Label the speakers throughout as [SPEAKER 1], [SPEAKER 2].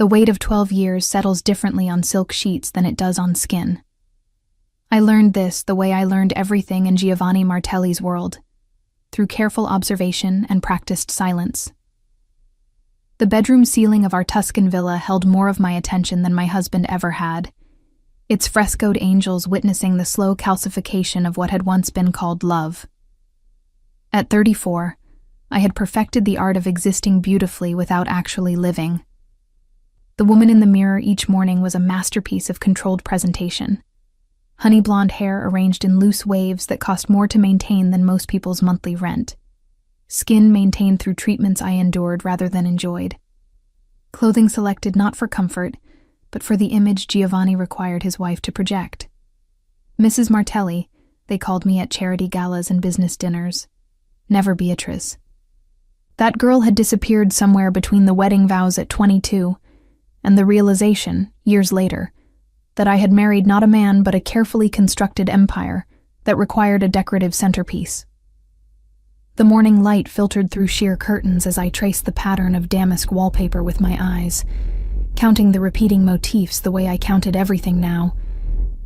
[SPEAKER 1] The weight of 12 years settles differently on silk sheets than it does on skin. I learned this the way I learned everything in Giovanni Martelli's world, through careful observation and practiced silence. The bedroom ceiling of our Tuscan villa held more of my attention than my husband ever had, its frescoed angels witnessing the slow calcification of what had once been called love. At 34, I had perfected the art of existing beautifully without actually living. The woman in the mirror each morning was a masterpiece of controlled presentation. Honey blonde hair arranged in loose waves that cost more to maintain than most people's monthly rent. Skin maintained through treatments I endured rather than enjoyed. Clothing selected not for comfort, but for the image Giovanni required his wife to project. Mrs. Martelli, they called me at charity galas and business dinners. Never Beatrice. That girl had disappeared somewhere between the wedding vows at 22 and the realization, years later, that I had married not a man but a carefully constructed empire that required a decorative centerpiece. The morning light filtered through sheer curtains as I traced the pattern of damask wallpaper with my eyes, counting the repeating motifs the way I counted everything now.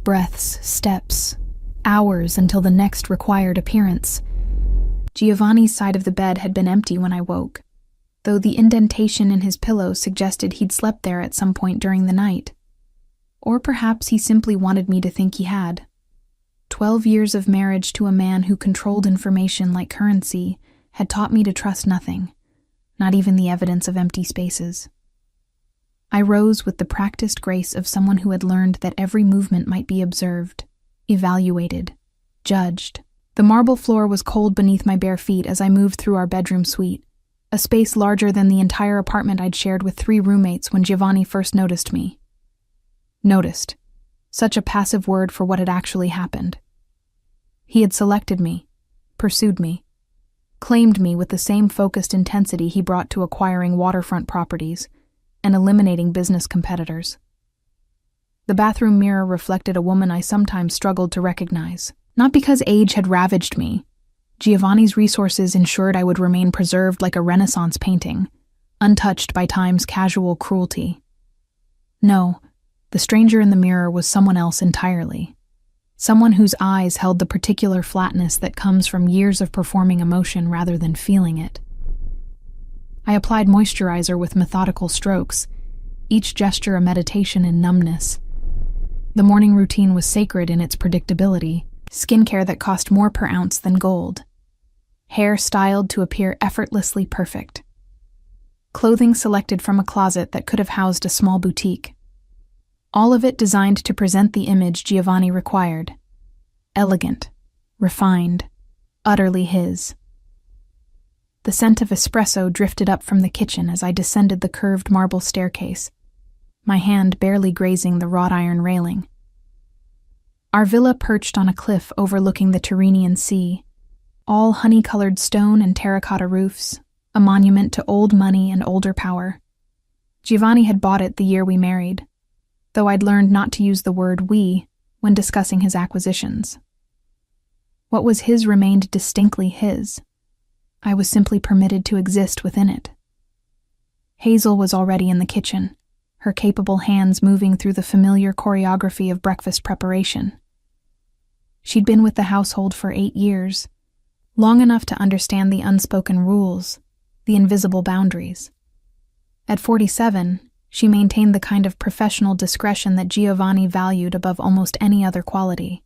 [SPEAKER 1] Breaths, steps, hours until the next required appearance. Giovanni's side of the bed had been empty when I woke, though the indentation in his pillow suggested he'd slept there at some point during the night. Or perhaps he simply wanted me to think he had. 12 years of marriage to a man who controlled information like currency had taught me to trust nothing, not even the evidence of empty spaces. I rose with the practiced grace of someone who had learned that every movement might be observed, evaluated, judged. The marble floor was cold beneath my bare feet as I moved through our bedroom suite, a space larger than the entire apartment I'd shared with 3 roommates when Giovanni first noticed me. Noticed. Such a passive word for what had actually happened. He had selected me, pursued me, claimed me with the same focused intensity he brought to acquiring waterfront properties and eliminating business competitors. The bathroom mirror reflected a woman I sometimes struggled to recognize. Not because age had ravaged me. Giovanni's resources ensured I would remain preserved like a Renaissance painting, untouched by time's casual cruelty. No, the stranger in the mirror was someone else entirely. Someone whose eyes held the particular flatness that comes from years of performing emotion rather than feeling it. I applied moisturizer with methodical strokes, each gesture a meditation in numbness. The morning routine was sacred in its predictability, skincare that cost more per ounce than gold. Hair styled to appear effortlessly perfect. Clothing selected from a closet that could have housed a small boutique. All of it designed to present the image Giovanni required. Elegant, refined, utterly his. The scent of espresso drifted up from the kitchen as I descended the curved marble staircase, my hand barely grazing the wrought iron railing. Our villa perched on a cliff overlooking the Tyrrhenian Sea, all honey-colored stone and terracotta roofs, a monument to old money and older power. Giovanni had bought it the year we married, though I'd learned not to use the word we when discussing his acquisitions. What was his remained distinctly his. I was simply permitted to exist within it. Hazel was already in the kitchen, her capable hands moving through the familiar choreography of breakfast preparation. She'd been with the household for 8 years, long enough to understand the unspoken rules, the invisible boundaries. At 47, she maintained the kind of professional discretion that Giovanni valued above almost any other quality.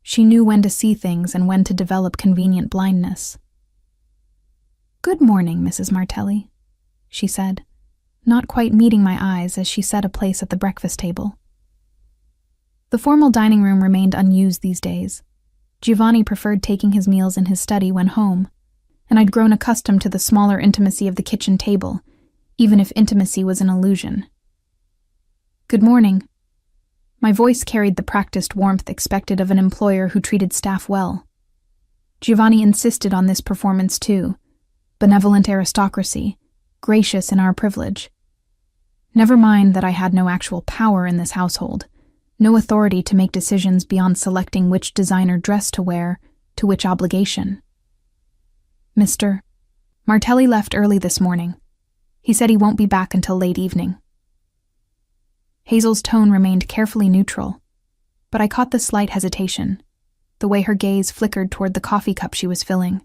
[SPEAKER 1] She knew when to see things and when to develop convenient blindness. "Good morning, Mrs. Martelli," she said, not quite meeting my eyes as she set a place at the breakfast table. The formal dining room remained unused these days. Giovanni preferred taking his meals in his study when home, and I'd grown accustomed to the smaller intimacy of the kitchen table, even if intimacy was an illusion. "Good morning." My voice carried the practiced warmth expected of an employer who treated staff well. Giovanni insisted on this performance too, benevolent aristocracy, gracious in our privilege. Never mind that I had no actual power in this household, no authority to make decisions beyond selecting which designer dress to wear, to which obligation. "Mr. Martelli left early this morning. He said he won't be back until late evening." Hazel's tone remained carefully neutral, but I caught the slight hesitation, the way her gaze flickered toward the coffee cup she was filling.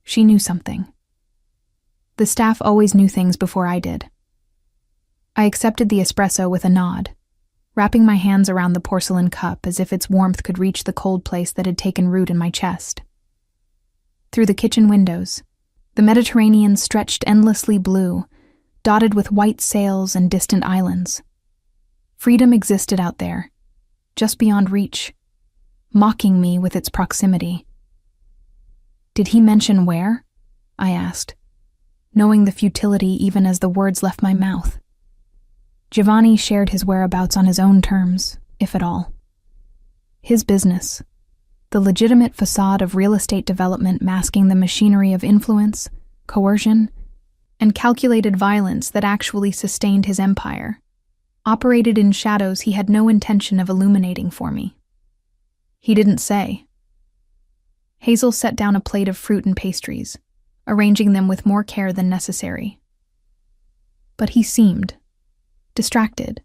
[SPEAKER 1] She knew something. The staff always knew things before I did. I accepted the espresso with a nod, wrapping my hands around the porcelain cup as if its warmth could reach the cold place that had taken root in my chest. Through the kitchen windows, the Mediterranean stretched endlessly blue, dotted with white sails and distant islands. Freedom existed out there, just beyond reach, mocking me with its proximity. "Did he mention where?" I asked, knowing the futility even as the words left my mouth. Giovanni shared his whereabouts on his own terms, if at all. His business, the legitimate facade of real estate development masking the machinery of influence, coercion, and calculated violence that actually sustained his empire, operated in shadows he had no intention of illuminating for me. He didn't say. Hazel set down a plate of fruit and pastries, arranging them with more care than necessary. But he seemed distracted.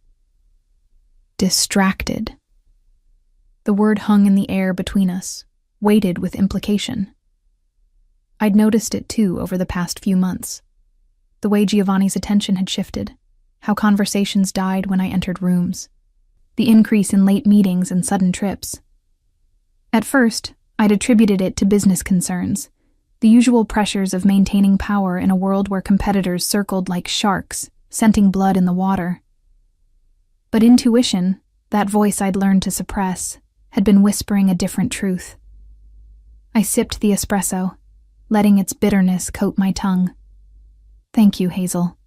[SPEAKER 1] Distracted. The word hung in the air between us, weighted with implication. I'd noticed it too over the past few months. The way Giovanni's attention had shifted, how conversations died when I entered rooms, the increase in late meetings and sudden trips. At first, I'd attributed it to business concerns, the usual pressures of maintaining power in a world where competitors circled like sharks, scenting blood in the water. But intuition, that voice I'd learned to suppress, had been whispering a different truth. I sipped the espresso, letting its bitterness coat my tongue. "Thank you, Hazel.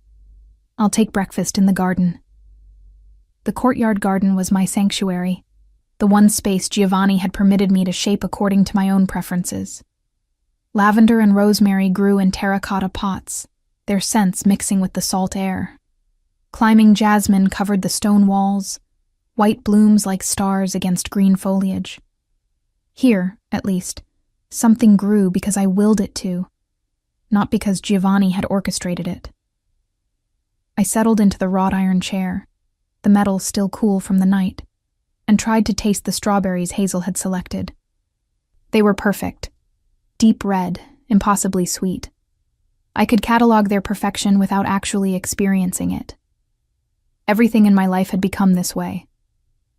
[SPEAKER 1] I'll take breakfast in the garden." The courtyard garden was my sanctuary, the one space Giovanni had permitted me to shape according to my own preferences. Lavender and rosemary grew in terracotta pots, their scents mixing with the salt air. Climbing jasmine covered the stone walls, white blooms like stars against green foliage. Here, at least, something grew because I willed it to, not because Giovanni had orchestrated it. I settled into the wrought iron chair, the metal still cool from the night, and tried to taste the strawberries Hazel had selected. They were perfect, deep red, impossibly sweet. I could catalog their perfection without actually experiencing it. Everything in my life had become this way: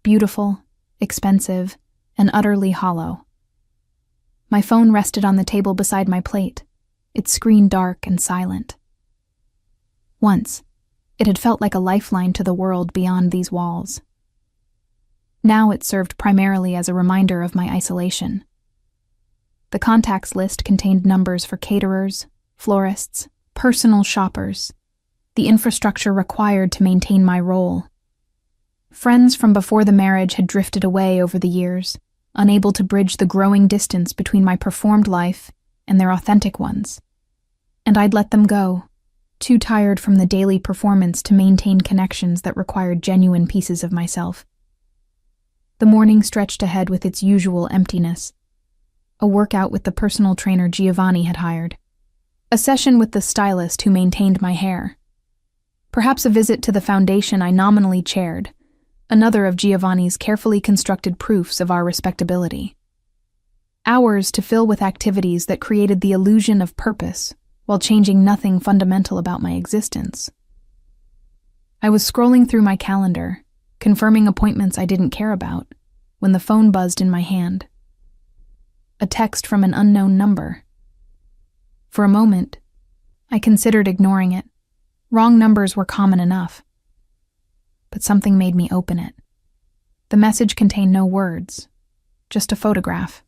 [SPEAKER 1] beautiful, expensive, and utterly hollow. My phone rested on the table beside my plate, its screen dark and silent. Once, it had felt like a lifeline to the world beyond these walls. Now it served primarily as a reminder of my isolation. The contacts list contained numbers for caterers, florists, personal shoppers, the infrastructure required to maintain my role. Friends from before the marriage had drifted away over the years, unable to bridge the growing distance between my performed life and their authentic ones. And I'd let them go, too tired from the daily performance to maintain connections that required genuine pieces of myself. The morning stretched ahead with its usual emptiness. A workout with the personal trainer Giovanni had hired. A session with the stylist who maintained my hair. Perhaps a visit to the foundation I nominally chaired, another of Giovanni's carefully constructed proofs of our respectability. Hours to fill with activities that created the illusion of purpose, while changing nothing fundamental about my existence. I was scrolling through my calendar, confirming appointments I didn't care about, when the phone buzzed in my hand. A text from an unknown number. For a moment, I considered ignoring it. Wrong numbers were common enough. But something made me open it. The message contained no words, just a photograph.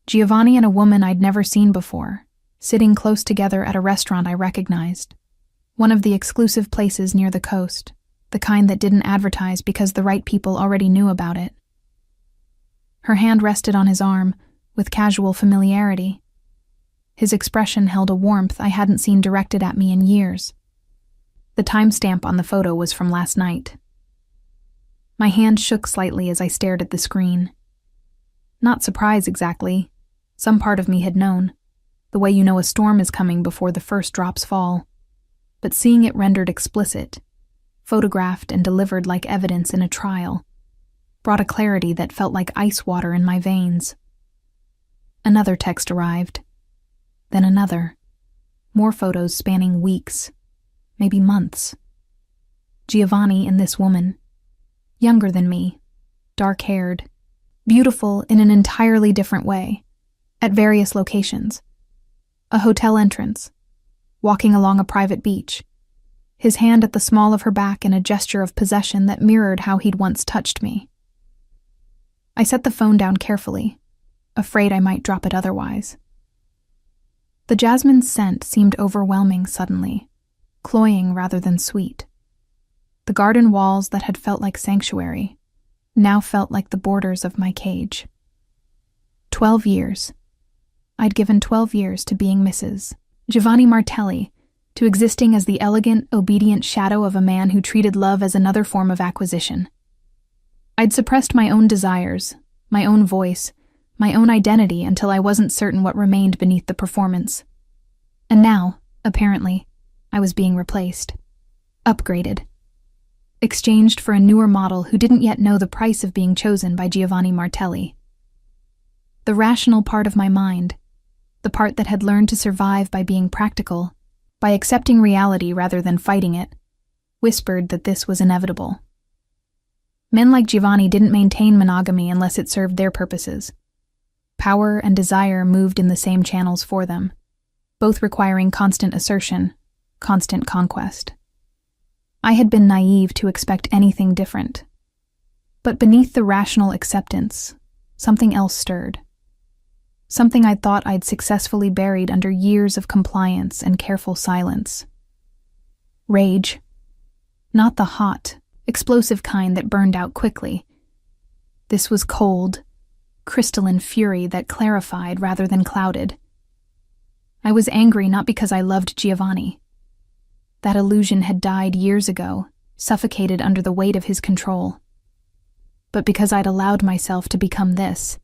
[SPEAKER 1] Giovanni and a woman I'd never seen before, sitting close together at a restaurant I recognized. One of the exclusive places near the coast, the kind that didn't advertise because the right people already knew about it. Her hand rested on his arm, with casual familiarity. His expression held a warmth I hadn't seen directed at me in years. The timestamp on the photo was from last night. My hand shook slightly as I stared at the screen. Not surprise exactly. Some part of me had known, the way you know a storm is coming before the first drops fall. But seeing it rendered explicit, photographed and delivered like evidence in a trial, brought a clarity that felt like ice water in my veins. Another text arrived, then another, more photos spanning weeks, maybe months. Giovanni and this woman, younger than me, dark-haired, beautiful in an entirely different way, at various locations. A hotel entrance, walking along a private beach, his hand at the small of her back in a gesture of possession that mirrored how he'd once touched me. I set the phone down carefully, afraid I might drop it otherwise. The jasmine scent seemed overwhelming suddenly, cloying rather than sweet. The garden walls that had felt like sanctuary now felt like the borders of my cage. 12 years. I'd given 12 years to being Mrs. Giovanni Martelli, to existing as the elegant, obedient shadow of a man who treated love as another form of acquisition. I'd suppressed my own desires, my own voice, my own identity until I wasn't certain what remained beneath the performance. And now, apparently, I was being replaced. Upgraded. Exchanged for a newer model who didn't yet know the price of being chosen by Giovanni Martelli. The rational part of my mind, the part that had learned to survive by being practical, by accepting reality rather than fighting it, whispered that this was inevitable. Men like Giovanni didn't maintain monogamy unless it served their purposes. Power and desire moved in the same channels for them, both requiring constant assertion, constant conquest. I had been naive to expect anything different. But beneath the rational acceptance, something else stirred. Something I thought I'd successfully buried under years of compliance and careful silence. Rage. Not the hot, explosive kind that burned out quickly. This was cold, crystalline fury that clarified rather than clouded. I was angry not because I loved Giovanni. That illusion had died years ago, suffocated under the weight of his control. But because I'd allowed myself to become this,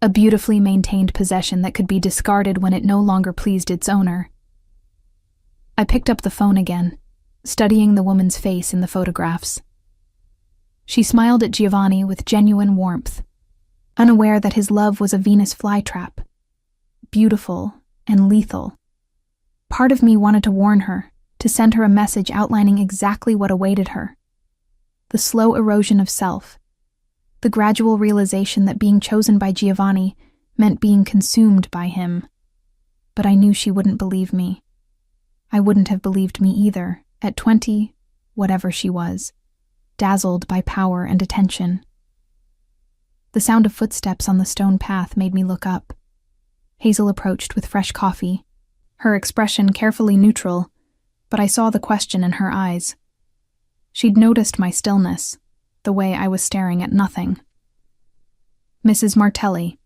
[SPEAKER 1] a beautifully maintained possession that could be discarded when it no longer pleased its owner. I picked up the phone again, studying the woman's face in the photographs. She smiled at Giovanni with genuine warmth, unaware that his love was a Venus flytrap, beautiful and lethal. Part of me wanted to warn her, to send her a message outlining exactly what awaited her. The slow erosion of self, the gradual realization that being chosen by Giovanni meant being consumed by him. But I knew she wouldn't believe me. I wouldn't have believed me either, at 20, whatever she was, dazzled by power and attention. The sound of footsteps on the stone path made me look up. Hazel approached with fresh coffee, her expression carefully neutral, but I saw the question in her eyes. She'd noticed my stillness, the way I was staring at nothing. "Mrs. Martelli,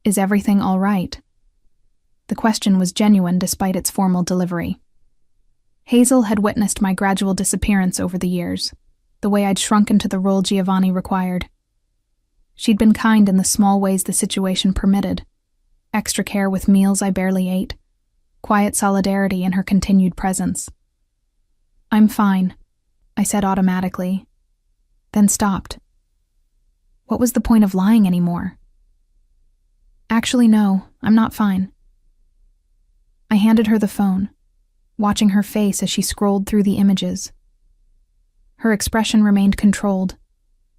[SPEAKER 1] is everything all right?" The question was genuine despite its formal delivery. Hazel had witnessed my gradual disappearance over the years, the way I'd shrunk into the role Giovanni required. She'd been kind in the small ways the situation permitted, extra care with meals I barely ate, quiet solidarity in her continued presence. "I'm fine," I said automatically, then stopped. What was the point of lying anymore? "Actually, no, I'm not fine." I handed her the phone, watching her face as she scrolled through the images. Her expression remained controlled,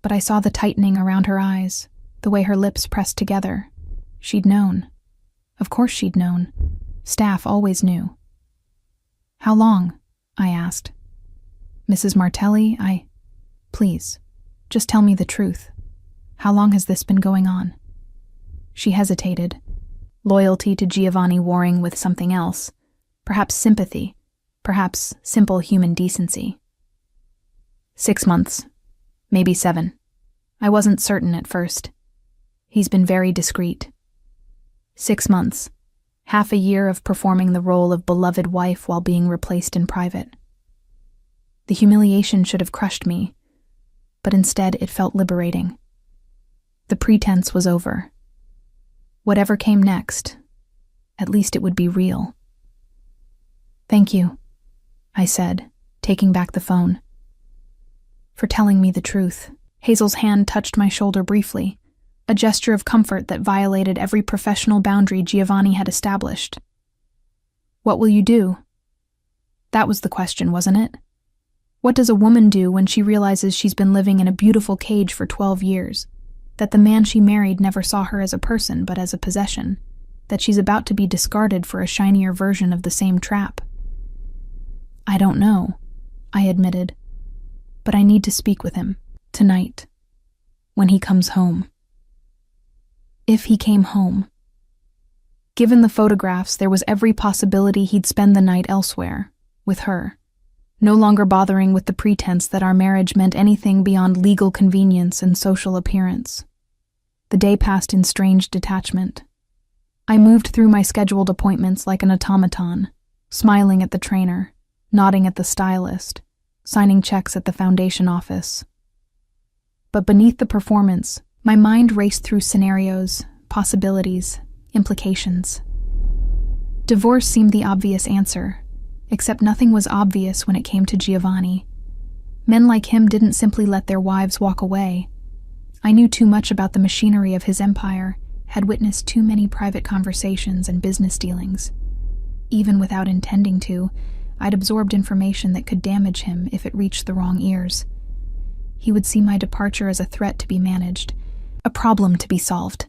[SPEAKER 1] but I saw the tightening around her eyes, the way her lips pressed together. She'd known. Of course she'd known. Staff always knew. "How long?" I asked. "Mrs. Martelli, Please, just tell me the truth. How long has this been going on?" She hesitated, loyalty to Giovanni warring with something else, perhaps sympathy, perhaps simple human decency. 6 months, maybe 7. I wasn't certain at first. He's been very discreet. 6 months, half a year of performing the role of beloved wife while being replaced in private. The humiliation should have crushed me, but instead it felt liberating. The pretense was over. Whatever came next, at least it would be real. "Thank you," I said, taking back the phone. for telling me the truth. Hazel's hand touched my shoulder briefly, a gesture of comfort that violated every professional boundary Giovanni had established. What will you do? That was the question, wasn't it? What does a woman do when she realizes she's been living in a beautiful cage for 12 years, that the man she married never saw her as a person but as a possession, that she's about to be discarded for a shinier version of the same trap? I don't know, I admitted, but I need to speak with him, tonight, when he comes home. If he came home. Given the photographs, there was every possibility he'd spend the night elsewhere, with her, no longer bothering with the pretense that our marriage meant anything beyond legal convenience and social appearance. The day passed in strange detachment. I moved through my scheduled appointments like an automaton, smiling at the trainer, nodding at the stylist, signing checks at the foundation office. But beneath the performance, my mind raced through scenarios, possibilities, implications. Divorce seemed the obvious answer, except nothing was obvious when it came to Giovanni. Men like him didn't simply let their wives walk away. I knew too much about the machinery of his empire, had witnessed too many private conversations and business dealings. Even without intending to, I'd absorbed information that could damage him if it reached the wrong ears. He would see my departure as a threat to be managed, a problem to be solved.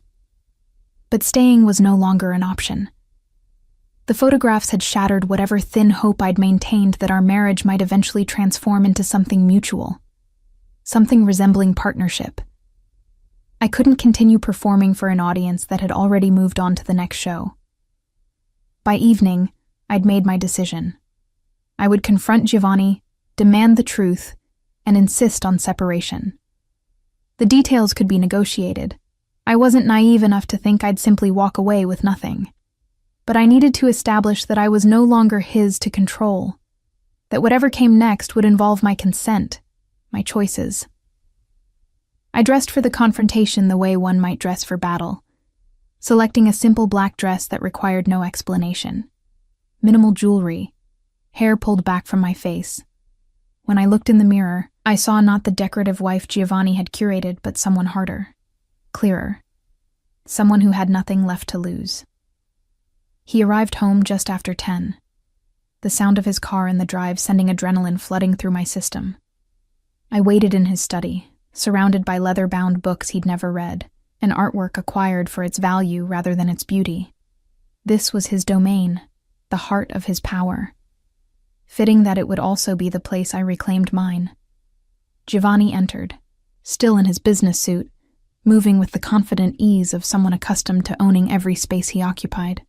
[SPEAKER 1] But staying was no longer an option. The photographs had shattered whatever thin hope I'd maintained that our marriage might eventually transform into something mutual, something resembling partnership. I couldn't continue performing for an audience that had already moved on to the next show. By evening, I'd made my decision. I would confront Giovanni, demand the truth, and insist on separation. The details could be negotiated. I wasn't naive enough to think I'd simply walk away with nothing. But I needed to establish that I was no longer his to control, that whatever came next would involve my consent, my choices. I dressed for the confrontation the way one might dress for battle, selecting a simple black dress that required no explanation. Minimal jewelry, hair pulled back from my face. When I looked in the mirror, I saw not the decorative wife Giovanni had curated, but someone harder, clearer, someone who had nothing left to lose. He arrived home just after 10, the sound of his car in the drive sending adrenaline flooding through my system. I waited in his study, surrounded by leather-bound books he'd never read, an artwork acquired for its value rather than its beauty. This was his domain, the heart of his power. Fitting that it would also be the place I reclaimed mine. Giovanni entered, still in his business suit, moving with the confident ease of someone accustomed to owning every space he occupied.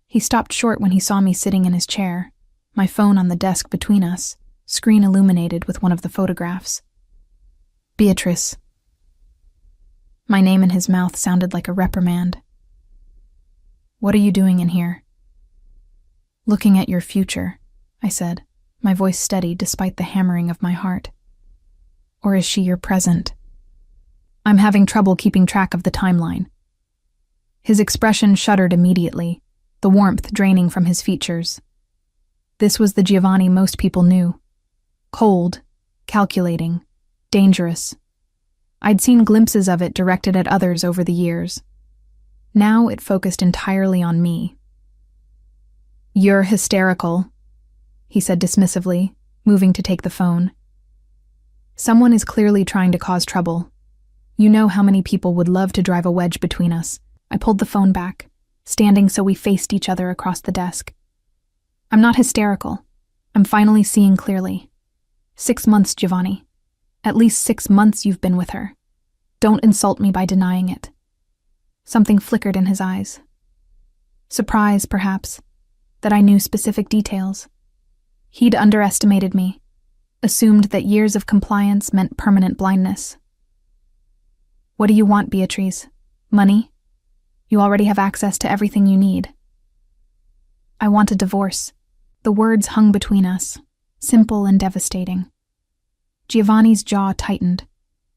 [SPEAKER 1] He stopped short when he saw me sitting in his chair, my phone on the desk between us, screen illuminated with one of the photographs. Beatrice. My name in his mouth sounded like a reprimand. What are you doing in here? Looking at your future, I said, my voice steady despite the hammering of my heart. Or is she your present? I'm having trouble keeping track of the timeline. His expression shuddered immediately, the warmth draining from his features. This was the Giovanni most people knew. Cold, calculating, dangerous. I'd seen glimpses of it directed at others over the years. Now it focused entirely on me. You're hysterical, he said dismissively, moving to take the phone. Someone is clearly trying to cause trouble. You know how many people would love to drive a wedge between us. I pulled the phone back, standing so we faced each other across the desk. I'm not hysterical. I'm finally seeing clearly. 6 months, Giovanni. At least 6 months you've been with her. Don't insult me by denying it. Something flickered in his eyes. Surprise, perhaps, that I knew specific details. He'd underestimated me, assumed that years of compliance meant permanent blindness. What do you want, Beatrice? Money? You already have access to everything you need. I want a divorce. The words hung between us, simple and devastating. Giovanni's jaw tightened,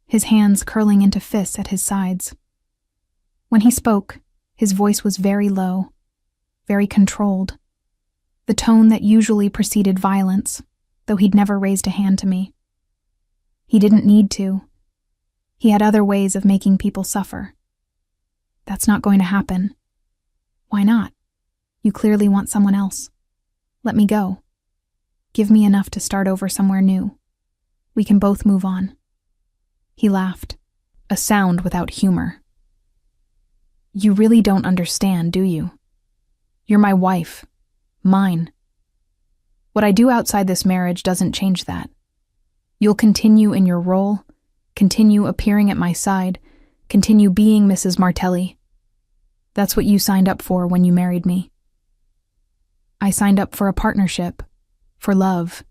[SPEAKER 1] his hands curling into fists at his sides. When he spoke, his voice was very low, very controlled, the tone that usually preceded violence, though he'd never raised a hand to me. He didn't need to. He had other ways of making people suffer. That's not going to happen. Why not? You clearly want someone else. Let me go. Give me enough to start over somewhere new. We can both move on. He laughed, a sound without humor. You really don't understand, do you? You're my wife. Mine. What I do outside this marriage doesn't change that. You'll continue in your role, continue appearing at my side, continue being Mrs. Martelli. That's what you signed up for when you married me. I signed up for a partnership, for love,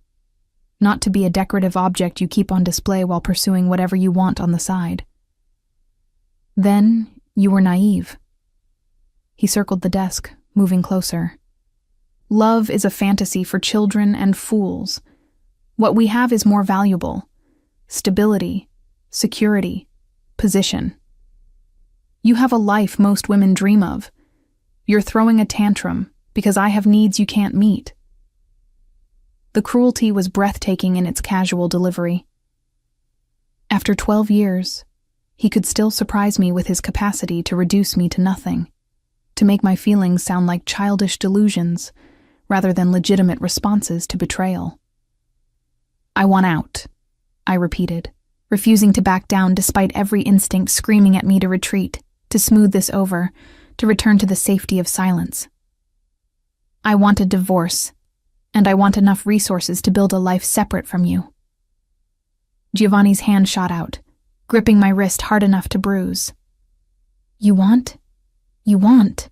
[SPEAKER 1] not to be a decorative object you keep on display while pursuing whatever you want on the side. Then you were naive. He circled the desk, moving closer. Love is a fantasy for children and fools. What we have is more valuable. Stability, security, position. You have a life most women dream of. You're throwing a tantrum because I have needs you can't meet. The cruelty was breathtaking in its casual delivery. After 12 years, he could still surprise me with his capacity to reduce me to nothing, to make my feelings sound like childish delusions rather than legitimate responses to betrayal. I want out, I repeated, refusing to back down despite every instinct screaming at me to retreat, to smooth this over, to return to the safety of silence. I want a divorce, and I want enough resources to build a life separate from you. Giovanni's hand shot out, gripping my wrist hard enough to bruise. You want? You want?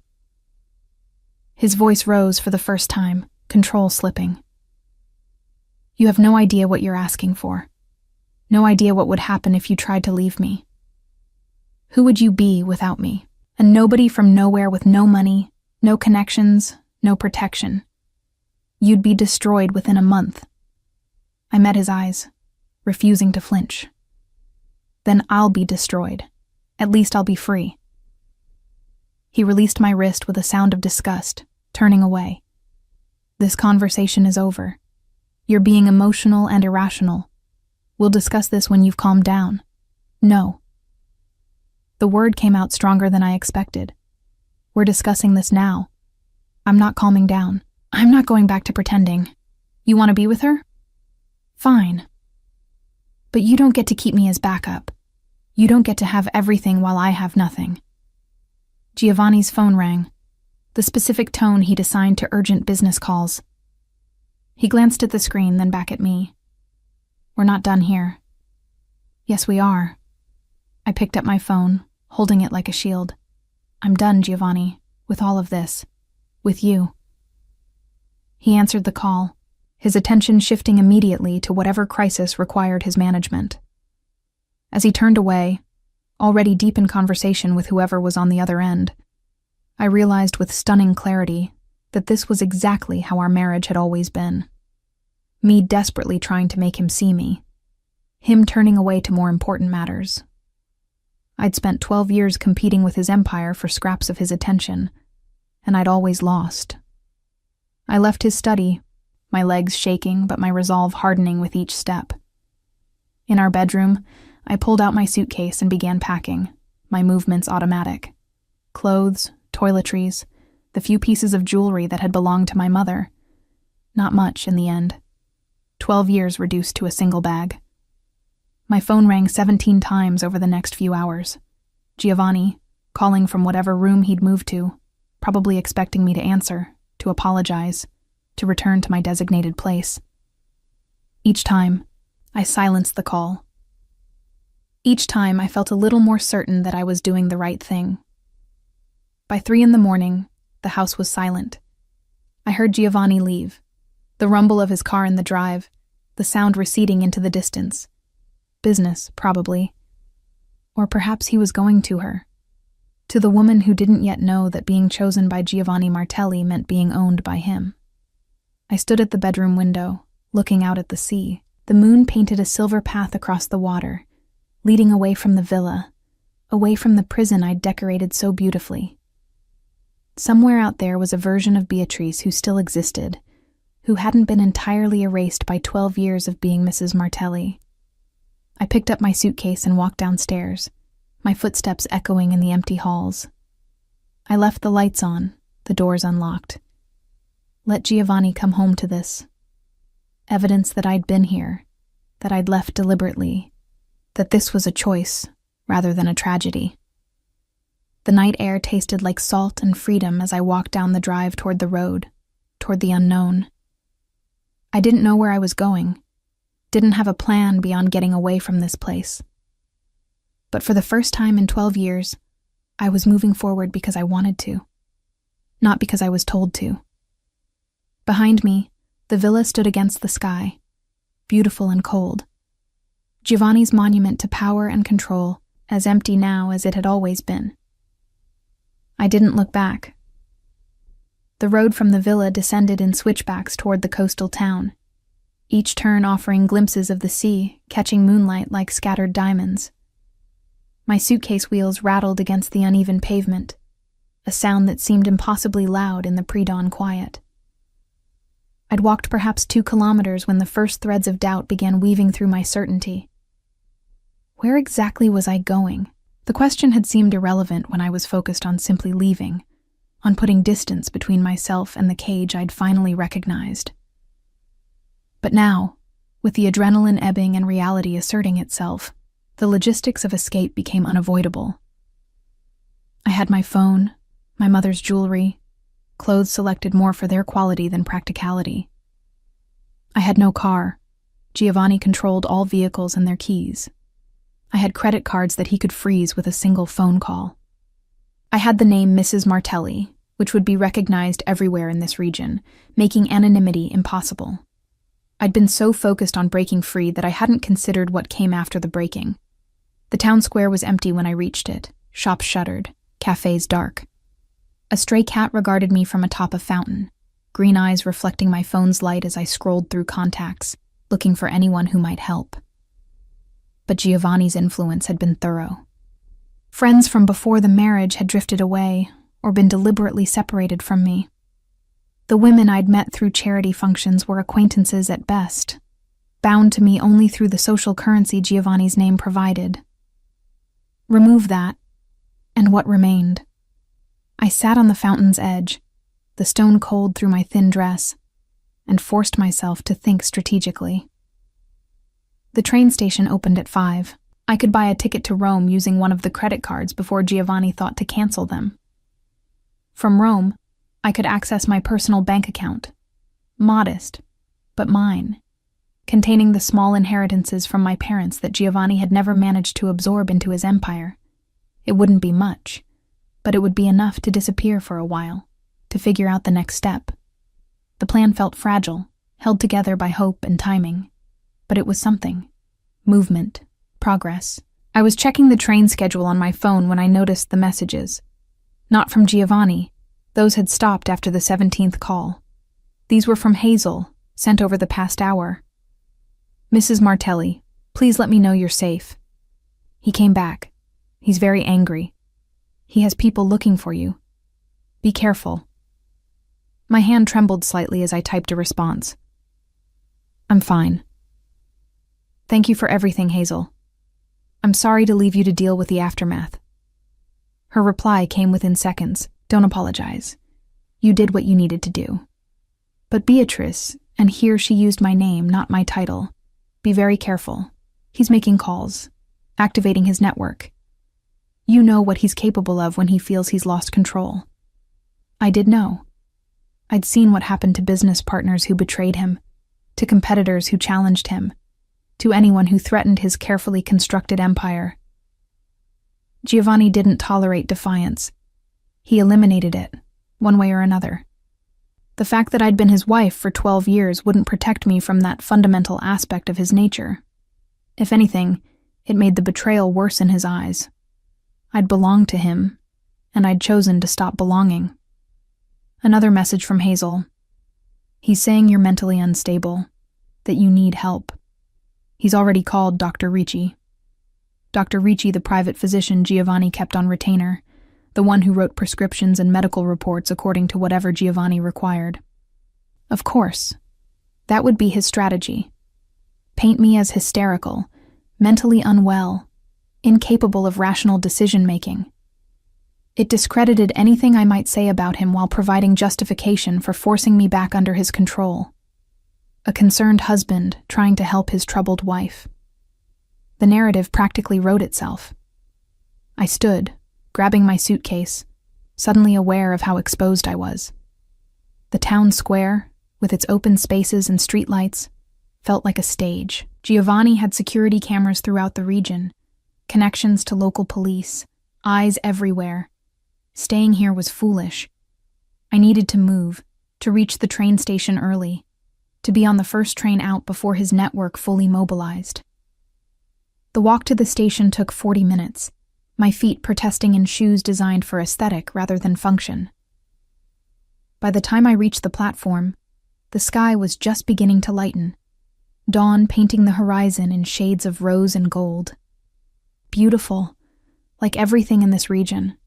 [SPEAKER 1] His voice rose for the first time, control slipping. You have no idea what you're asking for. No idea what would happen if you tried to leave me. Who would you be without me? A nobody from nowhere with no money, no connections, no protection. You'd be destroyed within a month. I met his eyes, refusing to flinch. Then I'll be destroyed. At least I'll be free. He released my wrist with a sound of disgust, turning away. This conversation is over. You're being emotional and irrational. We'll discuss this when you've calmed down. No. The word came out stronger than I expected. We're discussing this now. I'm not calming down. I'm not going back to pretending. You want to be with her? Fine. But you don't get to keep me as backup. You don't get to have everything while I have nothing. Giovanni's phone rang, the specific tone he'd assigned to urgent business calls. He glanced at the screen, then back at me. We're not done here. Yes, we are. I picked up my phone, holding it like a shield. I'm done, Giovanni, with all of this. With you. He answered the call, his attention shifting immediately to whatever crisis required his management. As he turned away, already deep in conversation with whoever was on the other end, I realized with stunning clarity that this was exactly how our marriage had always been. Me desperately trying to make him see me. Him turning away to more important matters. I'd spent 12 years competing with his empire for scraps of his attention, and I'd always lost. I left his study, my legs shaking but my resolve hardening with each step. In our bedroom, I pulled out my suitcase and began packing, my movements automatic. Clothes, toiletries, the few pieces of jewelry that had belonged to my mother. Not much in the end. 12 years reduced to a single bag. My phone rang 17 times over the next few hours. Giovanni, calling from whatever room he'd moved to, probably expecting me to answer, to apologize, to return to my designated place. Each time, I silenced the call. Each time, I felt a little more certain that I was doing the right thing. By 3 a.m, the house was silent. I heard Giovanni leave, the rumble of his car in the drive, the sound receding into the distance. Business, probably. Or perhaps he was going to her. To the woman who didn't yet know that being chosen by Giovanni Martelli meant being owned by him. I stood at the bedroom window, looking out at the sea. The moon painted a silver path across the water, leading away from the villa, away from the prison I'd decorated so beautifully. Somewhere out there was a version of Beatrice who still existed, who hadn't been entirely erased by 12 years of being Mrs. Martelli. I picked up my suitcase and walked downstairs, my footsteps echoing in the empty halls. I left the lights on, the doors unlocked. Let Giovanni come home to this. Evidence that I'd been here, that I'd left deliberately, that this was a choice rather than a tragedy. The night air tasted like salt and freedom as I walked down the drive toward the road, toward the unknown. I didn't know where I was going, didn't have a plan beyond getting away from this place. But for the first time in 12 years, I was moving forward because I wanted to, not because I was told to. Behind me, the villa stood against the sky, beautiful and cold. Giovanni's monument to power and control, as empty now as it had always been. I didn't look back. The road from the villa descended in switchbacks toward the coastal town, each turn offering glimpses of the sea, catching moonlight like scattered diamonds. My suitcase wheels rattled against the uneven pavement, a sound that seemed impossibly loud in the pre-dawn quiet. I'd walked perhaps 2 kilometers when the first threads of doubt began weaving through my certainty. Where exactly was I going? The question had seemed irrelevant when I was focused on simply leaving, on putting distance between myself and the cage I'd finally recognized. But now, with the adrenaline ebbing and reality asserting itself, the logistics of escape became unavoidable. I had my phone, my mother's jewelry, clothes selected more for their quality than practicality. I had no car. Giovanni controlled all vehicles and their keys. I had credit cards that he could freeze with a single phone call. I had the name Mrs. Martelli, which would be recognized everywhere in this region, making anonymity impossible. I'd been so focused on breaking free that I hadn't considered what came after the breaking. The town square was empty when I reached it, shops shuttered, cafes dark. A stray cat regarded me from atop a fountain, green eyes reflecting my phone's light as I scrolled through contacts, looking for anyone who might help. But Giovanni's influence had been thorough. Friends from before the marriage had drifted away or been deliberately separated from me. The women I'd met through charity functions were acquaintances at best, bound to me only through the social currency Giovanni's name provided. Remove that, and what remained? I sat on the fountain's edge, the stone cold through my thin dress, and forced myself to think strategically. The train station opened at 5. I could buy a ticket to Rome using one of the credit cards before Giovanni thought to cancel them. From Rome, I could access my personal bank account, modest, but mine, containing the small inheritances from my parents that Giovanni had never managed to absorb into his empire. It wouldn't be much, but it would be enough to disappear for a while, to figure out the next step. The plan felt fragile, held together by hope and timing, but it was something. Movement, progress. I was checking the train schedule on my phone when I noticed the messages. Not from Giovanni. Those had stopped after the 17th call. These were from Hazel, sent over the past hour. Mrs. Martelli, please let me know you're safe. He came back. He's very angry. He has people looking for you. Be careful. My hand trembled slightly as I typed a response. I'm fine. Thank you for everything, Hazel. I'm sorry to leave you to deal with the aftermath. Her reply came within seconds. Don't apologize. You did what you needed to do. But Beatrice, and here she used my name, not my title, be very careful. He's making calls, activating his network. You know what he's capable of when he feels he's lost control. I did know. I'd seen what happened to business partners who betrayed him, to competitors who challenged him, to anyone who threatened his carefully constructed empire. Giovanni didn't tolerate defiance. He eliminated it, one way or another. The fact that I'd been his wife for 12 years wouldn't protect me from that fundamental aspect of his nature. If anything, it made the betrayal worse in his eyes. I'd belonged to him, and I'd chosen to stop belonging. Another message from Hazel. He's saying you're mentally unstable, that you need help. He's already called Dr. Ricci. Dr. Ricci, the private physician Giovanni kept on retainer, the one who wrote prescriptions and medical reports according to whatever Giovanni required. Of course, that would be his strategy. Paint me as hysterical, mentally unwell, incapable of rational decision-making. It discredited anything I might say about him while providing justification for forcing me back under his control. A concerned husband trying to help his troubled wife. The narrative practically wrote itself. I stood, grabbing my suitcase, suddenly aware of how exposed I was. The town square, with its open spaces and streetlights, felt like a stage. Giovanni had security cameras throughout the region, connections to local police, eyes everywhere. Staying here was foolish. I needed to move, to reach the train station early, to be on the first train out before his network fully mobilized. The walk to the station took 40 minutes, my feet protesting in shoes designed for aesthetic rather than function. By the time I reached the platform, the sky was just beginning to lighten, dawn painting the horizon in shades of rose and gold. Beautiful, like everything in this region.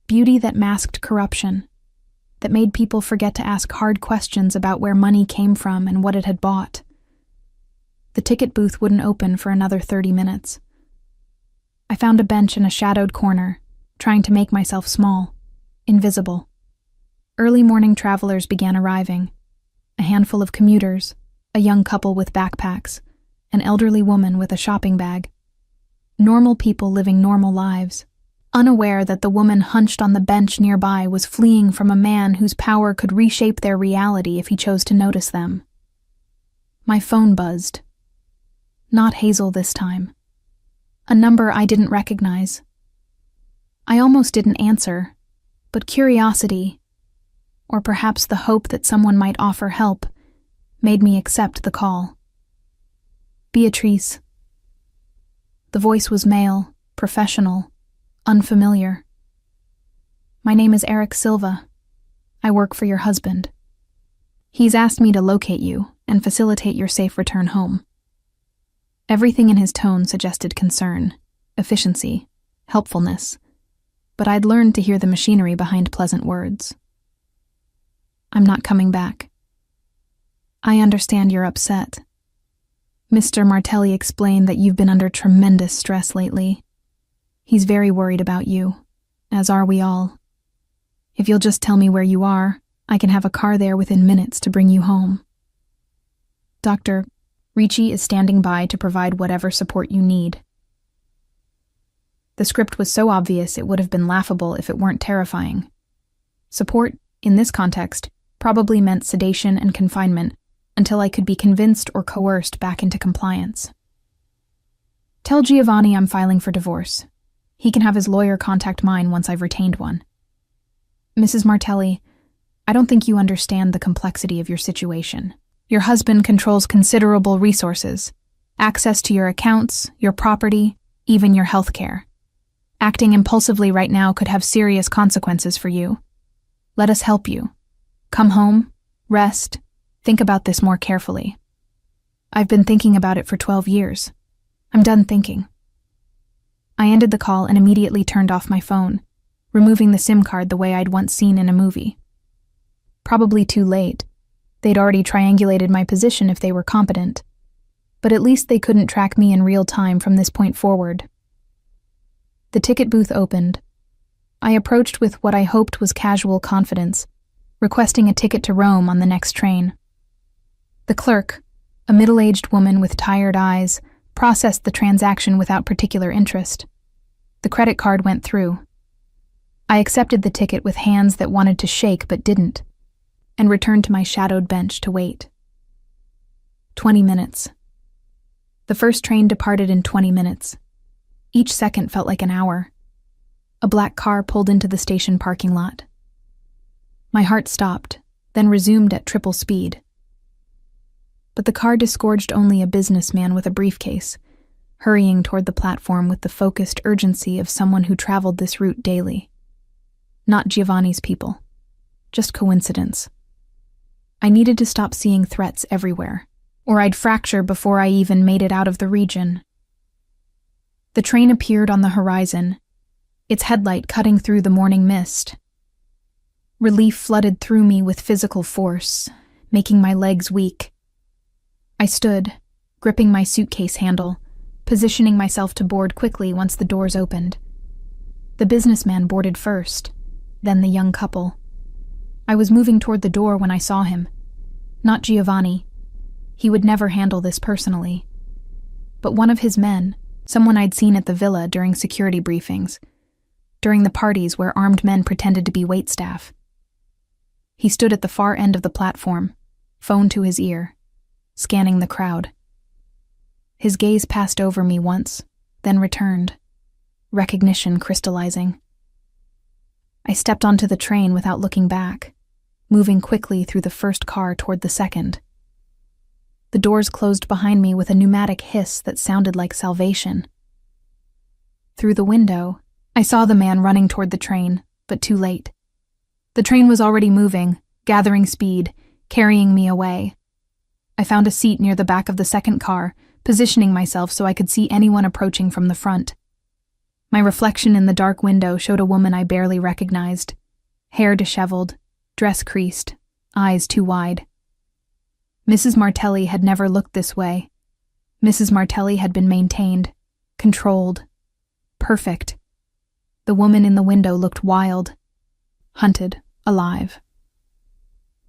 [SPEAKER 1] Beauty that masked corruption, that made people forget to ask hard questions about where money came from and what it had bought. The ticket booth wouldn't open for another 30 minutes. I found a bench in a shadowed corner, trying to make myself small, invisible. Early morning travelers began arriving. A handful of commuters, a young couple with backpacks, an elderly woman with a shopping bag. Normal people living normal lives, unaware that the woman hunched on the bench nearby was fleeing from a man whose power could reshape their reality if he chose to notice them. My phone buzzed. Not Hazel this time. A number I didn't recognize. I almost didn't answer, but curiosity, or perhaps the hope that someone might offer help, made me accept the call. Beatrice. The voice was male, professional, unfamiliar. My name is Eric Silva. I work for your husband. He's asked me to locate you and facilitate your safe return home. Everything in his tone suggested concern, efficiency, helpfulness, but I'd learned to hear the machinery behind pleasant words. I'm not coming back. I understand you're upset. Mr. Martelli explained that you've been under tremendous stress lately. He's very worried about you, as are we all. If you'll just tell me where you are, I can have a car there within minutes to bring you home. Dr. Ricci is standing by to provide whatever support you need. The script was so obvious it would have been laughable if it weren't terrifying. Support, in this context, probably meant sedation and confinement until I could be convinced or coerced back into compliance. Tell Giovanni I'm filing for divorce. He can have his lawyer contact mine once I've retained one. Mrs. Martelli, I don't think you understand the complexity of your situation. Your husband controls considerable resources, access to your accounts, your property, even your health care. Acting impulsively right now could have serious consequences for you. Let us help you. Come home, rest, think about this more carefully. I've been thinking about it for 12 years. I'm done thinking. I ended the call and immediately turned off my phone, removing the SIM card the way I'd once seen in a movie. Probably too late. They'd already triangulated my position if they were competent, but at least they couldn't track me in real time from this point forward. The ticket booth opened. I approached with what I hoped was casual confidence, requesting a ticket to Rome on the next train. The clerk, a middle-aged woman with tired eyes, processed the transaction without particular interest. The credit card went through. I accepted the ticket with hands that wanted to shake but didn't, and returned to my shadowed bench to wait. 20 minutes. The first train departed in 20 minutes. Each second felt like an hour. A black car pulled into the station parking lot. My heart stopped, then resumed at triple speed. But the car disgorged only a businessman with a briefcase, hurrying toward the platform with the focused urgency of someone who traveled this route daily. Not Giovanni's people. Just coincidence. I needed to stop seeing threats everywhere, or I'd fracture before I even made it out of the region. The train appeared on the horizon, its headlight cutting through the morning mist. Relief flooded through me with physical force, making my legs weak. I stood, gripping my suitcase handle, positioning myself to board quickly once the doors opened. The businessman boarded first, then the young couple. I was moving toward the door when I saw him. Not Giovanni. He would never handle this personally. But one of his men, someone I'd seen at the villa during security briefings, during the parties where armed men pretended to be waitstaff. He stood at the far end of the platform, phone to his ear, scanning the crowd. His gaze passed over me once, then returned, recognition crystallizing. I stepped onto the train without looking back, moving quickly through the first car toward the second. The doors closed behind me with a pneumatic hiss that sounded like salvation. Through the window, I saw the man running toward the train, but too late. The train was already moving, gathering speed, carrying me away. I found a seat near the back of the second car, positioning myself so I could see anyone approaching from the front. My reflection in the dark window showed a woman I barely recognized, hair disheveled, dress creased, eyes too wide. Mrs. Martelli had never looked this way. Mrs. Martelli had been maintained, controlled, perfect. The woman in the window looked wild, hunted, alive.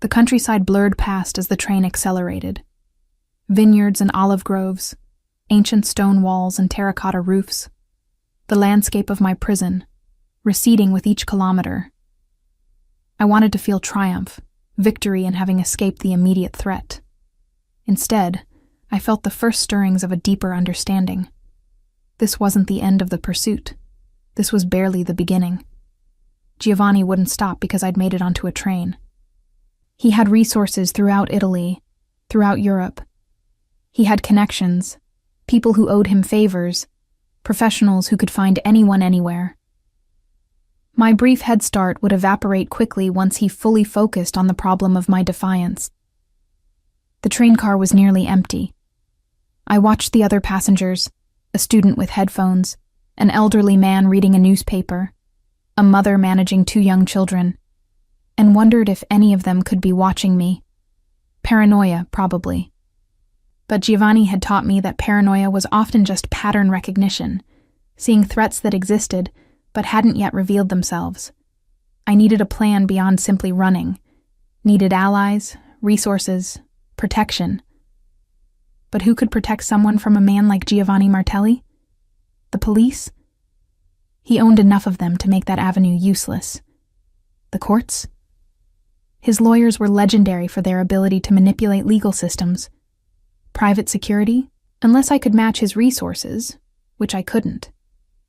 [SPEAKER 1] The countryside blurred past as the train accelerated. Vineyards and olive groves, ancient stone walls and terracotta roofs. The landscape of my prison, receding with each kilometer. I wanted to feel triumph, victory in having escaped the immediate threat. Instead, I felt the first stirrings of a deeper understanding. This wasn't the end of the pursuit. This was barely the beginning. Giovanni wouldn't stop because I'd made it onto a train. He had resources throughout Italy, throughout Europe. He had connections, people who owed him favors, professionals who could find anyone anywhere. My brief head start would evaporate quickly once he fully focused on the problem of my defiance. The train car was nearly empty. I watched the other passengers, a student with headphones, an elderly man reading a newspaper, a mother managing 2 young children, and wondered if any of them could be watching me. Paranoia, probably. But Giovanni had taught me that paranoia was often just pattern recognition, seeing threats that existed but hadn't yet revealed themselves. I needed a plan beyond simply running, needed allies, resources, protection. But who could protect someone from a man like Giovanni Martelli? The police? He owned enough of them to make that avenue useless. The courts? His lawyers were legendary for their ability to manipulate legal systems. Private security? Unless I could match his resources, which I couldn't,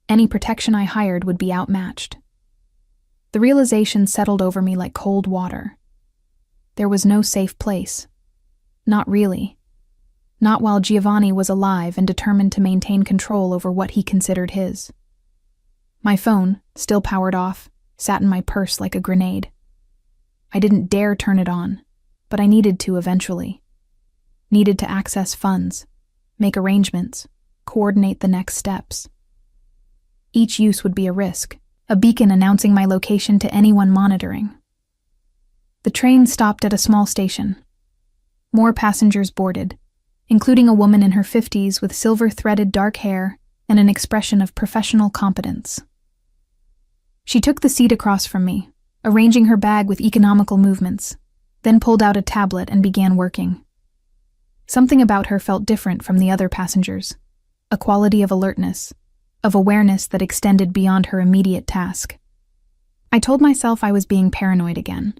[SPEAKER 1] any protection I hired would be outmatched. The realization settled over me like cold water. There was no safe place. Not really. Not while Giovanni was alive and determined to maintain control over what he considered his. My phone, still powered off, sat in my purse like a grenade. I didn't dare turn it on, but I needed to eventually. Needed to access funds, make arrangements, coordinate the next steps. Each use would be a risk, a beacon announcing my location to anyone monitoring. The train stopped at a small station. More passengers boarded, including a woman in her 50s with silver-threaded dark hair and an expression of professional competence. She took the seat across from me, arranging her bag with economical movements, then pulled out a tablet and began working. Something about her felt different from the other passengers, a quality of alertness, of awareness that extended beyond her immediate task. I told myself I was being paranoid again,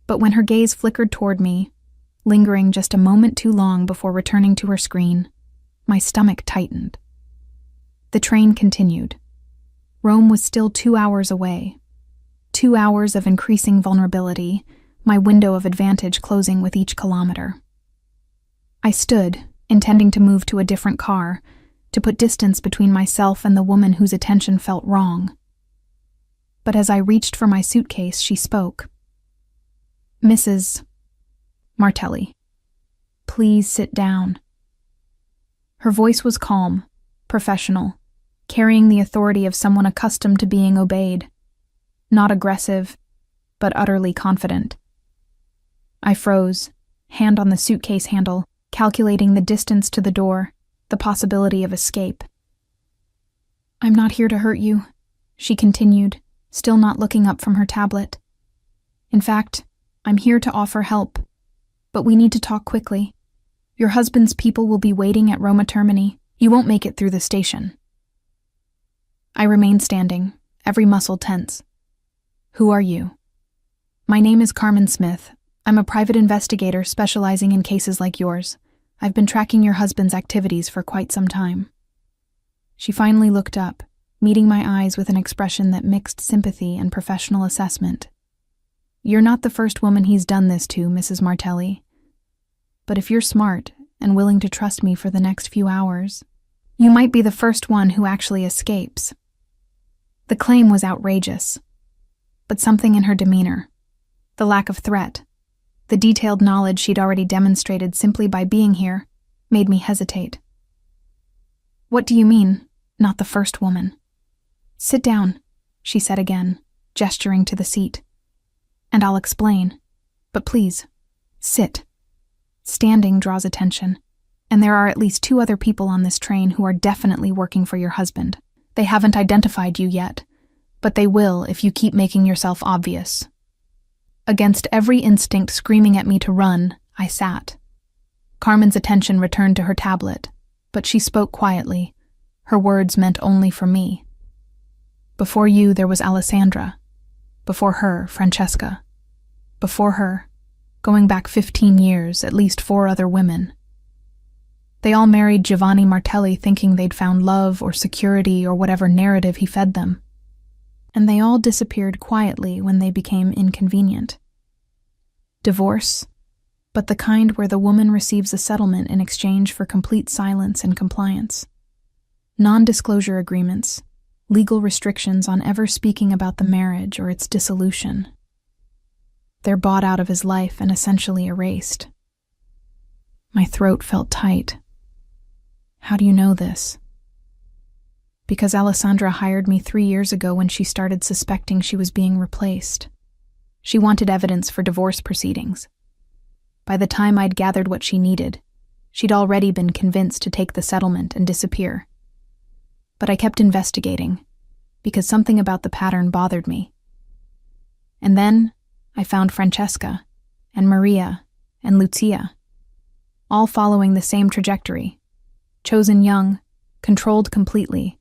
[SPEAKER 1] but when her gaze flickered toward me, lingering just a moment too long before returning to her screen, my stomach tightened. The train continued. Rome was still 2 hours away. 2 hours of increasing vulnerability, my window of advantage closing with each kilometer. I stood, intending to move to a different car, to put distance between myself and the woman whose attention felt wrong. But as I reached for my suitcase, she spoke. "Mrs. Martelli, please sit down." Her voice was calm, professional, carrying the authority of someone accustomed to being obeyed. Not aggressive, but utterly confident. I froze, hand on the suitcase handle, calculating the distance to the door, the possibility of escape. "I'm not here to hurt you," she continued, still not looking up from her tablet. "In fact, I'm here to offer help. But we need to talk quickly. Your husband's people will be waiting at Roma Termini. You won't make it through the station." I remained standing, every muscle tense. "Who are you?" "My name is Carmen Smith. I'm a private investigator specializing in cases like yours. I've been tracking your husband's activities for quite some time." She finally looked up, meeting my eyes with an expression that mixed sympathy and professional assessment. "You're not the first woman he's done this to, Mrs. Martelli. But if you're smart and willing to trust me for the next few hours, you might be the first one who actually escapes." The claim was outrageous, but something in her demeanor, the lack of threat, the detailed knowledge she'd already demonstrated simply by being here, made me hesitate. "What do you mean, not the first woman?" "Sit down," she said again, gesturing to the seat. "And I'll explain. But please, sit. Standing draws attention, and there are at least 2 other people on this train who are definitely working for your husband. They haven't identified you yet, but they will if you keep making yourself obvious." Against every instinct screaming at me to run, I sat. Carmen's attention returned to her tablet, but she spoke quietly. Her words meant only for me. "Before you, there was Alessandra. Before her, Francesca. Before her, going back 15 years, at least 4 other women. They all married Giovanni Martelli thinking they'd found love or security or whatever narrative he fed them. And they all disappeared quietly when they became inconvenient. Divorce, but the kind where the woman receives a settlement in exchange for complete silence and compliance. Non-disclosure agreements, legal restrictions on ever speaking about the marriage or its dissolution. They're bought out of his life and essentially erased." My throat felt tight. "How do you know this?" "Because Alessandra hired me 3 years ago when she started suspecting she was being replaced. She wanted evidence for divorce proceedings. By the time I'd gathered what she needed, she'd already been convinced to take the settlement and disappear. But I kept investigating, because something about the pattern bothered me. And then I found Francesca, and Maria, and Lucia, all following the same trajectory, chosen young, controlled completely,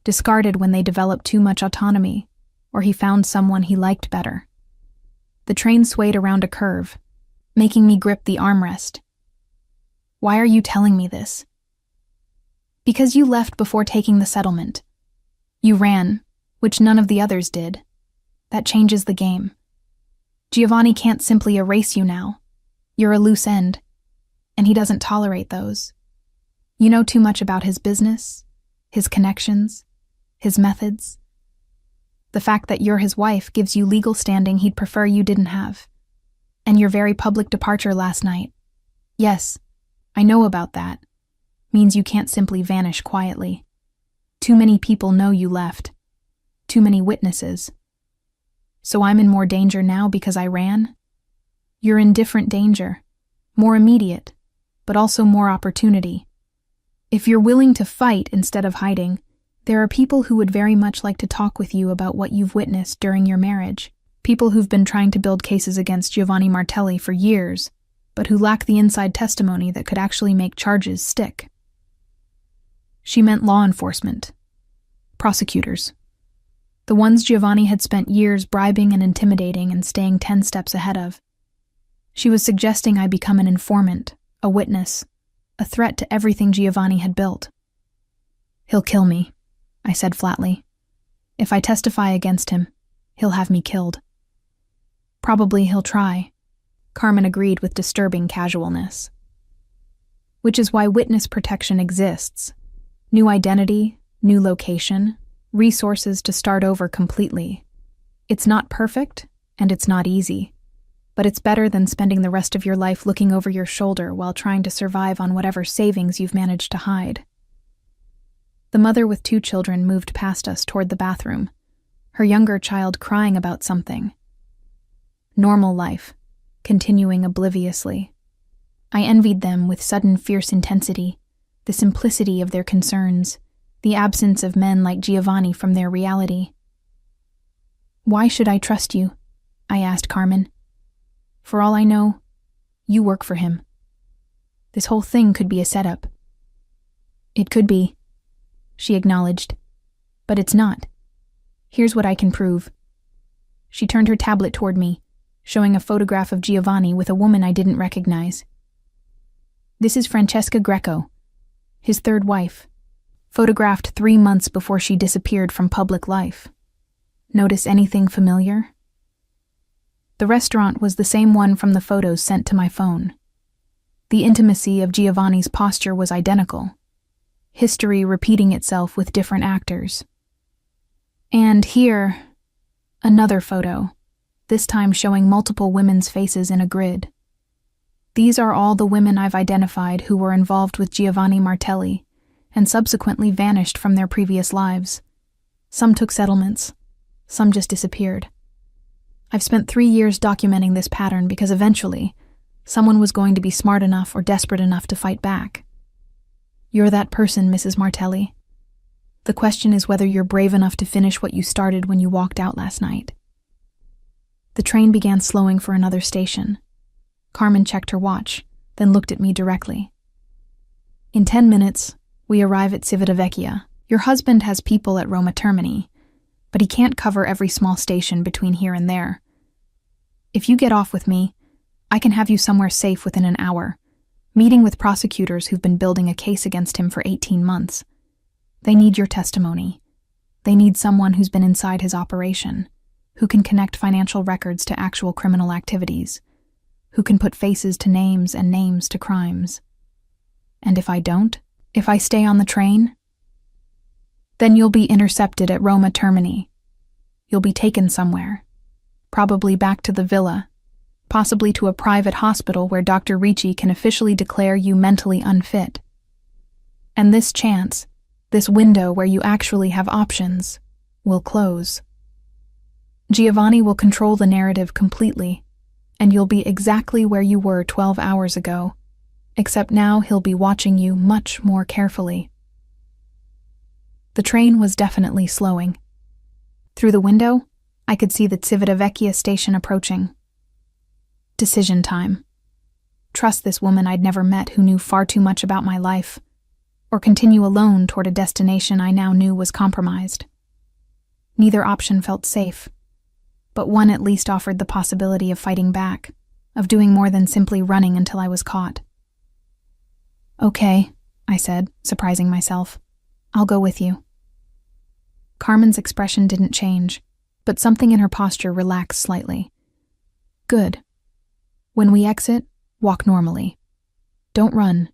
[SPEAKER 1] discarded when they developed too much autonomy, or he found someone he liked better. The train swayed around a curve, making me grip the armrest. "Why are you telling me this?" "Because you left before taking the settlement. You ran, which none of the others did. That changes the game. Giovanni can't simply erase you now. You're a loose end, and he doesn't tolerate those. You know too much about his business, his connections, his methods. The fact that you're his wife gives you legal standing he'd prefer you didn't have. And your very public departure last night. Yes, I know about that. Means you can't simply vanish quietly. Too many people know you left. Too many witnesses. So I'm in more danger now because I ran? You're in different danger. More immediate, but also more opportunity. If you're willing to fight instead of hiding, there are people who would very much like to talk with you about what you've witnessed during your marriage. People who've been trying to build cases against Giovanni Martelli for years, but who lack the inside testimony that could actually make charges stick." She meant law enforcement. Prosecutors. The ones Giovanni had spent years bribing and intimidating and staying 10 steps ahead of. She was suggesting I become an informant, a witness, a threat to everything Giovanni had built. "He'll kill me," I said flatly. "If I testify against him, he'll have me killed." "Probably he'll try," Carmen agreed with disturbing casualness. "Which is why witness protection exists. New identity, new location, resources to start over completely. It's not perfect, and it's not easy, but it's better than spending the rest of your life looking over your shoulder while trying to survive on whatever savings you've managed to hide." The mother with 2 children moved past us toward the bathroom, her younger child crying about something. Normal life, continuing obliviously. I envied them with sudden fierce intensity, the simplicity of their concerns, the absence of men like Giovanni from their reality. "Why should I trust you?" I asked Carmen. "For all I know, you work for him. This whole thing could be a setup." "It could be," she acknowledged, "but it's not. Here's what I can prove." She turned her tablet toward me, showing a photograph of Giovanni with a woman I didn't recognize. "This is Francesca Greco, his third wife, photographed 3 months before she disappeared from public life. Notice anything familiar?" The restaurant was the same one from the photos sent to my phone. The intimacy of Giovanni's posture was identical, history repeating itself with different actors. And here, another photo, this time showing multiple women's faces in a grid. These are all the women I've identified who were involved with Giovanni Martelli and subsequently vanished from their previous lives. Some took settlements, some just disappeared. I've spent 3 years documenting this pattern because eventually, someone was going to be smart enough or desperate enough to fight back. You're that person, Mrs. Martelli. The question is whether you're brave enough to finish what you started when you walked out last night. The train began slowing for another station. Carmen checked her watch, then looked at me directly. "In 10 minutes, we arrive at Civitavecchia. Your husband has people at Roma Termini, but he can't cover every small station between here and there. If you get off with me, I can have you somewhere safe within an hour, meeting with prosecutors who've been building a case against him for 18 months. They need your testimony. They need someone who's been inside his operation, who can connect financial records to actual criminal activities, who can put faces to names and names to crimes. And if I don't, if I stay on the train, then you'll be intercepted at Roma Termini. You'll be taken somewhere, probably back to the villa, possibly to a private hospital where Dr. Ricci can officially declare you mentally unfit. And this chance, this window where you actually have options, will close. Giovanni will control the narrative completely, and you'll be exactly where you were 12 hours ago, except now he'll be watching you much more carefully. The train was definitely slowing. Through the window, I could see the Civitavecchia station approaching. Decision time. Trust this woman I'd never met who knew far too much about my life, or continue alone toward a destination I now knew was compromised. Neither option felt safe, but one at least offered the possibility of fighting back, of doing more than simply running until I was caught. "Okay," I said, surprising myself. "I'll go with you." Carmen's expression didn't change, but something in her posture relaxed slightly. "Good. When we exit, walk normally. Don't run.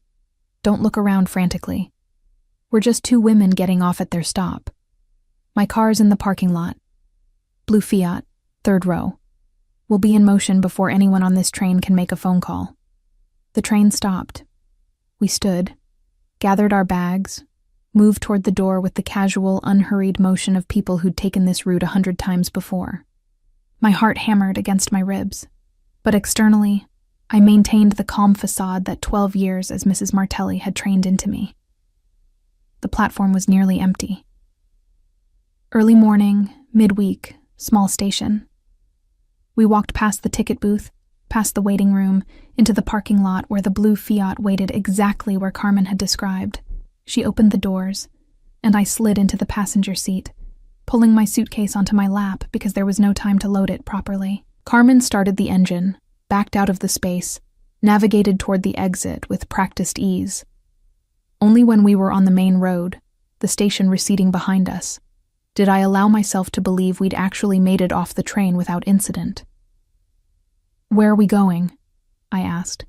[SPEAKER 1] Don't look around frantically. We're just 2 women getting off at their stop. My car's in the parking lot. Blue Fiat, 3rd row. We'll be in motion before anyone on this train can make a phone call." The train stopped. We stood, gathered our bags, moved toward the door with the casual, unhurried motion of people who'd taken this route 100 times before. My heart hammered against my ribs, but externally, I maintained the calm facade that 12 years as Mrs. Martelli had trained into me. The platform was nearly empty. Early morning, midweek, small station. We walked past the ticket booth, past the waiting room, into the parking lot where the blue Fiat waited exactly where Carmen had described. She opened the doors, and I slid into the passenger seat, pulling my suitcase onto my lap because there was no time to load it properly. Carmen started the engine, backed out of the space, navigated toward the exit with practiced ease. Only when we were on the main road, the station receding behind us, did I allow myself to believe we'd actually made it off the train without incident. "Where are we going?" I asked.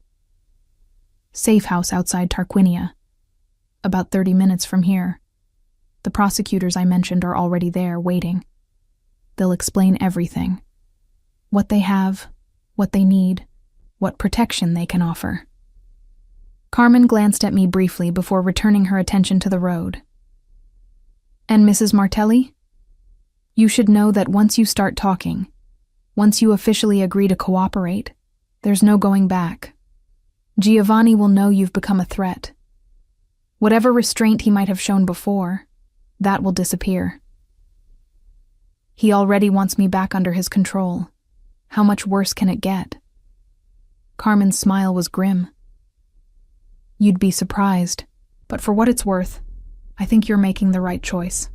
[SPEAKER 1] "Safe house outside Tarquinia. About 30 minutes from here. The prosecutors I mentioned are already there, waiting. They'll explain everything. What they have, what they need, what protection they can offer." Carmen glanced at me briefly before returning her attention to the road. "And Mrs. Martelli? You should know that once you start talking, once you officially agree to cooperate, there's no going back. Giovanni will know you've become a threat. Whatever restraint he might have shown before, that will disappear. He already wants me back under his control. How much worse can it get? Carmen's smile was grim. You'd be surprised, but for what it's worth, I think you're making the right choice.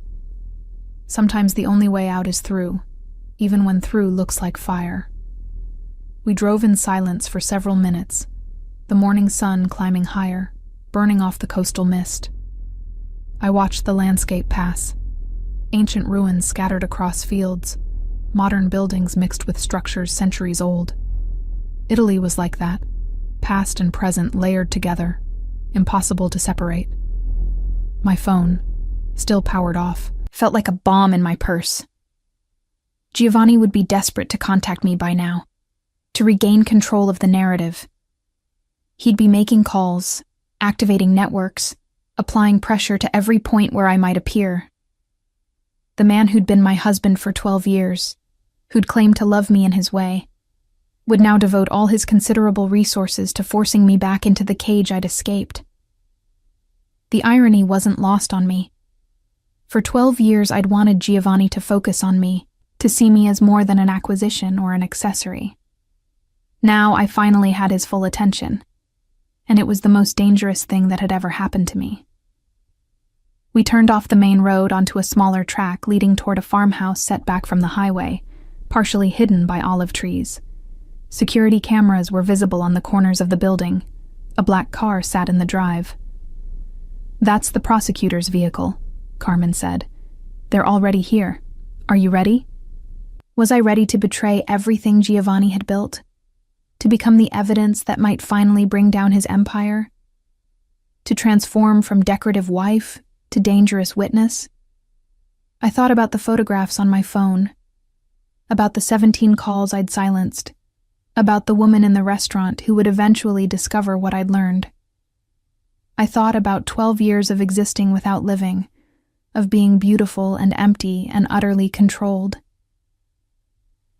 [SPEAKER 1] Sometimes the only way out is through, even when through looks like fire. We drove in silence for several minutes, the morning sun climbing higher, burning off the coastal mist. I watched the landscape pass, ancient ruins scattered across fields, modern buildings mixed with structures centuries old. Italy was like that, past and present layered together, impossible to separate. My phone, still powered off, felt like a bomb in my purse. Giovanni would be desperate to contact me by now, to regain control of the narrative. He'd be making calls, activating networks, applying pressure to every point where I might appear. The man who'd been my husband for 12 years, who'd claimed to love me in his way, would now devote all his considerable resources to forcing me back into the cage I'd escaped. The irony wasn't lost on me. For 12 years I'd wanted Giovanni to focus on me, to see me as more than an acquisition or an accessory. Now I finally had his full attention, and it was the most dangerous thing that had ever happened to me. We turned off the main road onto a smaller track leading toward a farmhouse set back from the highway, partially hidden by olive trees. Security cameras were visible on the corners of the building. A black car sat in the drive. That's the prosecutor's vehicle, Carmen said. They're already here. Are you ready? Was I ready to betray everything Giovanni had built? To become the evidence that might finally bring down his empire? To transform from decorative wife to dangerous witness? I thought about the photographs on my phone, about the 17 calls I'd silenced, about the woman in the restaurant who would eventually discover what I'd learned. I thought about 12 years of existing without living, of being beautiful and empty and utterly controlled.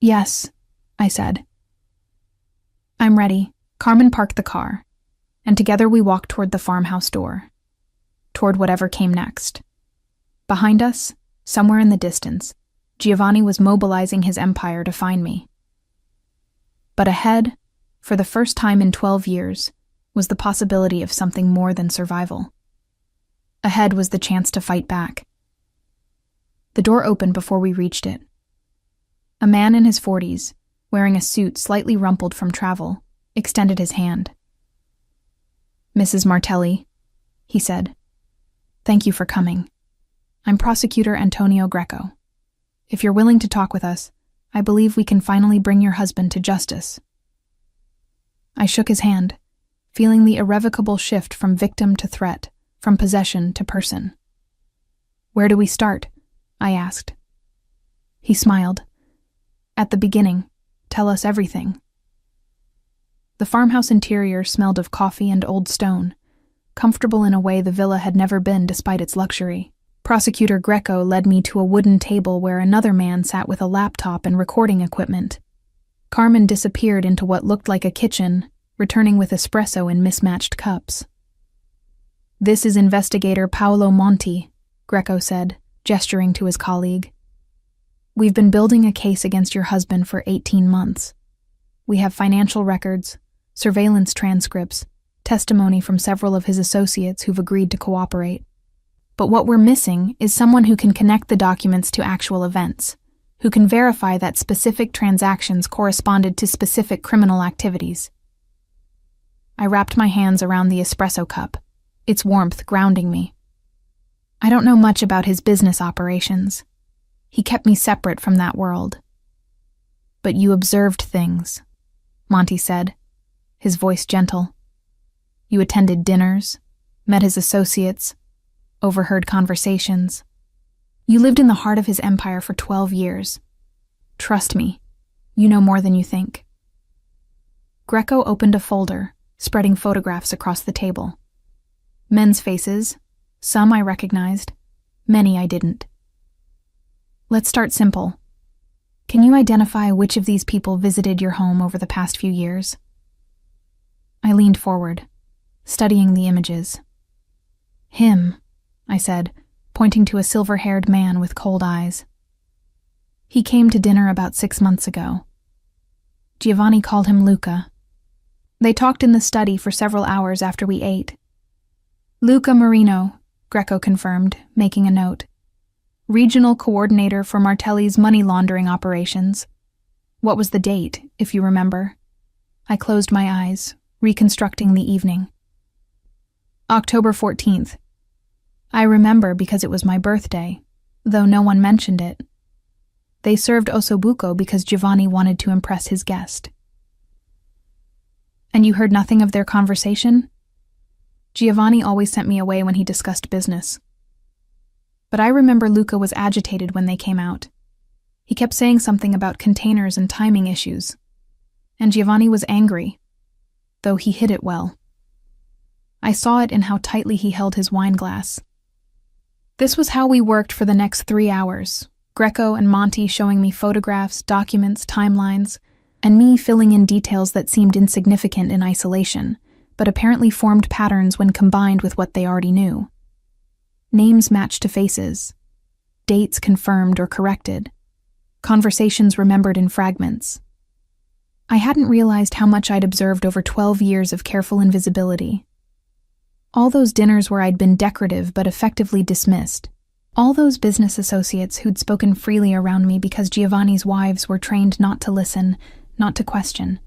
[SPEAKER 1] Yes, I said. I'm ready. Carmen parked the car, and together we walked toward the farmhouse door, toward whatever came next. Behind us, somewhere in the distance, Giovanni was mobilizing his empire to find me. But ahead, for the first time in 12 years, was the possibility of something more than survival. Ahead was the chance to fight back. The door opened before we reached it. A man in his 40s, wearing a suit slightly rumpled from travel, extended his hand. Mrs. Martelli, he said, thank you for coming. I'm Prosecutor Antonio Greco. If you're willing to talk with us, I believe we can finally bring your husband to justice. I shook his hand, feeling the irrevocable shift from victim to threat, from possession to person. Where do we start? I asked. He smiled. At the beginning. Tell us everything. The farmhouse interior smelled of coffee and old stone, comfortable in a way the villa had never been despite its luxury. Prosecutor Greco led me to a wooden table where another man sat with a laptop and recording equipment. Carmen disappeared into what looked like a kitchen, returning with espresso in mismatched cups. This is investigator Paolo Monti, Greco said, gesturing to his colleague. We've been building a case against your husband for 18 months. We have financial records, surveillance transcripts, testimony from several of his associates who've agreed to cooperate. But what we're missing is someone who can connect the documents to actual events, who can verify that specific transactions corresponded to specific criminal activities. I wrapped my hands around the espresso cup, its warmth grounding me. I don't know much about his business operations. He kept me separate from that world. But you observed things, Monty said, his voice gentle. You attended dinners, met his associates, overheard conversations. You lived in the heart of his empire for 12 years. Trust me, you know more than you think. Greco opened a folder, spreading photographs across the table. Men's faces, some I recognized, many I didn't. Let's start simple. Can you identify which of these people visited your home over the past few years? I leaned forward, studying the images. Him, I said, pointing to a silver-haired man with cold eyes. He came to dinner about 6 months ago. Giovanni called him Luca. They talked in the study for several hours after we ate. Luca Marino, Greco confirmed, making a note. Regional coordinator for Martelli's money laundering operations. What was the date, if you remember? I closed my eyes, reconstructing the evening. October 14th. I remember because it was my birthday, though no one mentioned it. They served ossobuco because Giovanni wanted to impress his guest. And you heard nothing of their conversation? Giovanni always sent me away when he discussed business. But I remember Luca was agitated when they came out. He kept saying something about containers and timing issues. And Giovanni was angry, though he hid it well. I saw it in how tightly he held his wine glass. This was how we worked for the next 3 hours, Greco and Monty showing me photographs, documents, timelines, and me filling in details that seemed insignificant in isolation, but apparently formed patterns when combined with what they already knew. Names matched to faces, dates confirmed or corrected, conversations remembered in fragments. I hadn't realized how much I'd observed over 12 years of careful invisibility. All those dinners where I'd been decorative but effectively dismissed. All those business associates who'd spoken freely around me because Giovanni's wives were trained not to listen, not to question.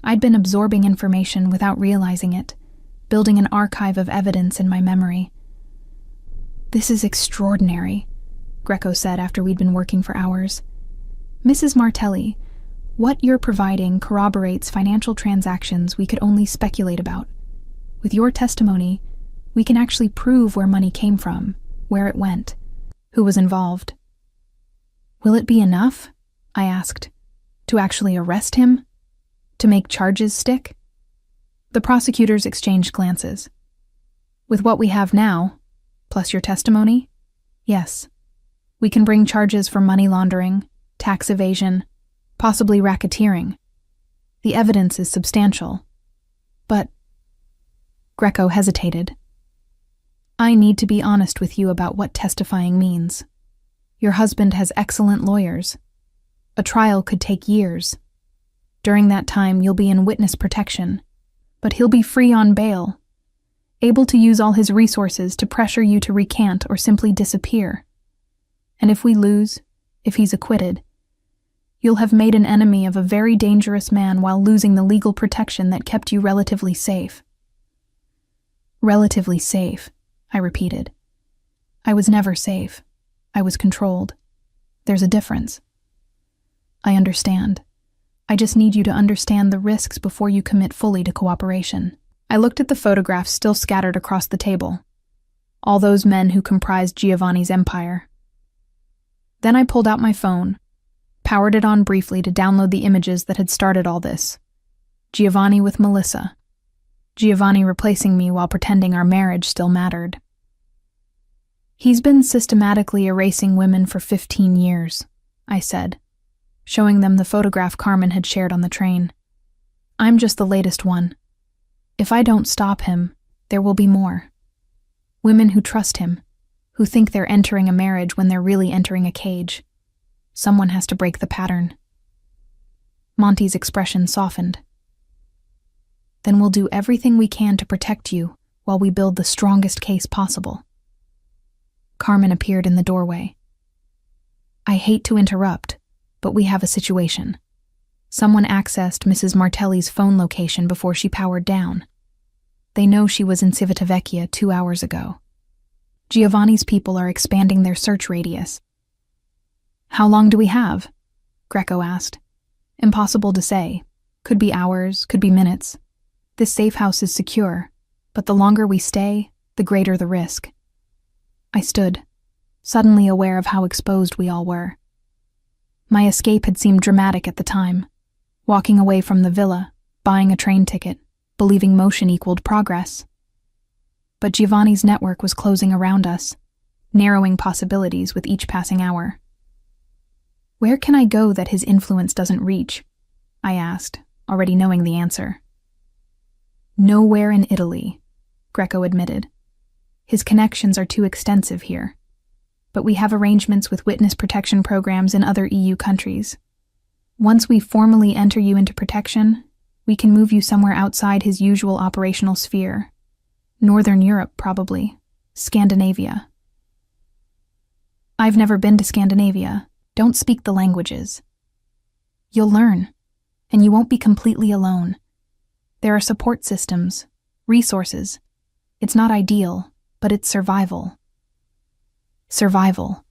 [SPEAKER 1] I'd been absorbing information without realizing it, building an archive of evidence in my memory. This is extraordinary, Greco said after we'd been working for hours. Mrs. Martelli, what you're providing corroborates financial transactions we could only speculate about. With your testimony, we can actually prove where money came from, where it went, who was involved. Will it be enough, I asked, to actually arrest him? To make charges stick? The prosecutors exchanged glances. With what we have now, plus your testimony, yes. We can bring charges for money laundering, tax evasion, possibly racketeering. The evidence is substantial. But Greco hesitated. I need to be honest with you about what testifying means. Your husband has excellent lawyers. A trial could take years. During that time, you'll be in witness protection, but he'll be free on bail, able to use all his resources to pressure you to recant or simply disappear. And if we lose, if he's acquitted, you'll have made an enemy of a very dangerous man while losing the legal protection that kept you relatively safe. Relatively safe, I repeated. I was never safe. I was controlled. There's a difference. I understand. I just need you to understand the risks before you commit fully to cooperation. I looked at the photographs still scattered across the table. All those men who comprised Giovanni's empire. Then I pulled out my phone, powered it on briefly to download the images that had started all this. Giovanni with Melissa. Giovanni replacing me while pretending our marriage still mattered. He's been systematically erasing women for 15 years, I said, showing them the photograph Carmen had shared on the train. I'm just the latest one. If I don't stop him, there will be more. Women who trust him, who think they're entering a marriage when they're really entering a cage. Someone has to break the pattern. Monty's expression softened. Then we'll do everything we can to protect you while we build the strongest case possible. Carmen appeared in the doorway. I hate to interrupt, but we have a situation. Someone accessed Mrs. Martelli's phone location before she powered down. They know she was in Civitavecchia 2 hours ago. Giovanni's people are expanding their search radius. How long do we have? Greco asked. Impossible to say. Could be hours, could be minutes. This safe house is secure, but the longer we stay, the greater the risk. I stood, suddenly aware of how exposed we all were. My escape had seemed dramatic at the time, walking away from the villa, buying a train ticket, believing motion equaled progress. But Giovanni's network was closing around us, narrowing possibilities with each passing hour. Where can I go that his influence doesn't reach? I asked, already knowing the answer. Nowhere in Italy, Greco admitted. His connections are too extensive here. But we have arrangements with witness protection programs in other EU countries. Once we formally enter you into protection, we can move you somewhere outside his usual operational sphere. Northern Europe, probably. Scandinavia. I've never been to Scandinavia. Don't speak the languages. You'll learn, and you won't be completely alone. There are support systems, resources. It's not ideal, but it's survival. Survival.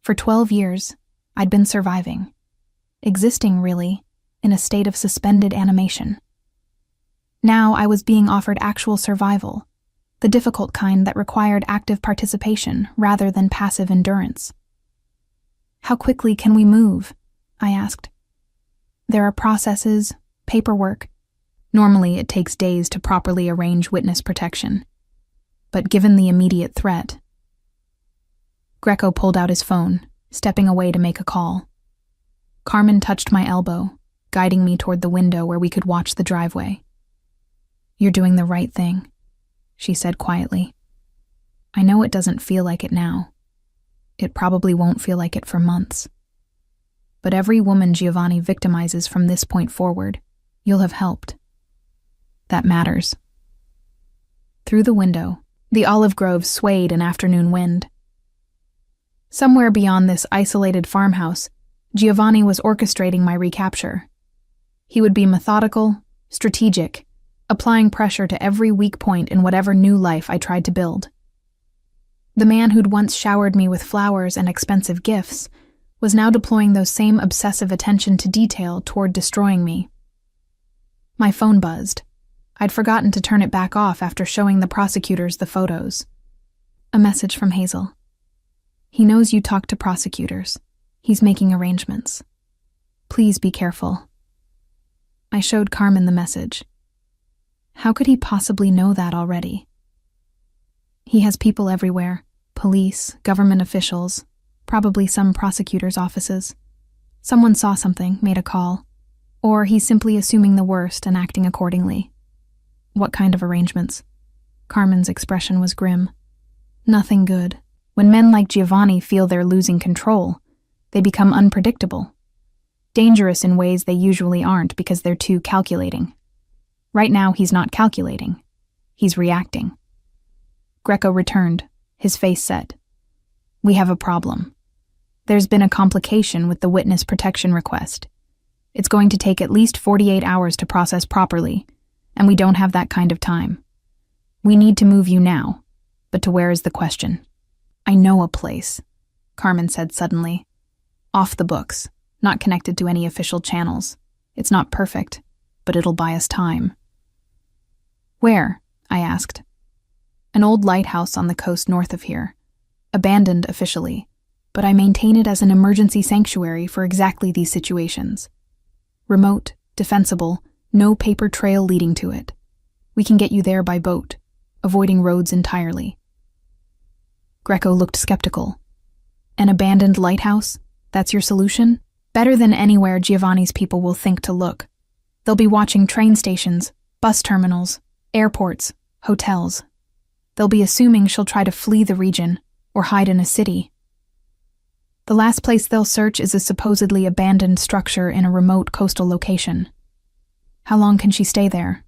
[SPEAKER 1] For 12 years, I'd been surviving. Existing, really, in a state of suspended animation. Now I was being offered actual survival, the difficult kind that required active participation rather than passive endurance. How quickly can we move? I asked. There are processes, paperwork. Normally it takes days to properly arrange witness protection. But given the immediate threat... Greco pulled out his phone, stepping away to make a call. Carmen touched my elbow, guiding me toward the window where we could watch the driveway. "You're doing the right thing," she said quietly. "I know it doesn't feel like it now. It probably won't feel like it for months. But every woman Giovanni victimizes from this point forward, you'll have helped. That matters." Through the window, the olive groves swayed in afternoon wind. Somewhere beyond this isolated farmhouse, Giovanni was orchestrating my recapture. He would be methodical, strategic, applying pressure to every weak point in whatever new life I tried to build. The man who'd once showered me with flowers and expensive gifts was now deploying those same obsessive attention to detail toward destroying me. My phone buzzed. I'd forgotten to turn it back off after showing the prosecutors the photos. A message from Hazel. "He knows you talk to prosecutors. He's making arrangements. Please be careful." I showed Carmen the message. How could he possibly know that already? He has people everywhere. Police, government officials, probably some prosecutors' offices. Someone saw something, made a call. Or he's simply assuming the worst and acting accordingly. What kind of arrangements? Carmen's expression was grim. Nothing good. When men like Giovanni feel they're losing control, they become unpredictable. Dangerous in ways they usually aren't because they're too calculating. Right now, he's not calculating. He's reacting. Greco returned, his face set. "We have a problem. There's been a complication with the witness protection request. It's going to take at least 48 hours to process properly, and we don't have that kind of time. We need to move you now, but to where is the question?" "I know a place," Carmen said suddenly. "Off the books, not connected to any official channels. It's not perfect, but it'll buy us time." "Where?" I asked. "An old lighthouse on the coast north of here. Abandoned officially, but I maintain it as an emergency sanctuary for exactly these situations. Remote, defensible, no paper trail leading to it. We can get you there by boat, avoiding roads entirely." Greco looked skeptical. "An abandoned lighthouse? That's your solution? Better than anywhere Giovanni's people will think to look. They'll be watching train stations, bus terminals, airports, hotels. They'll be assuming she'll try to flee the region or hide in a city. The last place they'll search is a supposedly abandoned structure in a remote coastal location. How long can she stay there?"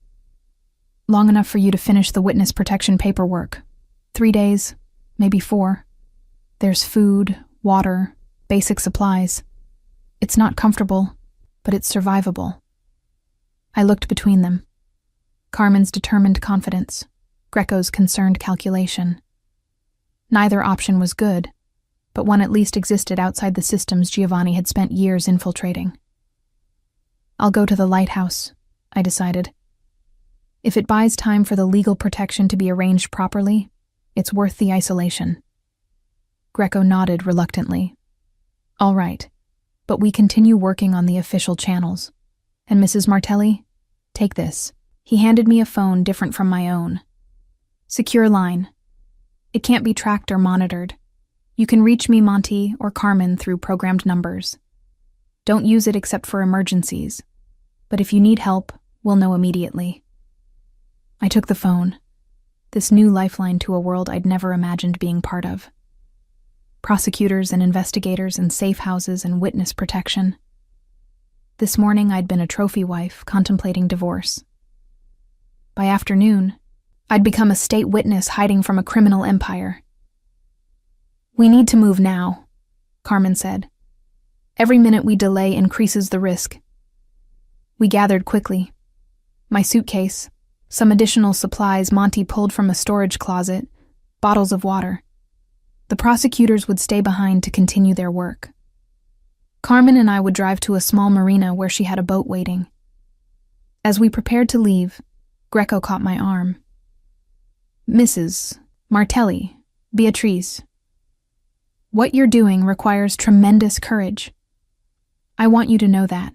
[SPEAKER 1] "Long enough for you to finish the witness protection paperwork. 3 days, maybe 4. There's food, water, basic supplies. It's not comfortable, but it's survivable." I looked between them. Carmen's determined confidence, Greco's concerned calculation. Neither option was good, but one at least existed outside the systems Giovanni had spent years infiltrating. "I'll go to the lighthouse," I decided. If it buys time for the legal protection to be arranged properly, it's worth the isolation. Greco nodded reluctantly. "All right, but we continue working on the official channels. And Mrs. Martelli, take this." He handed me a phone different from my own. "Secure line. It can't be tracked or monitored. You can reach me, Monty, or Carmen through programmed numbers. Don't use it except for emergencies. But if you need help, we'll know immediately." I took the phone. this new lifeline to a world I'd never imagined being part of. Prosecutors and investigators and safe houses and witness protection. This morning I'd been a trophy wife contemplating divorce. By afternoon, I'd become a state witness hiding from a criminal empire. "We need to move now," Carmen said. "Every minute we delay increases the risk." We gathered quickly. My suitcase, some additional supplies Monty pulled from a storage closet, bottles of water. The prosecutors would stay behind to continue their work. Carmen and I would drive to a small marina where she had a boat waiting. As we prepared to leave, Greco caught my arm. "Mrs. Martelli, Beatrice, what you're doing requires tremendous courage. I want you to know that.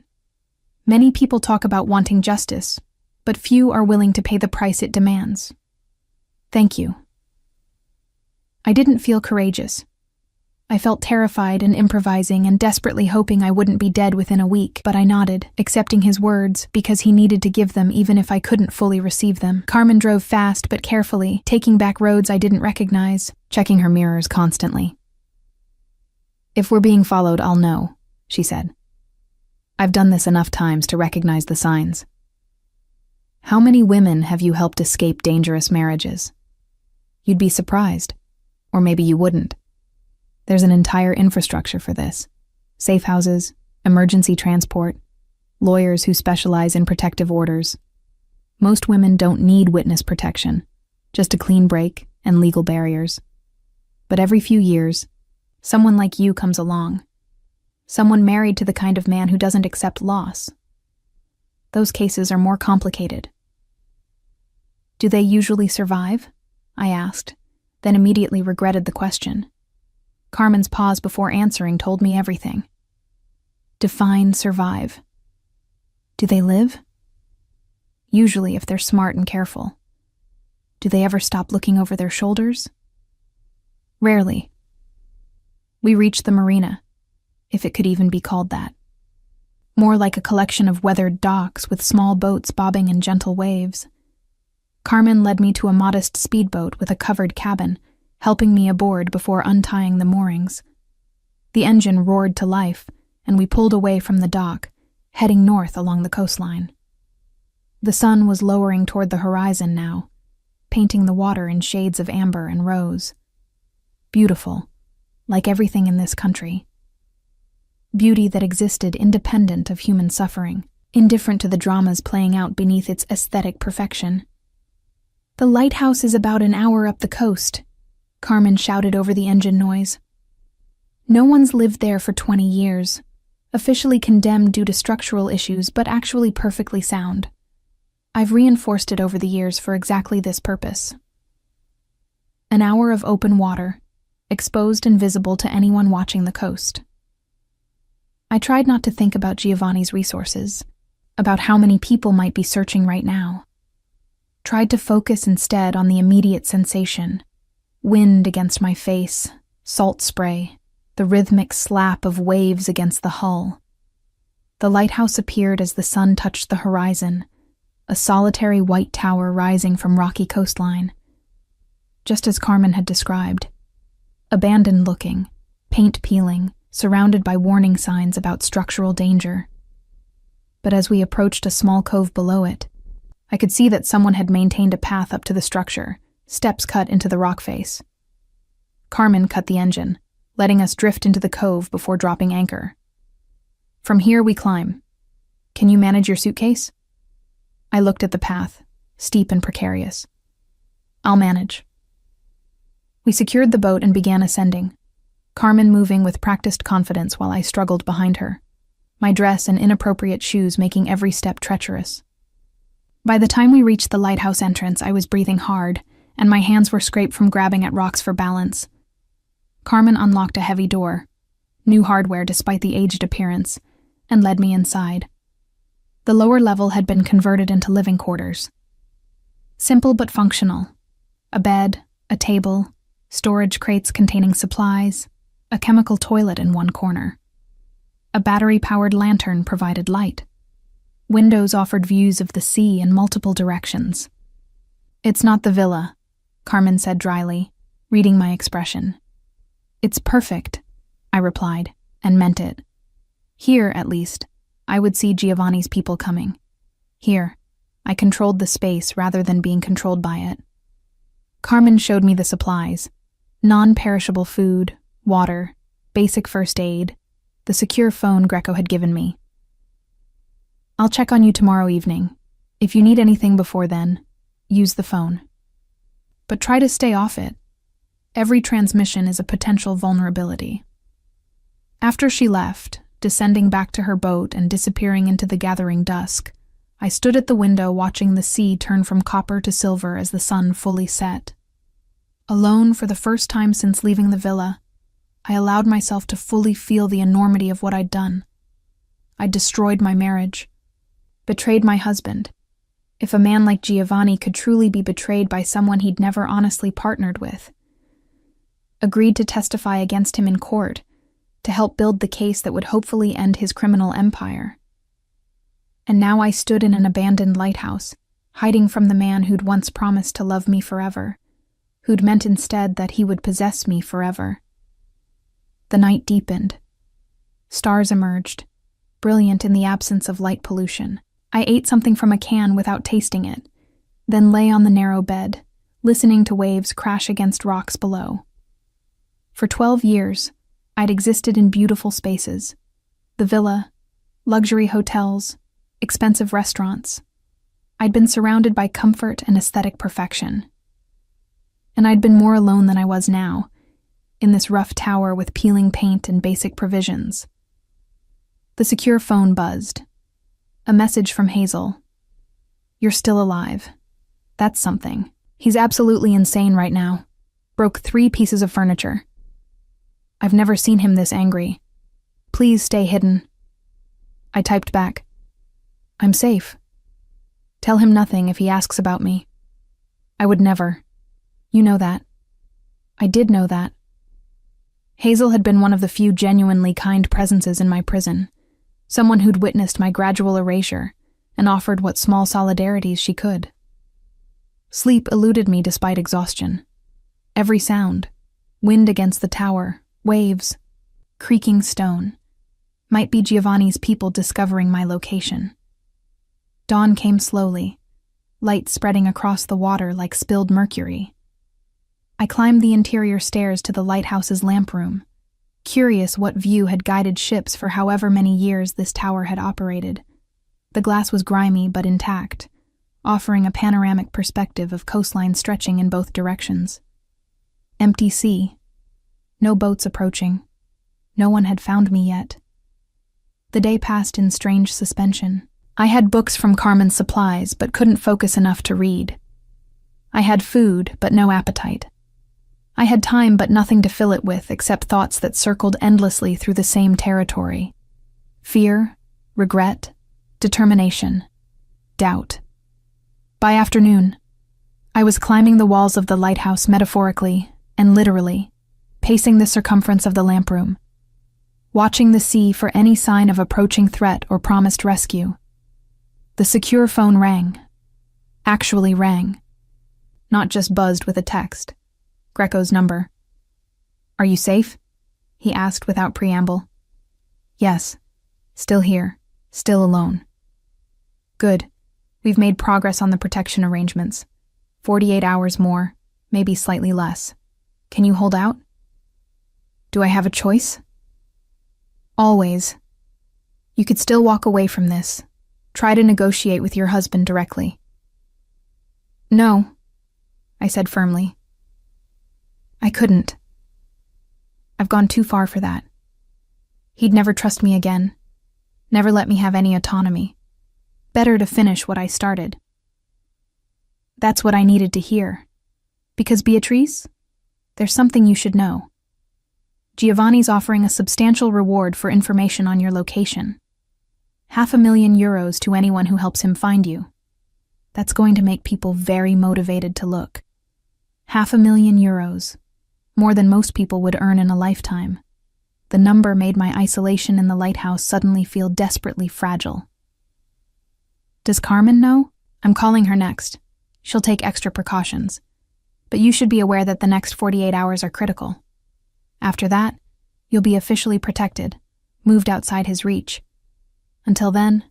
[SPEAKER 1] Many people talk about wanting justice, but few are willing to pay the price it demands. Thank you." I didn't feel courageous. I felt terrified and improvising and desperately hoping I wouldn't be dead within a week, but I nodded, accepting his words because he needed to give them even if I couldn't fully receive them. Carmen drove fast but carefully, taking back roads I didn't recognize, checking her mirrors constantly. "If we're being followed, I'll know," she said. "I've done this enough times to recognize the signs." "How many women have you helped escape dangerous marriages?" "You'd be surprised. Or maybe you wouldn't. There's an entire infrastructure for this. Safe houses, emergency transport, lawyers who specialize in protective orders. Most women don't need witness protection, just a clean break and legal barriers. But every few years, someone like you comes along. Someone married to the kind of man who doesn't accept loss. Those cases are more complicated." "Do they usually survive?" I asked, then immediately regretted the question. Carmen's pause before answering told me everything. "Define survive. Do they live?" "Usually if they're smart and careful." "Do they ever stop looking over their shoulders?" "Rarely." We reached the marina, if it could even be called that. More like a collection of weathered docks with small boats bobbing in gentle waves. Carmen led me to a modest speedboat with a covered cabin, helping me aboard before untying the moorings. The engine roared to life, and we pulled away from the dock, heading north along the coastline. The sun was lowering toward the horizon now, painting the water in shades of amber and rose. Beautiful, like everything in this country. Beauty that existed independent of human suffering, indifferent to the dramas playing out beneath its aesthetic perfection. "The lighthouse is about an hour up the coast," Carmen shouted over the engine noise. "No one's lived there for 20 years, officially condemned due to structural issues, but actually perfectly sound. I've reinforced it over the years for exactly this purpose." An hour of open water, exposed and visible to anyone watching the coast. I tried not to think about Giovanni's resources, about how many people might be searching right now. Tried to focus instead on the immediate sensation. Wind against my face, salt spray, the rhythmic slap of waves against the hull. The lighthouse appeared as the sun touched the horizon, a solitary white tower rising from rocky coastline. Just as Carmen had described. Abandoned looking, paint peeling, surrounded by warning signs about structural danger. But as we approached a small cove below it, I could see that someone had maintained a path up to the structure, steps cut into the rock face. Carmen cut the engine, letting us drift into the cove before dropping anchor. "From here we climb. Can you manage your suitcase?" I looked at the path, steep and precarious. "I'll manage." We secured the boat and began ascending, Carmen moving with practiced confidence while I struggled behind her, my dress and inappropriate shoes making every step treacherous. By the time we reached the lighthouse entrance, I was breathing hard, and my hands were scraped from grabbing at rocks for balance. Carmen unlocked a heavy door, new hardware despite the aged appearance, and led me inside. The lower level had been converted into living quarters. Simple but functional. A bed, a table, storage crates containing supplies, a chemical toilet in one corner. A battery-powered lantern provided light. Windows offered views of the sea in multiple directions. "It's not the villa," Carmen said dryly, reading my expression. It's perfect, I replied, and meant it. Here, at least, I would see Giovanni's people coming. Here, I controlled the space rather than being controlled by it. Carmen showed me the supplies: non-perishable food, water, basic first aid, the secure phone Greco had given me. I'll check on you tomorrow evening. If you need anything before then, use the phone. But try to stay off it. Every transmission is a potential vulnerability. After she left, descending back to her boat and disappearing into the gathering dusk, I stood at the window watching the sea turn from copper to silver as the sun fully set. Alone for the first time since leaving the villa, I allowed myself to fully feel the enormity of what I'd done. I'd destroyed my marriage, betrayed my husband. If a man like Giovanni could truly be betrayed by someone he'd never honestly partnered with, agreed to testify against him in court, to help build the case that would hopefully end his criminal empire. And now I stood in an abandoned lighthouse, hiding from the man who'd once promised to love me forever, who'd meant instead that he would possess me forever. The night deepened. Stars emerged, brilliant in the absence of light pollution. I ate something from a can without tasting it, then lay on the narrow bed, listening to waves crash against rocks below. For 12 years, I'd existed in beautiful spaces: the villa, luxury hotels, expensive restaurants. I'd been surrounded by comfort and aesthetic perfection. And I'd been more alone than I was now, in this rough tower with peeling paint and basic provisions. The secure phone buzzed. A message from Hazel. You're still alive. That's something. He's absolutely insane right now. Broke 3 pieces of furniture. I've never seen him this angry. Please stay hidden. I typed back. I'm safe. Tell him nothing if he asks about me. I would never. You know that. I did know that. Hazel had been one of the few genuinely kind presences in my prison, someone who'd witnessed my gradual erasure and offered what small solidarities she could. Sleep eluded me despite exhaustion. Every sound, wind against the tower, waves, creaking stone, might be Giovanni's people discovering my location. Dawn came slowly, light spreading across the water like spilled mercury. I climbed the interior stairs to the lighthouse's lamp room, curious what view had guided ships for however many years this tower had operated. The glass was grimy but intact, offering a panoramic perspective of coastline stretching in both directions. Empty sea. No boats approaching. No one had found me yet. The day passed in strange suspension. I had books from Carmen's supplies, but couldn't focus enough to read. I had food, but no appetite. I had time, but nothing to fill it with except thoughts that circled endlessly through the same territory. Fear, regret, determination, doubt. By afternoon, I was climbing the walls of the lighthouse metaphorically and literally, pacing the circumference of the lamp room, watching the sea for any sign of approaching threat or promised rescue. The secure phone rang. Actually rang. Not just buzzed with a text. Greco's number. Are you safe? He asked without preamble. Yes. Still here. Still alone. Good. We've made progress on the protection arrangements. 48 hours more, maybe slightly less. Can you hold out? Do I have a choice? Always. You could still walk away from this. Try to negotiate with your husband directly. No, I said firmly. I couldn't. I've gone too far for that. He'd never trust me again. Never let me have any autonomy. Better to finish what I started. That's what I needed to hear. Because Beatrice, there's something you should know. Giovanni's offering a substantial reward for information on your location. €500,000 to anyone who helps him find you. That's going to make people very motivated to look. €500,000. More than most people would earn in a lifetime. The number made my isolation in the lighthouse suddenly feel desperately fragile. Does Carmen know? I'm calling her next. She'll take extra precautions. But you should be aware that the next 48 hours are critical. After that, you'll be officially protected, moved outside his reach. Until then,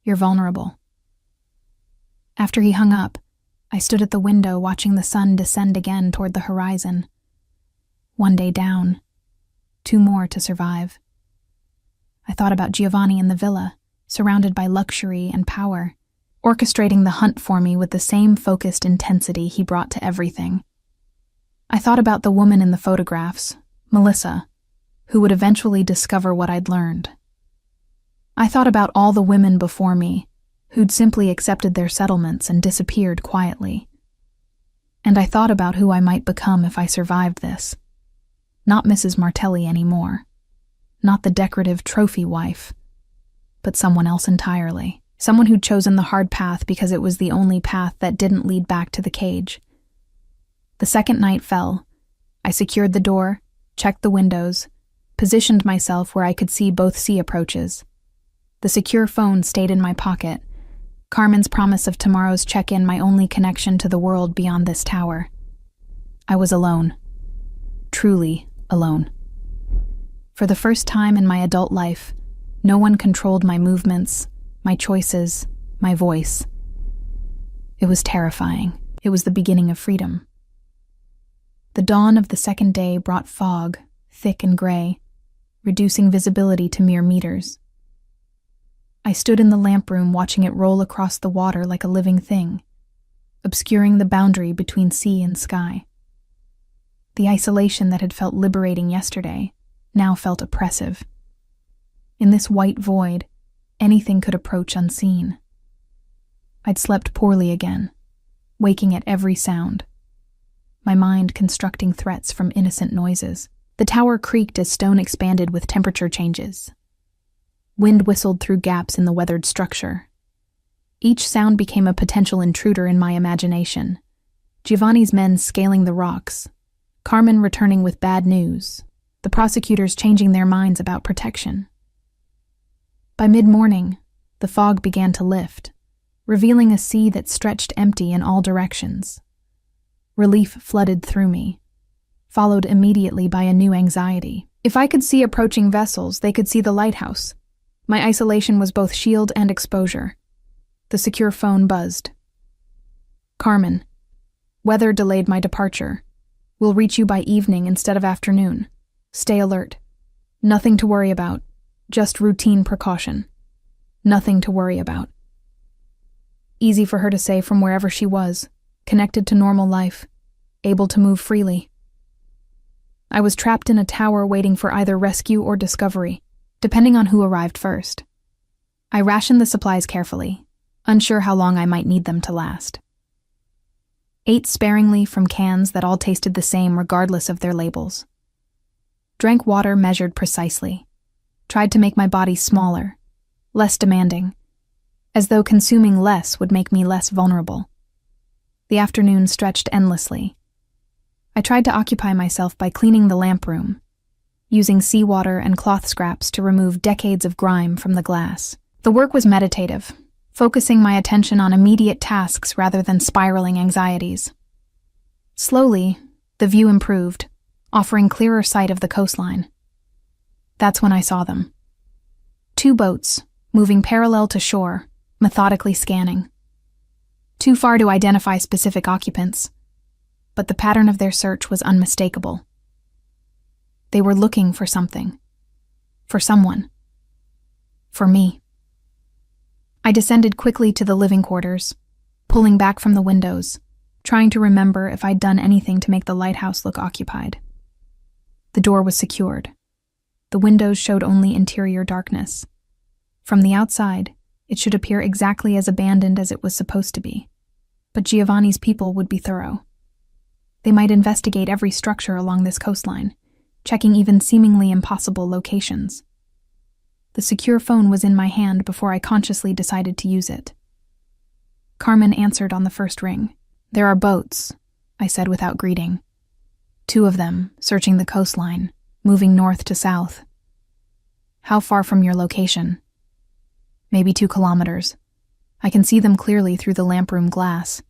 [SPEAKER 1] you're vulnerable. After he hung up, I stood at the window watching the sun descend again toward the horizon. One day down, 2 more to survive. I thought about Giovanni in the villa, surrounded by luxury and power, orchestrating the hunt for me with the same focused intensity he brought to everything. I thought about the woman in the photographs, Melissa, who would eventually discover what I'd learned. I thought about all the women before me, who'd simply accepted their settlements and disappeared quietly. And I thought about who I might become if I survived this. Not Mrs. Martelli anymore. Not the decorative trophy wife, but someone else entirely. Someone who'd chosen the hard path because it was the only path that didn't lead back to the cage. The second night fell. I secured the door, checked the windows, positioned myself where I could see both sea approaches. The secure phone stayed in my pocket, Carmen's promise of tomorrow's check-in my only connection to the world beyond this tower. I was alone. Truly alone. For the first time in my adult life, no one controlled my movements, my choices, my voice. It was terrifying. It was the beginning of freedom. The dawn of the second day brought fog, thick and gray, reducing visibility to mere meters. I stood in the lamp room watching it roll across the water like a living thing, obscuring the boundary between sea and sky. The isolation that had felt liberating yesterday now felt oppressive. In this white void, anything could approach unseen. I'd slept poorly again, waking at every sound, my mind constructing threats from innocent noises. The tower creaked as stone expanded with temperature changes. Wind whistled through gaps in the weathered structure. Each sound became a potential intruder in my imagination. Giovanni's men scaling the rocks, Carmen returning with bad news, the prosecutors changing their minds about protection. By mid-morning, the fog began to lift, revealing a sea that stretched empty in all directions. Relief flooded through me, followed immediately by a new anxiety. If I could see approaching vessels, they could see the lighthouse. My isolation was both shield and exposure. The secure phone buzzed. Carmen, weather delayed my departure. We'll reach you by evening instead of afternoon. Stay alert. Nothing to worry about. Just routine precaution. Nothing to worry about. Easy for her to say from wherever she was, connected to normal life, able to move freely. I was trapped in a tower waiting for either rescue or discovery, depending on who arrived first. I rationed the supplies carefully, unsure how long I might need them to last. Ate sparingly from cans that all tasted the same regardless of their labels. Drank water measured precisely. Tried to make my body smaller, less demanding, as though consuming less would make me less vulnerable. The afternoon stretched endlessly. I tried to occupy myself by cleaning the lamp room, using seawater and cloth scraps to remove decades of grime from the glass. The work was meditative, focusing my attention on immediate tasks rather than spiraling anxieties. Slowly, the view improved, offering clearer sight of the coastline. That's when I saw them. 2 boats, moving parallel to shore, methodically scanning. Too far to identify specific occupants, but the pattern of their search was unmistakable. They were looking for something. For someone. For me. I descended quickly to the living quarters, pulling back from the windows, trying to remember if I'd done anything to make the lighthouse look occupied. The door was secured. The windows showed only interior darkness. From the outside, it should appear exactly as abandoned as it was supposed to be. But Giovanni's people would be thorough. They might investigate every structure along this coastline, checking even seemingly impossible locations. The secure phone was in my hand before I consciously decided to use it. Carmen answered on the first ring. "There are boats," I said without greeting. 2 of them, searching the coastline, moving north to south. "How far from your location?" "Maybe 2 kilometers. I can see them clearly through the lamp room glass."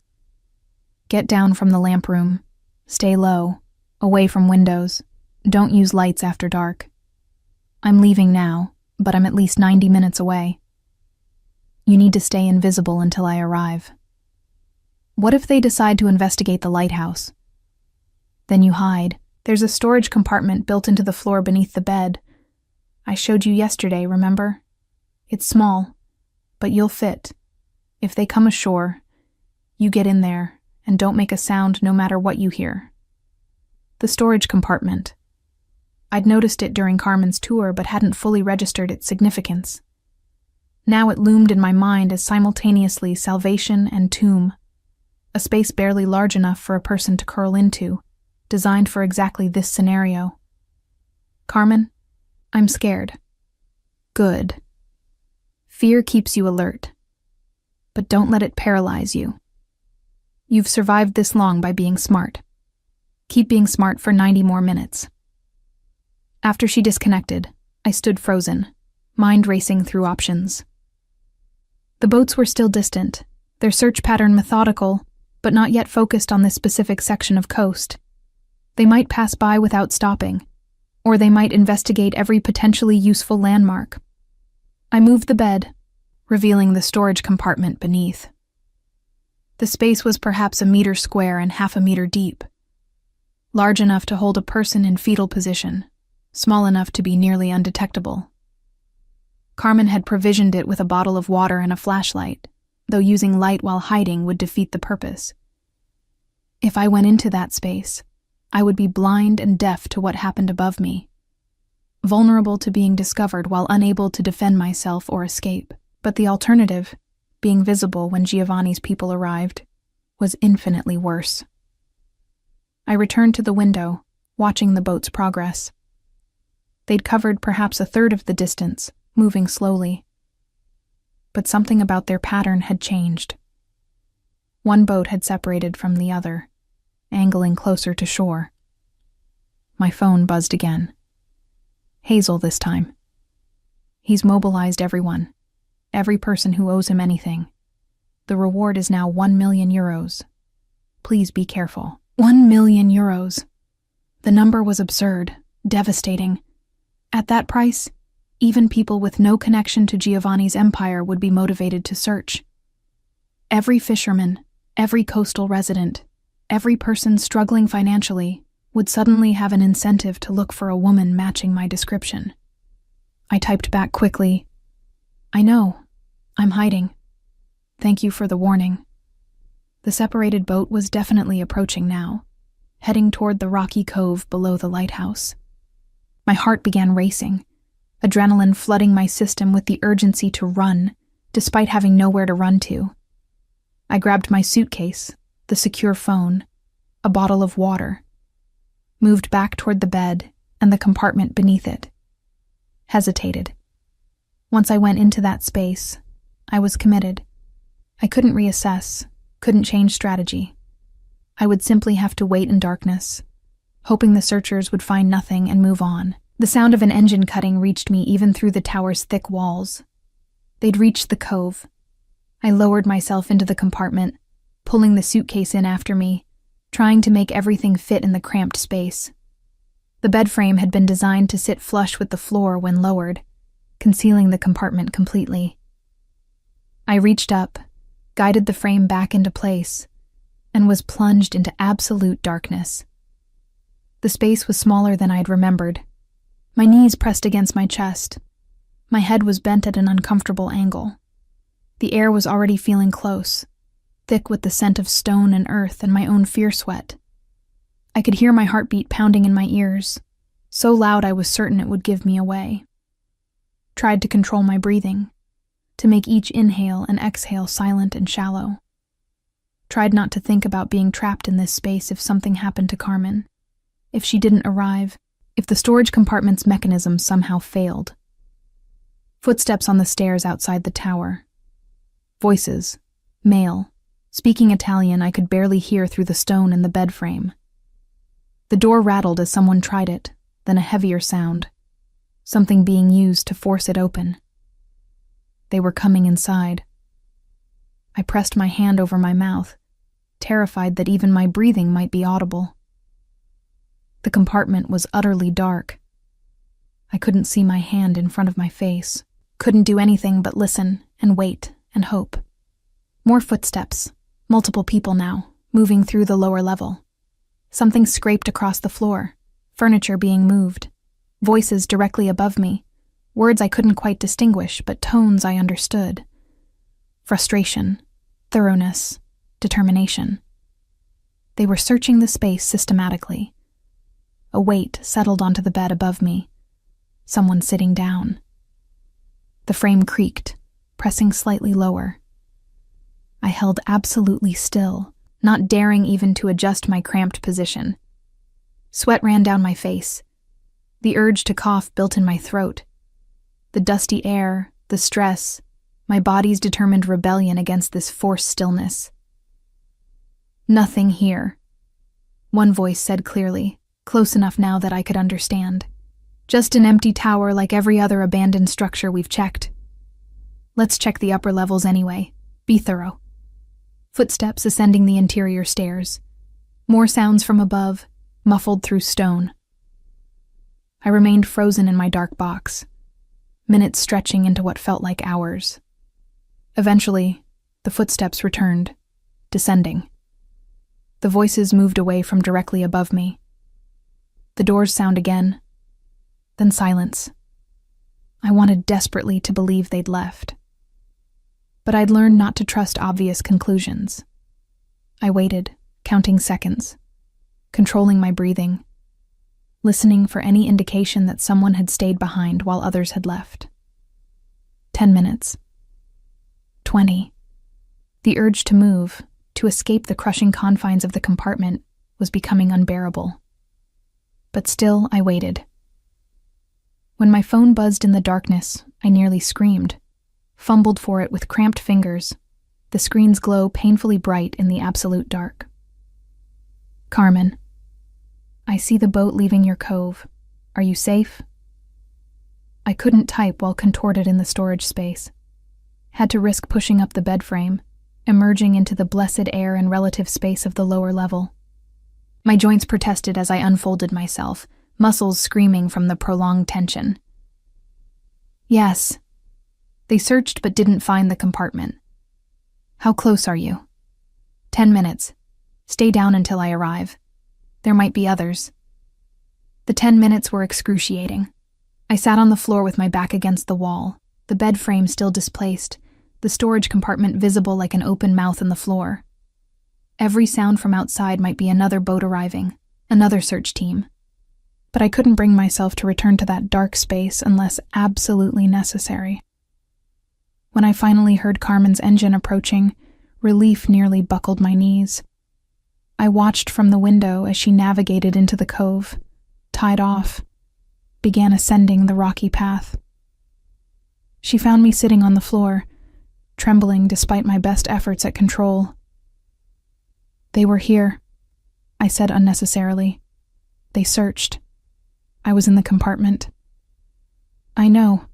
[SPEAKER 1] "Get down from the lamp room. Stay low, away from windows. Don't use lights after dark. I'm leaving now, but I'm at least 90 minutes away. You need to stay invisible until I arrive. What if they decide to investigate the lighthouse? Then you hide. There's a storage compartment built into the floor beneath the bed. I showed you yesterday, remember? It's small, but you'll fit. If they come ashore, you get in there and don't make a sound no matter what you hear. The storage compartment. I'd noticed it during Carmen's tour but hadn't fully registered its significance. Now it loomed in my mind as simultaneously salvation and tomb, a space barely large enough for a person to curl into, designed for exactly this scenario. Carmen, I'm scared. Good. Fear keeps you alert, but don't let it paralyze you. You've survived this long by being smart. Keep being smart for 90 more minutes. After she disconnected, I stood frozen, mind racing through options. The boats were still distant, their search pattern methodical, but not yet focused on this specific section of coast. They might pass by without stopping, or they might investigate every potentially useful landmark. I moved the bed, revealing the storage compartment beneath. The space was perhaps 1 meter square and half a meter deep, large enough to hold a person in fetal position, small enough to be nearly undetectable. Carmen had provisioned it with a bottle of water and a flashlight, though using light while hiding would defeat the purpose. If I went into that space, I would be blind and deaf to what happened above me, vulnerable to being discovered while unable to defend myself or escape. But the alternative, being visible when Giovanni's people arrived, was infinitely worse. I returned to the window, watching the boat's progress. They'd covered perhaps 1/3 of the distance, moving slowly. But something about their pattern had changed. One boat had separated from the other, angling closer to shore. My phone buzzed again. Hazel this time. He's mobilized everyone, every person who owes him anything. The reward is now 1 million euros. Please be careful. 1 million euros. The number was absurd, devastating. At that price, even people with no connection to Giovanni's empire would be motivated to search. Every fisherman, every coastal resident, every person struggling financially would suddenly have an incentive to look for a woman matching my description. I typed back quickly, I know, I'm hiding. Thank you for the warning. The separated boat was definitely approaching now, heading toward the rocky cove below the lighthouse. My heart began racing, adrenaline flooding my system with the urgency to run, despite having nowhere to run to. I grabbed my suitcase, the secure phone, a bottle of water, moved back toward the bed and the compartment beneath it. Hesitated. Once I went into that space, I was committed. I couldn't reassess, couldn't change strategy. I would simply have to wait in darkness, hoping the searchers would find nothing and move on. The sound of an engine cutting reached me even through the tower's thick walls. They'd reached the cove. I lowered myself into the compartment, pulling the suitcase in after me, trying to make everything fit in the cramped space. The bed frame had been designed to sit flush with the floor when lowered, concealing the compartment completely. I reached up, guided the frame back into place, and was plunged into absolute darkness. The space was smaller than I'd remembered. My knees pressed against my chest. My head was bent at an uncomfortable angle. The air was already feeling close, thick with the scent of stone and earth and my own fear sweat. I could hear my heartbeat pounding in my ears, so loud I was certain it would give me away. Tried to control my breathing, to make each inhale and exhale silent and shallow. Tried not to think about being trapped in this space if something happened to Carmen, if she didn't arrive, if the storage compartment's mechanism somehow failed. Footsteps on the stairs outside the tower. Voices, male, speaking Italian I could barely hear through the stone in the bed frame. The door rattled as someone tried it, then a heavier sound, something being used to force it open. They were coming inside. I pressed my hand over my mouth, terrified that even my breathing might be audible. The compartment was utterly dark. I couldn't see my hand in front of my face, couldn't do anything but listen and wait and hope. More footsteps, multiple people now, moving through the lower level. Something scraped across the floor, furniture being moved, voices directly above me, words I couldn't quite distinguish, but tones I understood. Frustration, thoroughness, determination. They were searching the space systematically. A weight settled onto the bed above me. Someone sitting down. The frame creaked, pressing slightly lower. I held absolutely still, not daring even to adjust my cramped position. Sweat ran down my face. The urge to cough built in my throat. The dusty air, the stress, my body's determined rebellion against this forced stillness. Nothing here. One voice said clearly, close enough now that I could understand. Just an empty tower like every other abandoned structure we've checked. Let's check the upper levels anyway. Be thorough. Footsteps ascending the interior stairs. More sounds from above, muffled through stone. I remained frozen in my dark box, minutes stretching into what felt like hours. Eventually, the footsteps returned, descending. The voices moved away from directly above me. The doors sound again, then silence. I wanted desperately to believe they'd left. But I'd learned not to trust obvious conclusions. I waited, counting seconds, controlling my breathing, listening for any indication that someone had stayed behind while others had left. 10 minutes. 20. The urge to move, to escape the crushing confines of the compartment, was becoming unbearable. But still, I waited. When my phone buzzed in the darkness, I nearly screamed, fumbled for it with cramped fingers, the screen's glow painfully bright in the absolute dark. Carmen, I see the boat leaving your cove. Are you safe? I couldn't type while contorted in the storage space. Had to risk pushing up the bed frame, emerging into the blessed air and relative space of the lower level. My joints protested as I unfolded myself, muscles screaming from the prolonged tension. Yes. They searched but didn't find the compartment. How close are you? 10 minutes. Stay down until I arrive. There might be others. The 10 minutes were excruciating. I sat on the floor with my back against the wall, the bed frame still displaced, the storage compartment visible like an open mouth in the floor. Every sound from outside might be another boat arriving, another search team. But I couldn't bring myself to return to that dark space unless absolutely necessary. When I finally heard Carmen's engine approaching, relief nearly buckled my knees. I watched from the window as she navigated into the cove, tied off, began ascending the rocky path. She found me sitting on the floor, trembling despite my best efforts at control. They were here, I said unnecessarily. They searched. I was in the compartment. I know.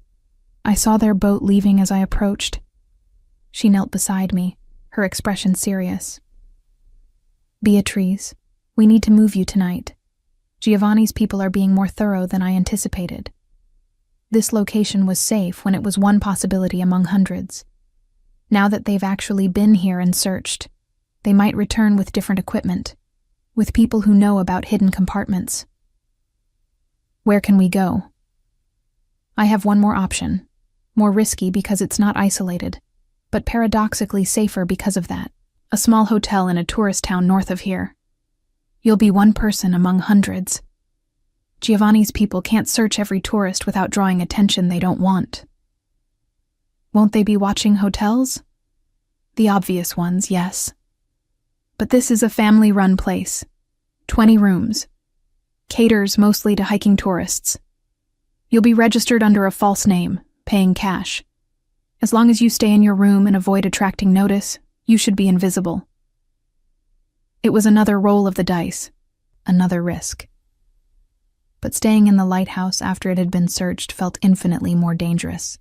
[SPEAKER 1] I saw their boat leaving as I approached. She knelt beside me, her expression serious. Beatrice, we need to move you tonight. Giovanni's people are being more thorough than I anticipated. This location was safe when it was one possibility among hundreds. Now that they've actually been here and searched, they might return with different equipment, with people who know about hidden compartments. Where can we go? I have one more option, more risky because it's not isolated, but paradoxically safer because of that. A small hotel in a tourist town north of here. You'll be one person among hundreds. Giovanni's people can't search every tourist without drawing attention they don't want. Won't they be watching hotels? The obvious ones, yes. But this is a family-run place. 20 rooms. Caters mostly to hiking tourists. You'll be registered under a false name, paying cash. As long as you stay in your room and avoid attracting notice, you should be invisible. It was another roll of the dice, another risk. But staying in the lighthouse after it had been searched felt infinitely more dangerous.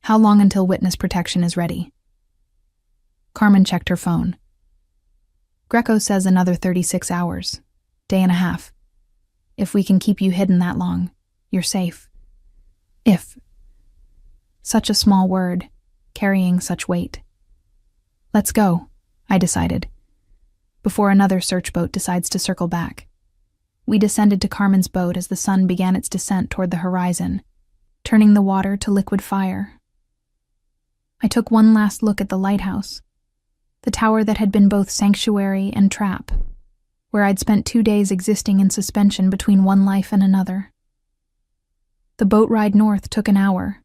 [SPEAKER 1] How long until witness protection is ready? Carmen checked her phone. Greco says another 36 hours. Day and a half. If we can keep you hidden that long, you're safe. If. Such a small word, carrying such weight. Let's go, I decided, before another search boat decides to circle back. We descended to Carmen's boat as the sun began its descent toward the horizon, turning the water to liquid fire. I took one last look at the lighthouse, the tower that had been both sanctuary and trap, where I'd spent 2 days existing in suspension between one life and another. The boat ride north took an hour,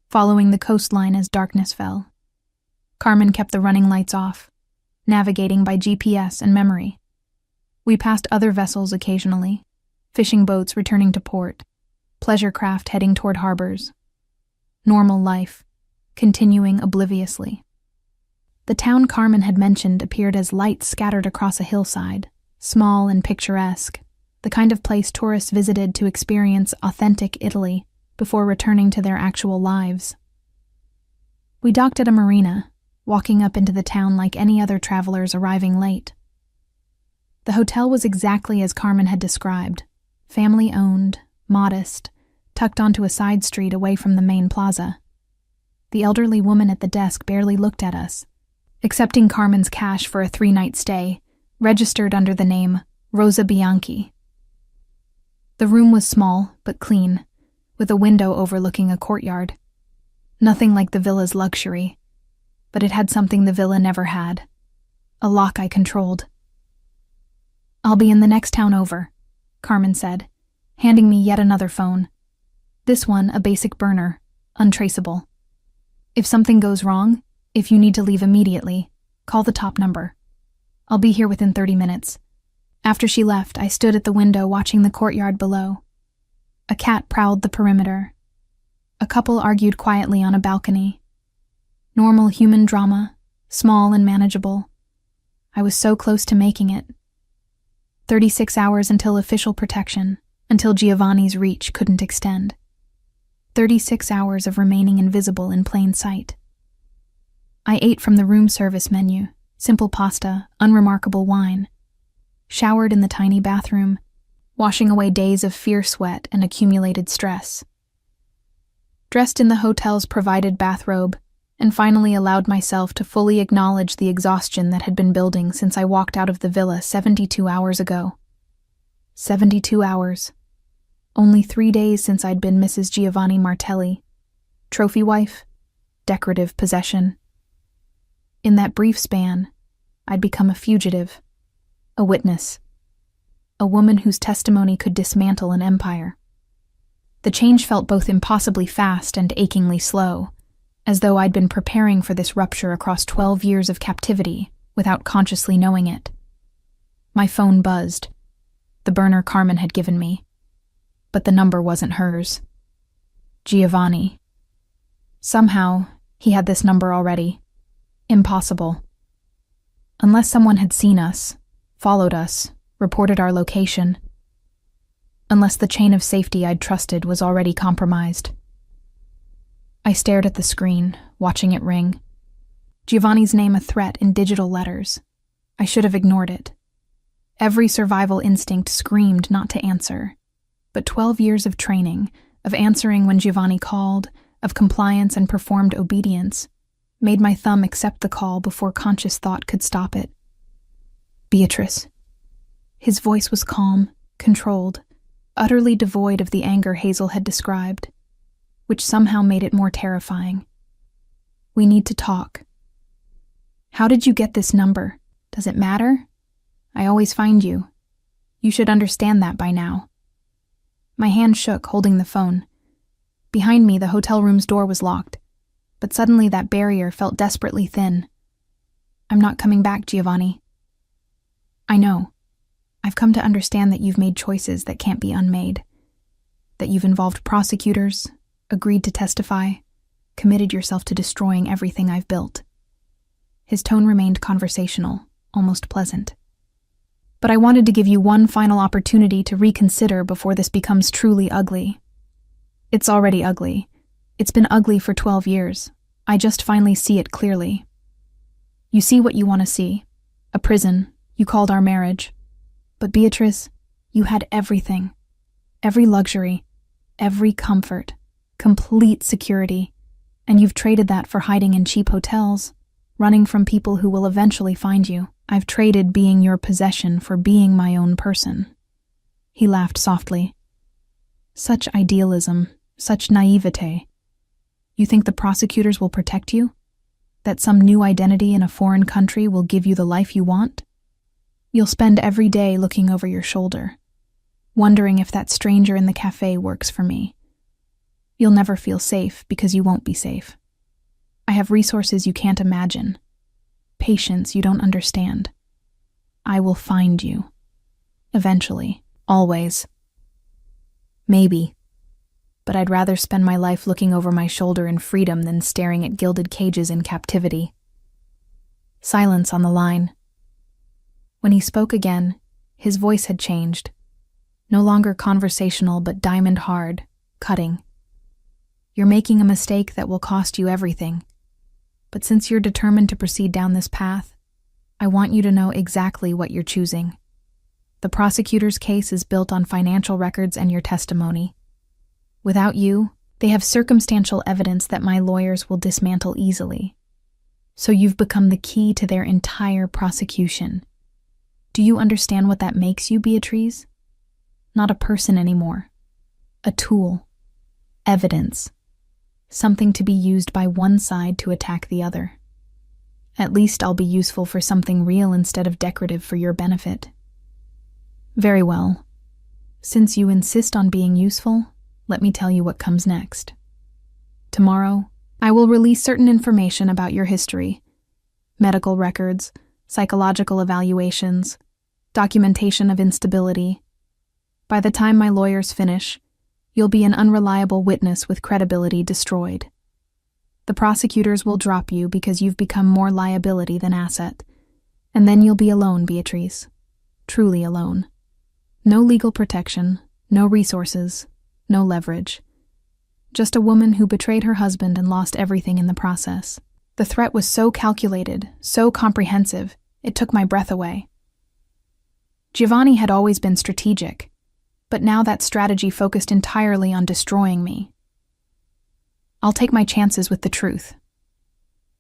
[SPEAKER 1] following the coastline as darkness fell. Carmen kept the running lights off, navigating by GPS and memory. We passed other vessels occasionally, fishing boats returning to port, pleasure craft heading toward harbors. Normal life, continuing obliviously. The town Carmen had mentioned appeared as lights scattered across a hillside, small and picturesque, the kind of place tourists visited to experience authentic Italy before returning to their actual lives. We docked at a marina, walking up into the town like any other travelers arriving late. The hotel was exactly as Carmen had described, family-owned, modest, tucked onto a side street away from the main plaza. The elderly woman at the desk barely looked at us, accepting Carmen's cash for a 3-night stay, registered under the name Rosa Bianchi. The room was small but clean, with a window overlooking a courtyard. Nothing like the villa's luxury, but it had something the villa never had, a lock I controlled. "I'll be in the next town over," Carmen said, handing me yet another phone. This one a basic burner, untraceable. "If something goes wrong, if you need to leave immediately, call the top number. I'll be here within 30 minutes. After she left, I stood at the window watching the courtyard below. A cat prowled the perimeter. A couple argued quietly on a balcony. Normal human drama, small and manageable. I was so close to making it. 36 hours until official protection, until Giovanni's reach couldn't extend. 36 hours of remaining invisible in plain sight. I ate from the room service menu, simple pasta, unremarkable wine. Showered in the tiny bathroom, washing away days of fierce sweat and accumulated stress. Dressed in the hotel's provided bathrobe, and finally allowed myself to fully acknowledge the exhaustion that had been building since I walked out of the villa 72 hours ago. 72 hours. Only 3 days since I'd been Mrs. Giovanni Martelli. Trophy wife, decorative possession. In that brief span, I'd become a fugitive, a witness, a woman whose testimony could dismantle an empire. The change felt both impossibly fast and achingly slow, as though I'd been preparing for this rupture across 12 years of captivity without consciously knowing it. My phone buzzed, the burner Carmen had given me, but the number wasn't hers. Giovanni. Somehow, he had this number already. Impossible. Unless someone had seen us, followed us, reported our location. Unless the chain of safety I'd trusted was already compromised. I stared at the screen, watching it ring. Giovanni's name a threat in digital letters. I should have ignored it. Every survival instinct screamed not to answer. But 12 years of training, of answering when Giovanni called, of compliance and performed obedience, made my thumb accept the call before conscious thought could stop it. Beatrice. His voice was calm, controlled, utterly devoid of the anger Hazel had described, which somehow made it more terrifying. "We need to talk." "How did you get this number? Does it matter? I always find you. You should understand that by now." My hand shook, holding the phone. Behind me, the hotel room's door was locked, but suddenly that barrier felt desperately thin. "I'm not coming back, Giovanni." "I know. I've come to understand that you've made choices that can't be unmade. That you've involved prosecutors, agreed to testify, committed yourself to destroying everything I've built." His tone remained conversational, almost pleasant. "But I wanted to give you one final opportunity to reconsider before this becomes truly ugly. It's already ugly. It's been ugly for 12 years. I just finally see it clearly. You see what you want to see. A prison. You called our marriage. But Beatrice, You had everything. Every luxury, every comfort, complete security, and you've traded that for hiding in cheap hotels, running from people who will eventually find you. I've traded being your possession for being my own person. He laughed softly. Such idealism, such naivete. You think the prosecutors will protect you? That some new identity in a foreign country will give you the life you want? You'll spend every day looking over your shoulder, wondering if that stranger in the cafe works for me. You'll never feel safe because you won't be safe. I have resources you can't imagine, patience you don't understand. I will find you. Eventually. Always. Maybe. But I'd rather spend my life looking over my shoulder in freedom than staring at gilded cages in captivity. Silence on the line. When he spoke again, his voice had changed. No longer conversational, but diamond hard, cutting. You're making a mistake that will cost you everything. But since you're determined to proceed down this path, I want you to know exactly what you're choosing. The prosecutor's case is built on financial records and your testimony. Without you, they have circumstantial evidence that my lawyers will dismantle easily. So you've become the key to their entire prosecution. Do you understand what that makes you, Beatrice? Not a person anymore. A tool. Evidence. Something to be used by one side to attack the other. At least I'll be useful for something real instead of decorative for your benefit. Very well. Since you insist on being useful, let me tell you what comes next. Tomorrow, I will release certain information about your history. Medical records, psychological evaluations, documentation of instability. By the time my lawyers finish, you'll be an unreliable witness with credibility destroyed. The prosecutors will drop you because you've become more liability than asset. And then you'll be alone, Beatrice. Truly alone. No legal protection, no resources, no leverage. Just a woman who betrayed her husband and lost everything in the process. The threat was so calculated, so comprehensive, it took my breath away. Giovanni had always been strategic, but now that strategy focused entirely on destroying me. I'll take my chances with the truth.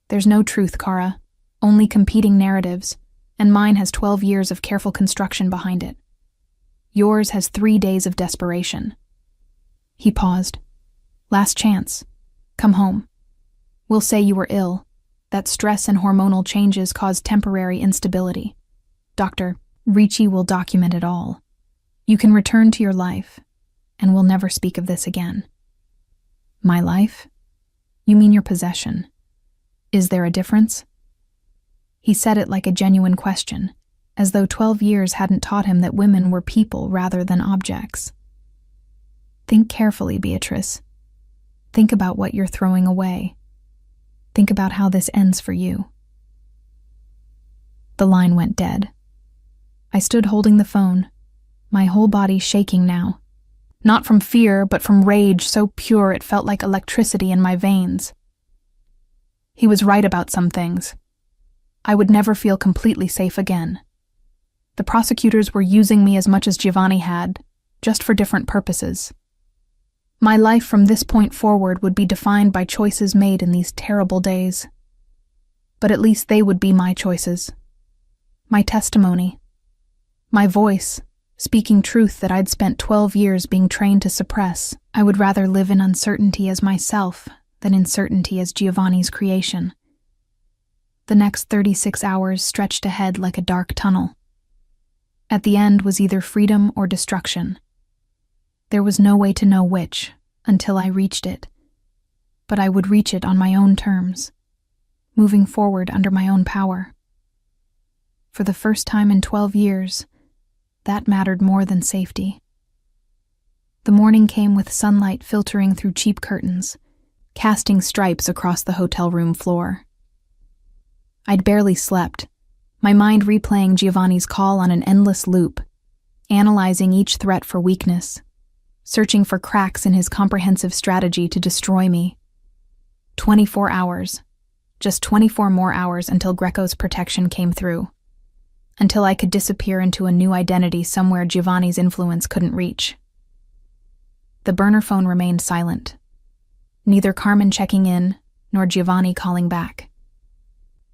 [SPEAKER 1] There's no truth, Kara, only competing narratives, and mine has 12 years of careful construction behind it. Yours has 3 days of desperation. He paused. Last chance. Come home. We'll say you were ill, that stress and hormonal changes caused temporary instability. Dr. Ricci will document it all. You can return to your life, and we'll never speak of this again. My life? You mean your possession. Is there a difference? He said it like a genuine question, as though 12 years hadn't taught him that women were people rather than objects. Think carefully, Beatrice. Think about what you're throwing away. Think about how this ends for you. The line went dead. I stood holding the phone, my whole body shaking now. Not from fear, but from rage so pure it felt like electricity in my veins. He was right about some things. I would never feel completely safe again. The prosecutors were using me as much as Giovanni had, just for different purposes. My life from this point forward would be defined by choices made in these terrible days. But at least they would be my choices. My testimony. My voice, speaking truth that I'd spent 12 years being trained to suppress. I would rather live in uncertainty as myself than in certainty as Giovanni's creation. The next 36 hours stretched ahead like a dark tunnel. At the end was either freedom or destruction. There was no way to know which, until I reached it. But I would reach it on my own terms, moving forward under my own power. For the first time in 12 years, that mattered more than safety. The morning came with sunlight filtering through cheap curtains, casting stripes across the hotel room floor. I'd barely slept, my mind replaying Giovanni's call on an endless loop, analyzing each threat for weakness, searching for cracks in his comprehensive strategy to destroy me. 24 hours. Just 24 more hours until Greco's protection came through. until I could disappear into a new identity somewhere Giovanni's influence couldn't reach. The burner phone remained silent. Neither Carmen checking in, nor Giovanni calling back.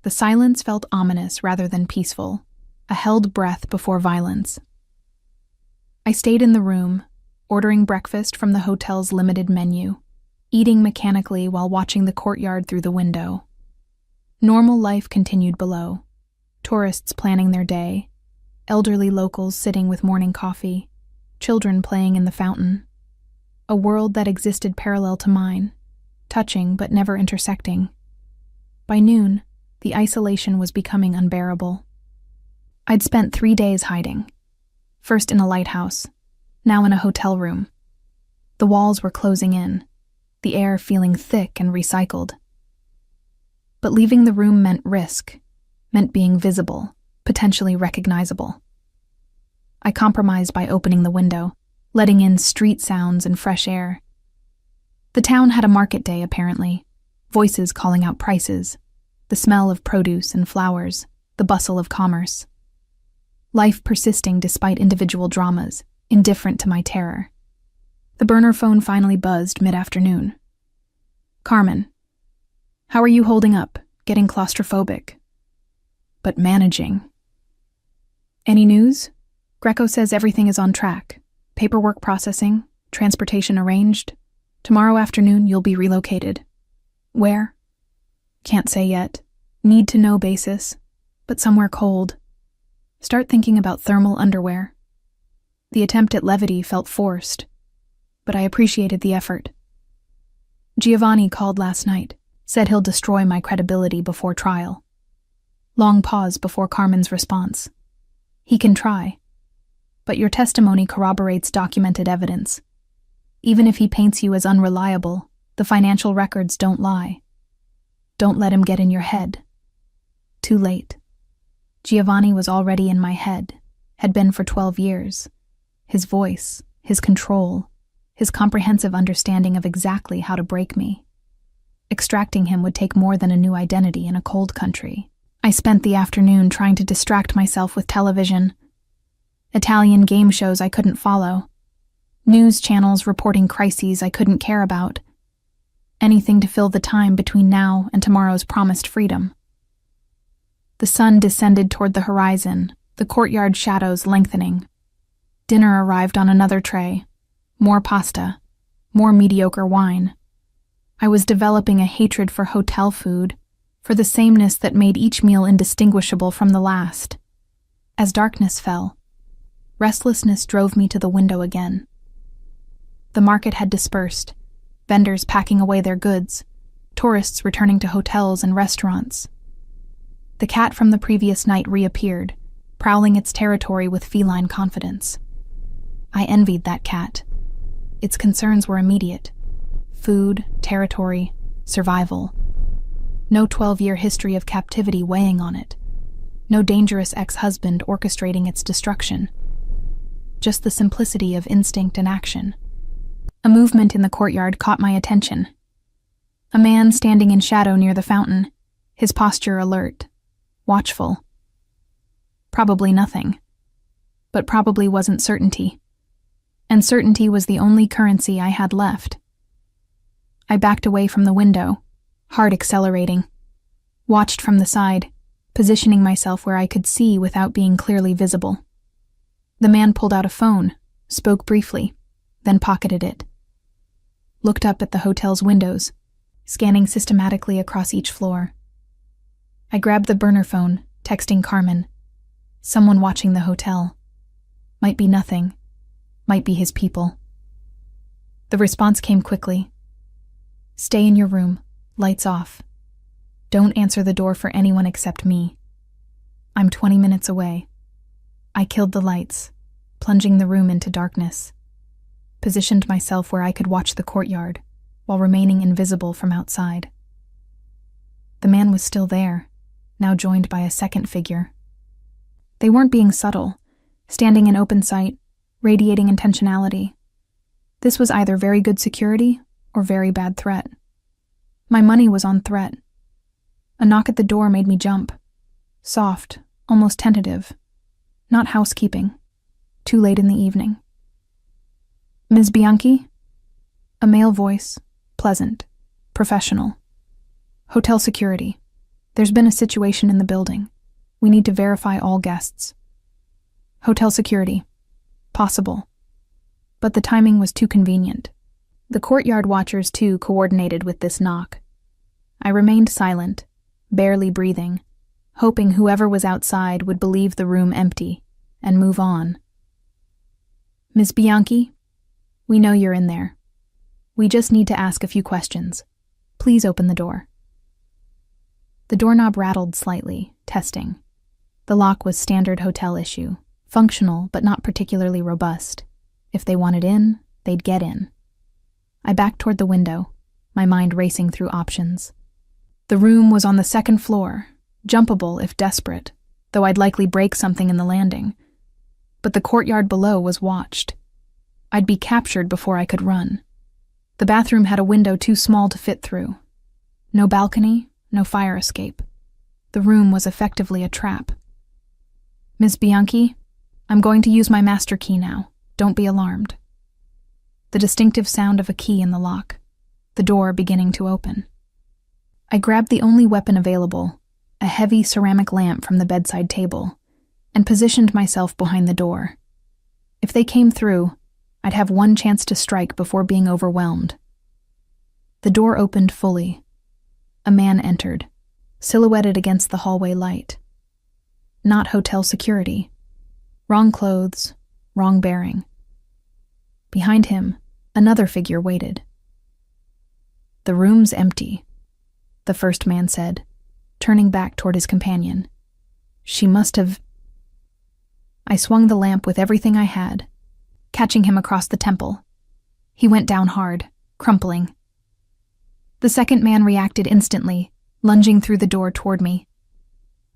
[SPEAKER 1] The silence felt ominous rather than peaceful, a held breath before violence. I stayed in the room, ordering breakfast from the hotel's limited menu, eating mechanically while watching the courtyard through the window. Normal life continued below. Tourists planning their day, elderly locals sitting with morning coffee, children playing in the fountain. A world that existed parallel to mine, touching but never intersecting. By noon, the isolation was becoming unbearable. I'd spent 3 days hiding. First in a lighthouse, now in a hotel room. The walls were closing in, the air feeling thick and recycled. But leaving the room meant risk, meant being visible, potentially recognizable. I compromised by opening the window, letting in street sounds and fresh air. The town had a market day, apparently. Voices calling out prices, the smell of produce and flowers, the bustle of commerce. Life persisting despite individual dramas, indifferent to my terror. The burner phone finally buzzed mid-afternoon. Carmen, how are you holding up? Getting claustrophobic? But managing. Any news? Greco says everything is on track. Paperwork processing, transportation arranged. Tomorrow afternoon you'll be relocated. Where? Can't say yet. Need to know basis, but somewhere cold. Start thinking about thermal underwear. The attempt at levity felt forced, but I appreciated the effort. Giovanni called last night, said he'll destroy my credibility before trial. Long pause before Carmen's response. He can try, but your testimony corroborates documented evidence. Even if he paints you as unreliable, the financial records don't lie. Don't let him get in your head. Too late. Giovanni was already in my head, had been for 12 years. His voice, his control, his comprehensive understanding of exactly how to break me. Extracting him would take more than a new identity in a cold country. I spent the afternoon trying to distract myself with television. Italian game shows I couldn't follow. News channels reporting crises I couldn't care about. Anything to fill the time between now and tomorrow's promised freedom. The sun descended toward the horizon, the courtyard shadows lengthening. Dinner arrived on another tray. More pasta. More mediocre wine. I was developing a hatred for hotel food, for the sameness that made each meal indistinguishable from the last. As darkness fell, restlessness drove me to the window again. The market had dispersed, vendors packing away their goods, tourists returning to hotels and restaurants. The cat from the previous night reappeared, prowling its territory with feline confidence. I envied that cat. Its concerns were immediate. Food, territory, survival. No 12-year history of captivity weighing on it. No dangerous ex-husband orchestrating its destruction. Just the simplicity of instinct and action. A movement in the courtyard caught my attention. A man standing in shadow near the fountain, his posture alert, watchful. Probably nothing. But probably wasn't certainty. And certainty was the only currency I had left. I backed away from the window, heart accelerating. Watched from the side, positioning myself where I could see without being clearly visible. The man pulled out a phone, spoke briefly, then pocketed it. Looked up at the hotel's windows, scanning systematically across each floor. I grabbed the burner phone, texting Carmen. Someone watching the hotel. Might be nothing. Might be his people. The response came quickly. Stay in your room, lights off. Don't answer the door for anyone except me. I'm 20 minutes away. I killed the lights, plunging the room into darkness. Positioned myself where I could watch the courtyard, while remaining invisible from outside. The man was still there, now joined by a second figure. They weren't being subtle, standing in open sight, radiating intentionality. This was either very good security or very bad threat. My money was on threat. A knock at the door made me jump. Soft, almost tentative, Not housekeeping. Too late in the evening. Ms. Bianchi? A male voice, pleasant, professional. Hotel security. There's been a situation in the building. We need to verify all guests. Hotel security. Possible. But the timing was too convenient. The courtyard watchers, too, coordinated with this knock. I remained silent, barely breathing, hoping whoever was outside would believe the room empty and move on. Miss Bianchi, we know you're in there. We just need to ask a few questions. Please open the door. The doorknob rattled slightly, testing. The lock was standard hotel issue, functional but not particularly robust. If they wanted in, they'd get in. I backed toward the window, my mind racing through options. The room was on the second floor, jumpable if desperate, though I'd likely break something in the landing. But the courtyard below was watched. I'd be captured before I could run. The bathroom had a window too small to fit through. No balcony, no fire escape. The room was effectively a trap. Miss Bianchi, I'm going to use my master key now. Don't be alarmed. The distinctive sound of a key in the lock, the door beginning to open. I grabbed the only weapon available, a heavy ceramic lamp from the bedside table, and positioned myself behind the door. If they came through, I'd have one chance to strike before being overwhelmed. The door opened fully. A man entered, silhouetted against the hallway light. Not hotel security. Wrong clothes, wrong bearing. Behind him, another figure waited. The room's empty, the first man said, turning back toward his companion. She must have... I swung the lamp with everything I had, catching him across the temple. He went down hard, crumpling. The second man reacted instantly, lunging through the door toward me.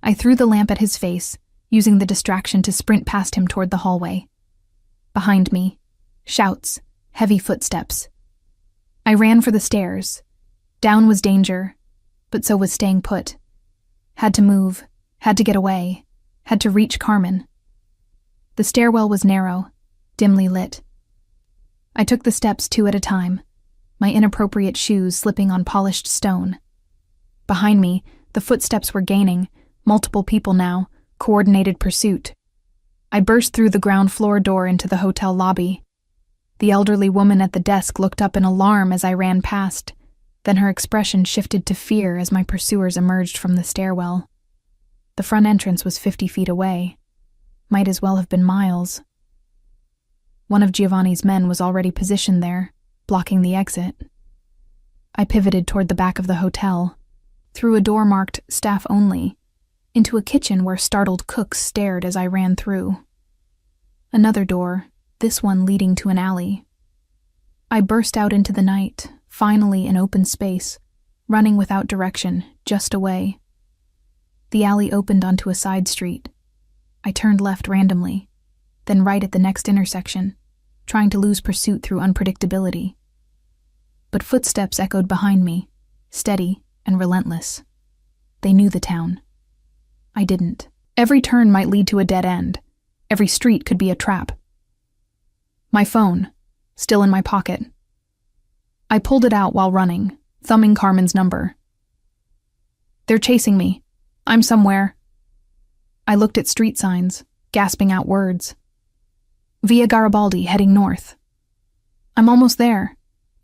[SPEAKER 1] I threw the lamp at his face, using the distraction to sprint past him toward the hallway. Behind me, shouts, heavy footsteps. I ran for the stairs. Down was danger, but so was staying put. Had to move, had to get away, had to reach Carmen. The stairwell was narrow, dimly lit. I took the steps 2 at a time, my inappropriate shoes slipping on polished stone. Behind me, the footsteps were gaining, multiple people now, coordinated pursuit. I burst through the ground floor door into the hotel lobby. The elderly woman at the desk looked up in alarm as I ran past, then her expression shifted to fear as my pursuers emerged from the stairwell. The front entrance was 50 feet away. Might as well have been miles. One of Giovanni's men was already positioned there, blocking the exit. I pivoted toward the back of the hotel, through a door marked staff only, into a kitchen where startled cooks stared as I ran through. Another door, this one leading to an alley. I burst out into the night, finally in open space, running without direction, just away. The alley opened onto a side street. I turned left randomly, then right at the next intersection, trying to lose pursuit through unpredictability. But footsteps echoed behind me, steady and relentless. They knew the town. I didn't. Every turn might lead to a dead end. Every street could be a trap. My phone, still in my pocket. I pulled it out while running, thumbing Carmen's number. They're chasing me. I'm somewhere. I looked at street signs, gasping out words. Via Garibaldi, heading north. I'm almost there.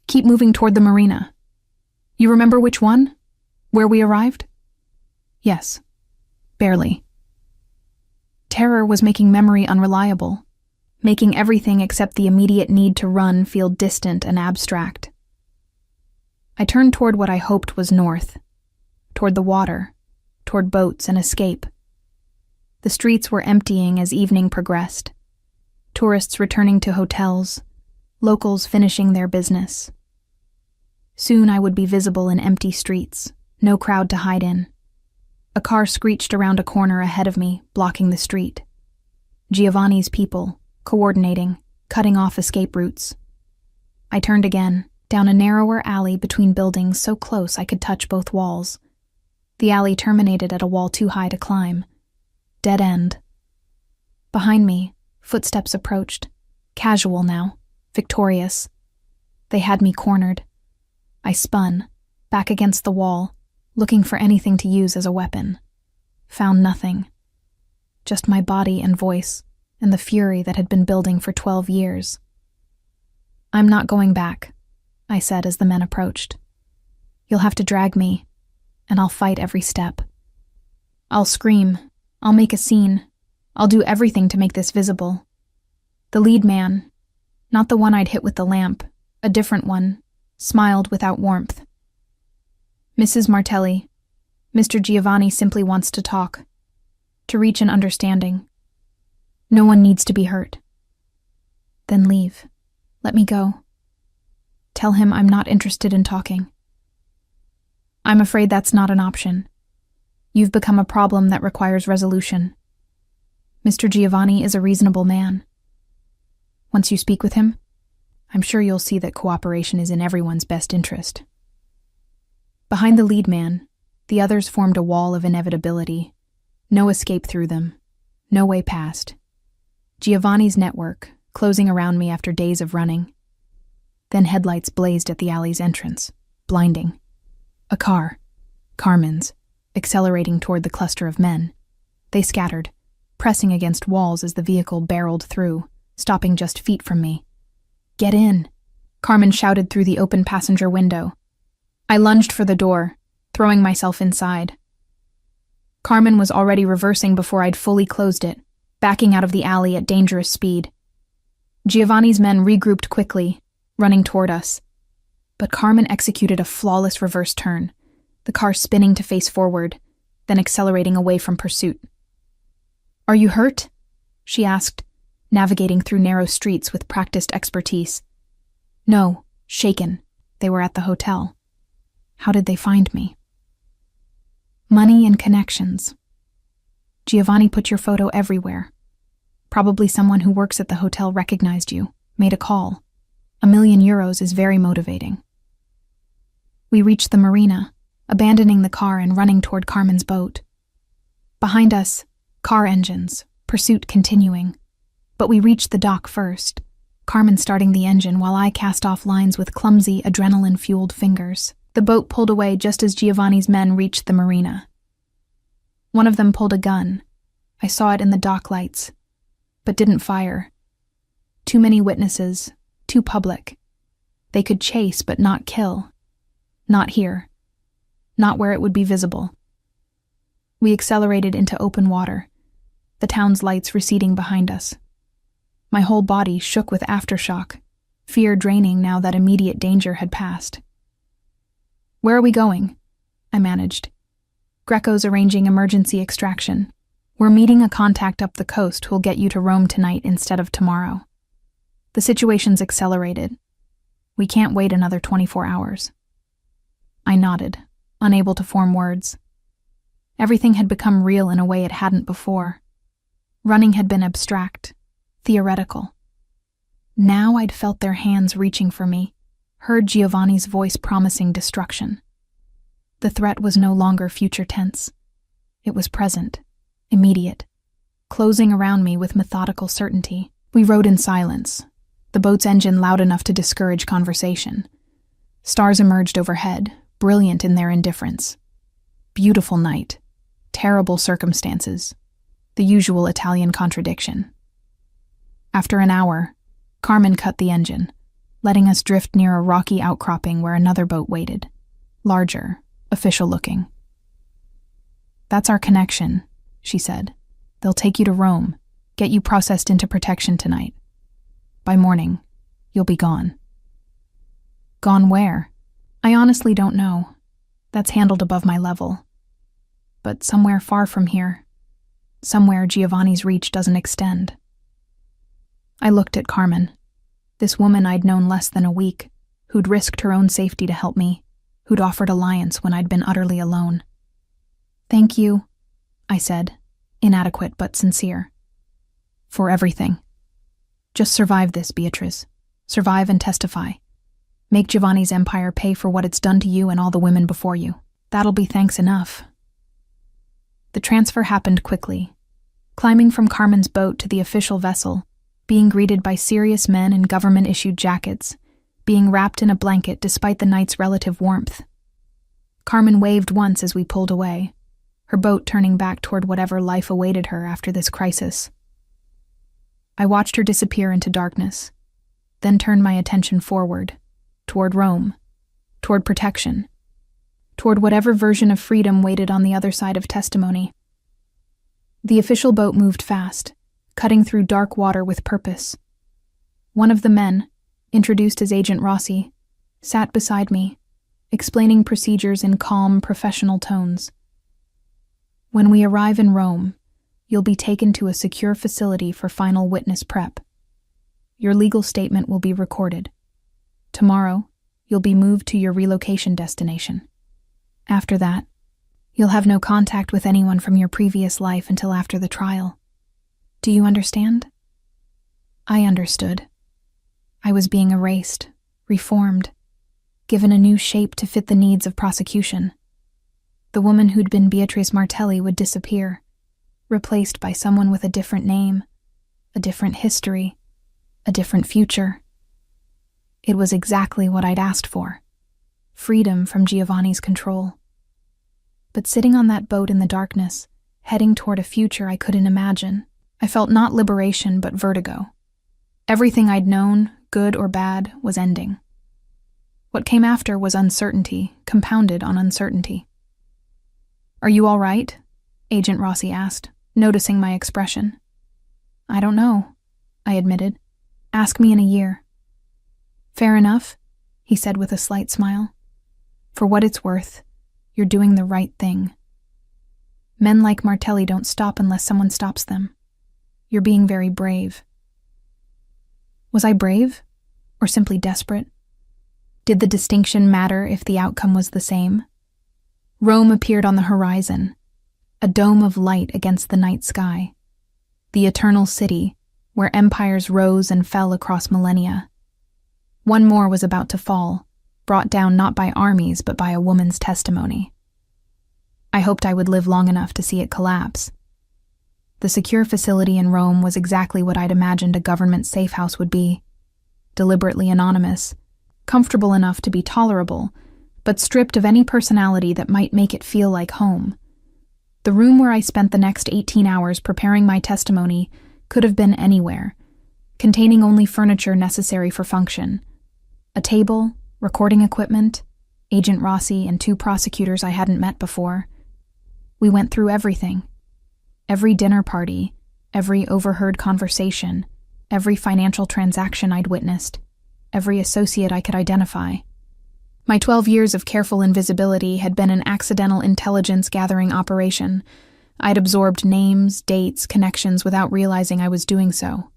[SPEAKER 1] Keep moving toward the marina. You remember which one? Where we arrived? Yes. Barely. Terror was making memory unreliable, making everything except the immediate need to run feel distant and abstract. I turned toward what I hoped was north, toward the water, toward boats and escape. The streets were emptying as evening progressed. Tourists returning to hotels, locals finishing their business. Soon I would be visible in empty streets, no crowd to hide in. A car screeched around a corner ahead of me, blocking the street. Giovanni's people, coordinating, cutting off escape routes. I turned again, down a narrower alley between buildings so close I could touch both walls. The alley terminated at a wall too high to climb. Dead end. Behind me, footsteps approached. Casual now, victorious. They had me cornered. I spun, back against the wall, looking for anything to use as a weapon. Found nothing. Just my body and voice, and the fury that had been building for 12 years. "I'm not going back," I said as the men approached. "You'll have to drag me, and I'll fight every step. I'll scream. I'll make a scene. I'll do everything to make this visible." The lead man, not the one I'd hit with the lamp, a different one, smiled without warmth. "Mrs. Martelli, Mr. Giovanni simply wants to talk, to reach an understanding. No one needs to be hurt." "Then leave. Let me go. Tell him I'm not interested in talking." "I'm afraid that's not an option. You've become a problem that requires resolution. Mr. Giovanni is a reasonable man. Once you speak with him, I'm sure you'll see that cooperation is in everyone's best interest." Behind the lead man, the others formed a wall of inevitability. No escape through them. No way past. Giovanni's network, closing around me after days of running. Then headlights blazed at the alley's entrance, blinding. A car, Carmen's, accelerating toward the cluster of men. They scattered, pressing against walls as the vehicle barreled through, stopping just feet from me. "Get in," Carmen shouted through the open passenger window. I lunged for the door, throwing myself inside. Carmen was already reversing before I'd fully closed it, backing out of the alley at dangerous speed. Giovanni's men regrouped quickly, running toward us. But Carmen executed a flawless reverse turn, the car spinning to face forward, then accelerating away from pursuit. "Are you hurt?" she asked, navigating through narrow streets with practiced expertise. "No, shaken. They were at the hotel." "How did they find me?" "Money and connections. Giovanni put your photo everywhere. Probably someone who works at the hotel recognized you, made a call. €1,000,000 is very motivating." We reached the marina, abandoning the car and running toward Carmen's boat. Behind us, car engines, pursuit continuing. But we reached the dock first, Carmen starting the engine while I cast off lines with clumsy, adrenaline-fueled fingers. The boat pulled away just as Giovanni's men reached the marina. One of them pulled a gun. I saw it in the dock lights, but didn't fire. Too many witnesses, too public. They could chase but not kill. Not here. Not where it would be visible. We accelerated into open water, the town's lights receding behind us. My whole body shook with aftershock, fear draining now that immediate danger had passed. "Where are we going?" I managed. "Greco's arranging emergency extraction. We're meeting a contact up the coast who'll get you to Rome tonight instead of tomorrow. The situation's accelerated. We can't wait another 24 hours. I nodded, unable to form words. Everything had become real in a way it hadn't before. Running had been abstract, theoretical. Now I'd felt their hands reaching for me, heard Giovanni's voice promising destruction. The threat was no longer future tense. It was present, immediate, closing around me with methodical certainty. We rode in silence, the boat's engine loud enough to discourage conversation. Stars emerged overhead, brilliant in their indifference. Beautiful night, terrible circumstances, the usual Italian contradiction. After an hour, Carmen cut the engine, letting us drift near a rocky outcropping where another boat waited, larger, official-looking. "That's our connection," she said. "They'll take you to Rome, get you processed into protection tonight. By morning, you'll be gone." "Gone where?" "I honestly don't know. That's handled above my level. But somewhere far from here. Somewhere Giovanni's reach doesn't extend." I looked at Carmen, this woman I'd known less than a week, who'd risked her own safety to help me, who'd offered alliance when I'd been utterly alone. "Thank you," I said, inadequate but sincere. "For everything. Just survive this, Beatrice. Survive and testify. Make Giovanni's empire pay for what it's done to you and all the women before you. That'll be thanks enough." The transfer happened quickly. Climbing from Carmen's boat to the official vessel, being greeted by serious men in government-issued jackets, being wrapped in a blanket despite the night's relative warmth. Carmen waved once as we pulled away, her boat turning back toward whatever life awaited her after this crisis. I watched her disappear into darkness, then turned my attention forward, toward Rome, toward protection, toward whatever version of freedom waited on the other side of testimony. The official boat moved fast, cutting through dark water with purpose. One of the men, introduced as Agent Rossi, sat beside me, explaining procedures in calm, professional tones. When we arrive in Rome, you'll be taken to a secure facility for final witness prep. Your legal statement will be recorded. Tomorrow, you'll be moved to your relocation destination. After that, you'll have no contact with anyone from your previous life until after the trial. Do you understand? I understood. I was being erased, reformed, given a new shape to fit the needs of prosecution. The woman who'd been Beatrice Martelli would disappear, replaced by someone with a different name, a different history, a different future. It was exactly what I'd asked for: freedom from Giovanni's control. But sitting on that boat in the darkness, heading toward a future I couldn't imagine, I felt not liberation but vertigo. Everything I'd known, good or bad, was ending. What came after was uncertainty, compounded on uncertainty. "Are you all right?" Agent Rossi asked, noticing my expression. "I don't know," I admitted. "Ask me in a year." "Fair enough," he said with a slight smile. "For what it's worth, you're doing the right thing. Men like Martelli don't stop unless someone stops them. You're being very brave." Was I brave, or simply desperate? Did the distinction matter if the outcome was the same? Rome appeared on the horizon, a dome of light against the night sky. The eternal city, where empires rose and fell across millennia. One more was about to fall, brought down not by armies but by a woman's testimony. I hoped I would live long enough to see it collapse. The secure facility in Rome was exactly what I'd imagined a government safe house would be. Deliberately anonymous, comfortable enough to be tolerable, but stripped of any personality that might make it feel like home. The room where I spent the next 18 hours preparing my testimony could have been anywhere, containing only furniture necessary for function. A table, recording equipment, Agent Rossi, and 2 prosecutors I hadn't met before. We went through everything. Every dinner party, every overheard conversation, every financial transaction I'd witnessed, every associate I could identify. My 12 years of careful invisibility had been an accidental intelligence-gathering operation. I'd absorbed names, dates, connections without realizing I was doing so.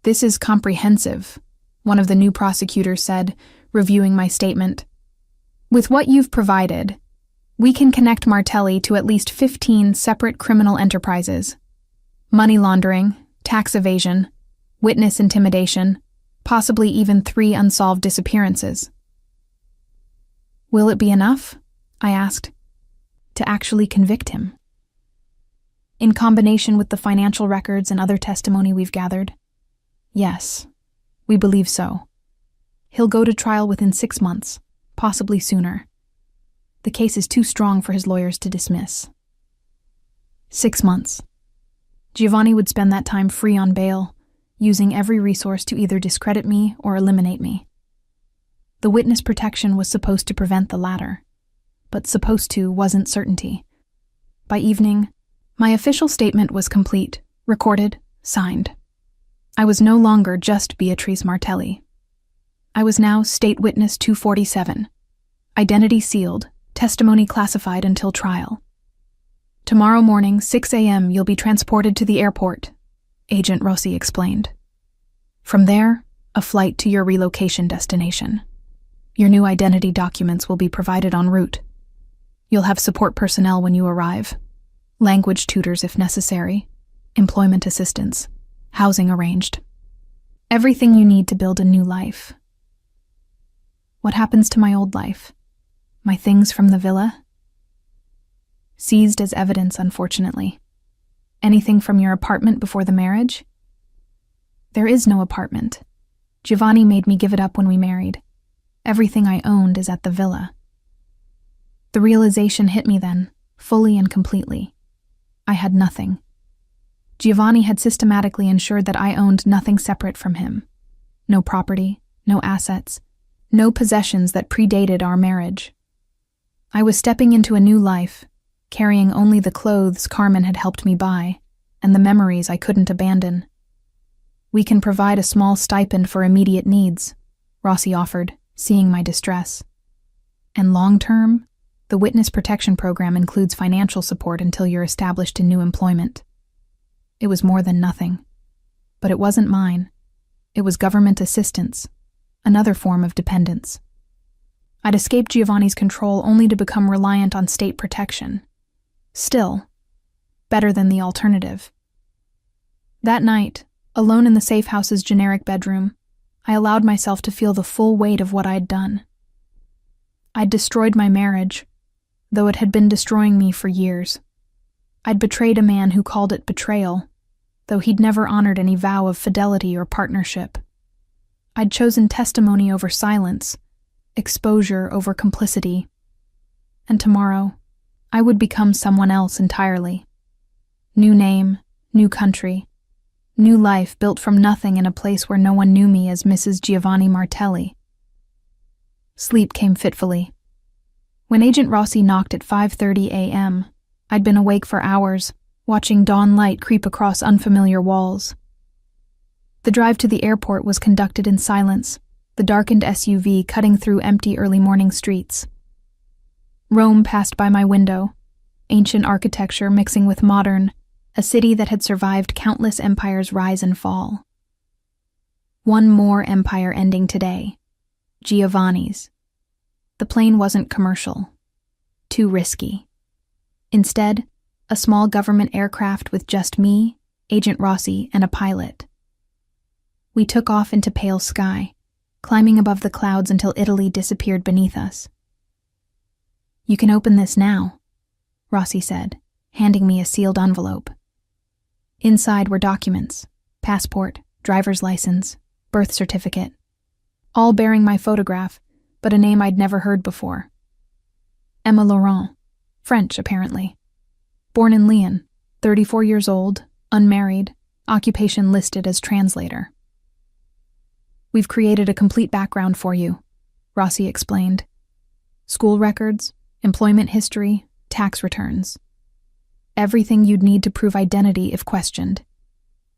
[SPEAKER 1] "This is comprehensive," one of the new prosecutors said, reviewing my statement. "With what you've provided, we can connect Martelli to at least 15 separate criminal enterprises: money laundering, tax evasion, witness intimidation, possibly even 3 unsolved disappearances." "Will it be enough?" I asked. "To actually convict him?" "In combination with the financial records and other testimony we've gathered? Yes, we believe so. He'll go to trial within 6 months, possibly sooner. The case is too strong for his lawyers to dismiss." 6 months. Giovanni would spend that time free on bail, using every resource to either discredit me or eliminate me. The witness protection was supposed to prevent the latter, but supposed to wasn't certainty. By evening, my official statement was complete, recorded, signed. I was no longer just Beatrice Martelli. I was now State Witness 247, identity sealed, testimony classified until trial. "Tomorrow morning, 6 a.m., you'll be transported to the airport," Agent Rossi explained. "From there, a flight to your relocation destination. Your new identity documents will be provided en route. You'll have support personnel when you arrive, language tutors if necessary, employment assistance, housing arranged. Everything you need to build a new life." What happens to my old life? My things from the villa? Seized as evidence, unfortunately. Anything from your apartment before the marriage? There is no apartment. Giovanni made me give it up when we married. Everything I owned is at the villa. The realization hit me then, fully and completely. I had nothing. Giovanni had systematically ensured that I owned nothing separate from him. No property, no assets, no possessions that predated our marriage. I was stepping into a new life, carrying only the clothes Carmen had helped me buy, and the memories I couldn't abandon. We can provide a small stipend for immediate needs, Rossi offered, seeing my distress. And long-term, the Witness Protection Program includes financial support until you're established in new employment. It was more than nothing. But it wasn't mine. It was government assistance, another form of dependence. I'd escaped Giovanni's control only to become reliant on state protection. Still, better than the alternative. That night, alone in the safe house's generic bedroom, I allowed myself to feel the full weight of what I'd done. I'd destroyed my marriage, though it had been destroying me for years. I'd betrayed a man who called it betrayal, though he'd never honored any vow of fidelity or partnership. I'd chosen testimony over silence, exposure over complicity. And tomorrow, I would become someone else entirely. New name, new country, new life built from nothing in a place where no one knew me as Mrs. Giovanni Martelli. Sleep came fitfully. When Agent Rossi knocked at 5:30 a.m., I'd been awake for hours, watching dawn light creep across unfamiliar walls. The drive to the airport was conducted in silence, the darkened SUV cutting through empty early morning streets. Rome passed by my window, ancient architecture mixing with modern, a city that had survived countless empires' rise and fall. One more empire ending today, Giovanni's. The plane wasn't commercial. Too risky. Instead, a small government aircraft with just me, Agent Rossi, and a pilot. We took off into pale sky, climbing above the clouds until Italy disappeared beneath us. "You can open this now," Rossi said, handing me a sealed envelope. Inside were documents, passport, driver's license, birth certificate, all bearing my photograph, but a name I'd never heard before. Emma Laurent, French apparently. Born in Lyon, 34 years old, unmarried, occupation listed as translator. "We've created a complete background for you," Rossi explained. "School records, employment history, tax returns. Everything you'd need to prove identity if questioned.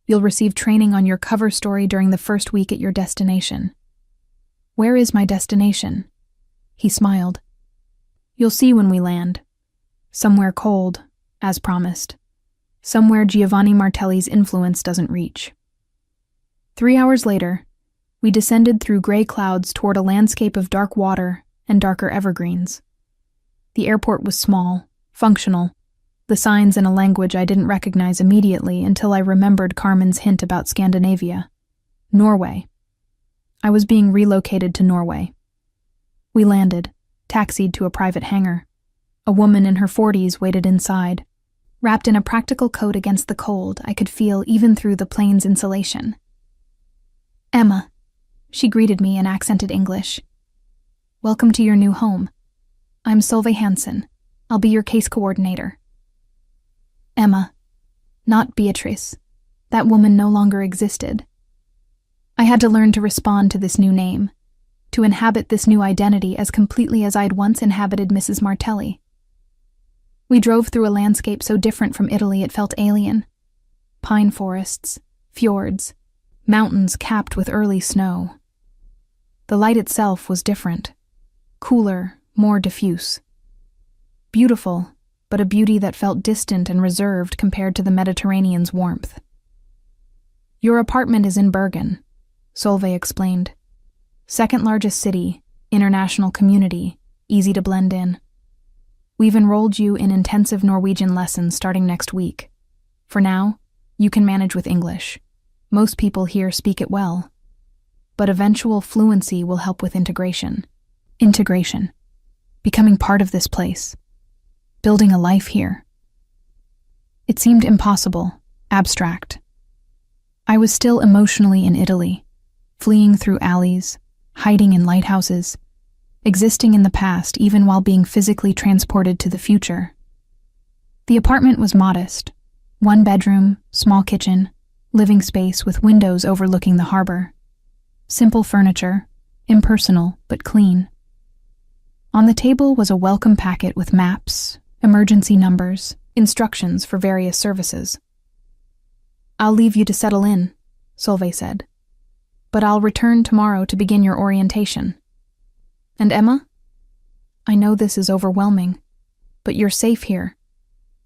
[SPEAKER 1] You'll receive training on your cover story during the first week at your destination." "Where is my destination?" He smiled. "You'll see when we land. Somewhere cold, as promised. Somewhere Giovanni Martelli's influence doesn't reach." 3 hours later, we descended through gray clouds toward a landscape of dark water and darker evergreens. The airport was small, functional, the signs in a language I didn't recognize immediately until I remembered Carmen's hint about Scandinavia. Norway. I was being relocated to Norway. We landed, taxied to a private hangar. A woman in her 40s waited inside. Wrapped in a practical coat against the cold, I could feel even through the plane's insulation. "Emma," she greeted me in accented English. "Welcome to your new home. I'm Solveig Hansen. I'll be your case coordinator." Emma, not Beatrice. That woman no longer existed. I had to learn to respond to this new name, to inhabit this new identity as completely as I'd once inhabited Mrs. Martelli. We drove through a landscape so different from Italy it felt alien. Pine forests, fjords, mountains capped with early snow. The light itself was different, cooler, more diffuse. Beautiful, but a beauty that felt distant and reserved compared to the Mediterranean's warmth. "Your apartment is in Bergen," Solveig explained. "Second largest city, international community, easy to blend in. We've enrolled you in intensive Norwegian lessons starting next week. For now, you can manage with English. Most people here speak it well. But eventual fluency will help with integration. Integration. Becoming part of this place. Building a life here." It seemed impossible, abstract. I was still emotionally in Italy, fleeing through alleys, hiding in lighthouses, existing in the past even while being physically transported to the future. The apartment was modest. 1 bedroom, small kitchen, living space with windows overlooking the harbor. Simple furniture, impersonal but clean. On the table was a welcome packet with maps, emergency numbers, instructions for various services. "I'll leave you to settle in," Solveig said. "But I'll return tomorrow to begin your orientation." "And Emma?" "I know this is overwhelming, but you're safe here.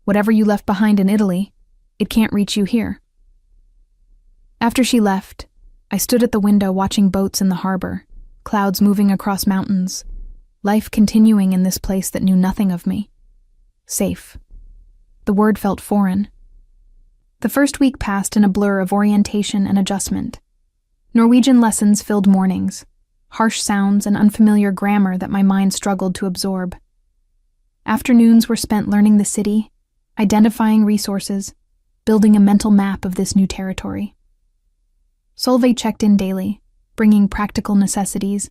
[SPEAKER 1] Whatever you left behind in Italy, it can't reach you here." After she left, I stood at the window watching boats in the harbor, clouds moving across mountains, life continuing in this place that knew nothing of me. Safe. The word felt foreign. The first week passed in a blur of orientation and adjustment. Norwegian lessons filled mornings, harsh sounds and unfamiliar grammar that my mind struggled to absorb. Afternoons were spent learning the city, identifying resources, building a mental map of this new territory. Solveig checked in daily, bringing practical necessities,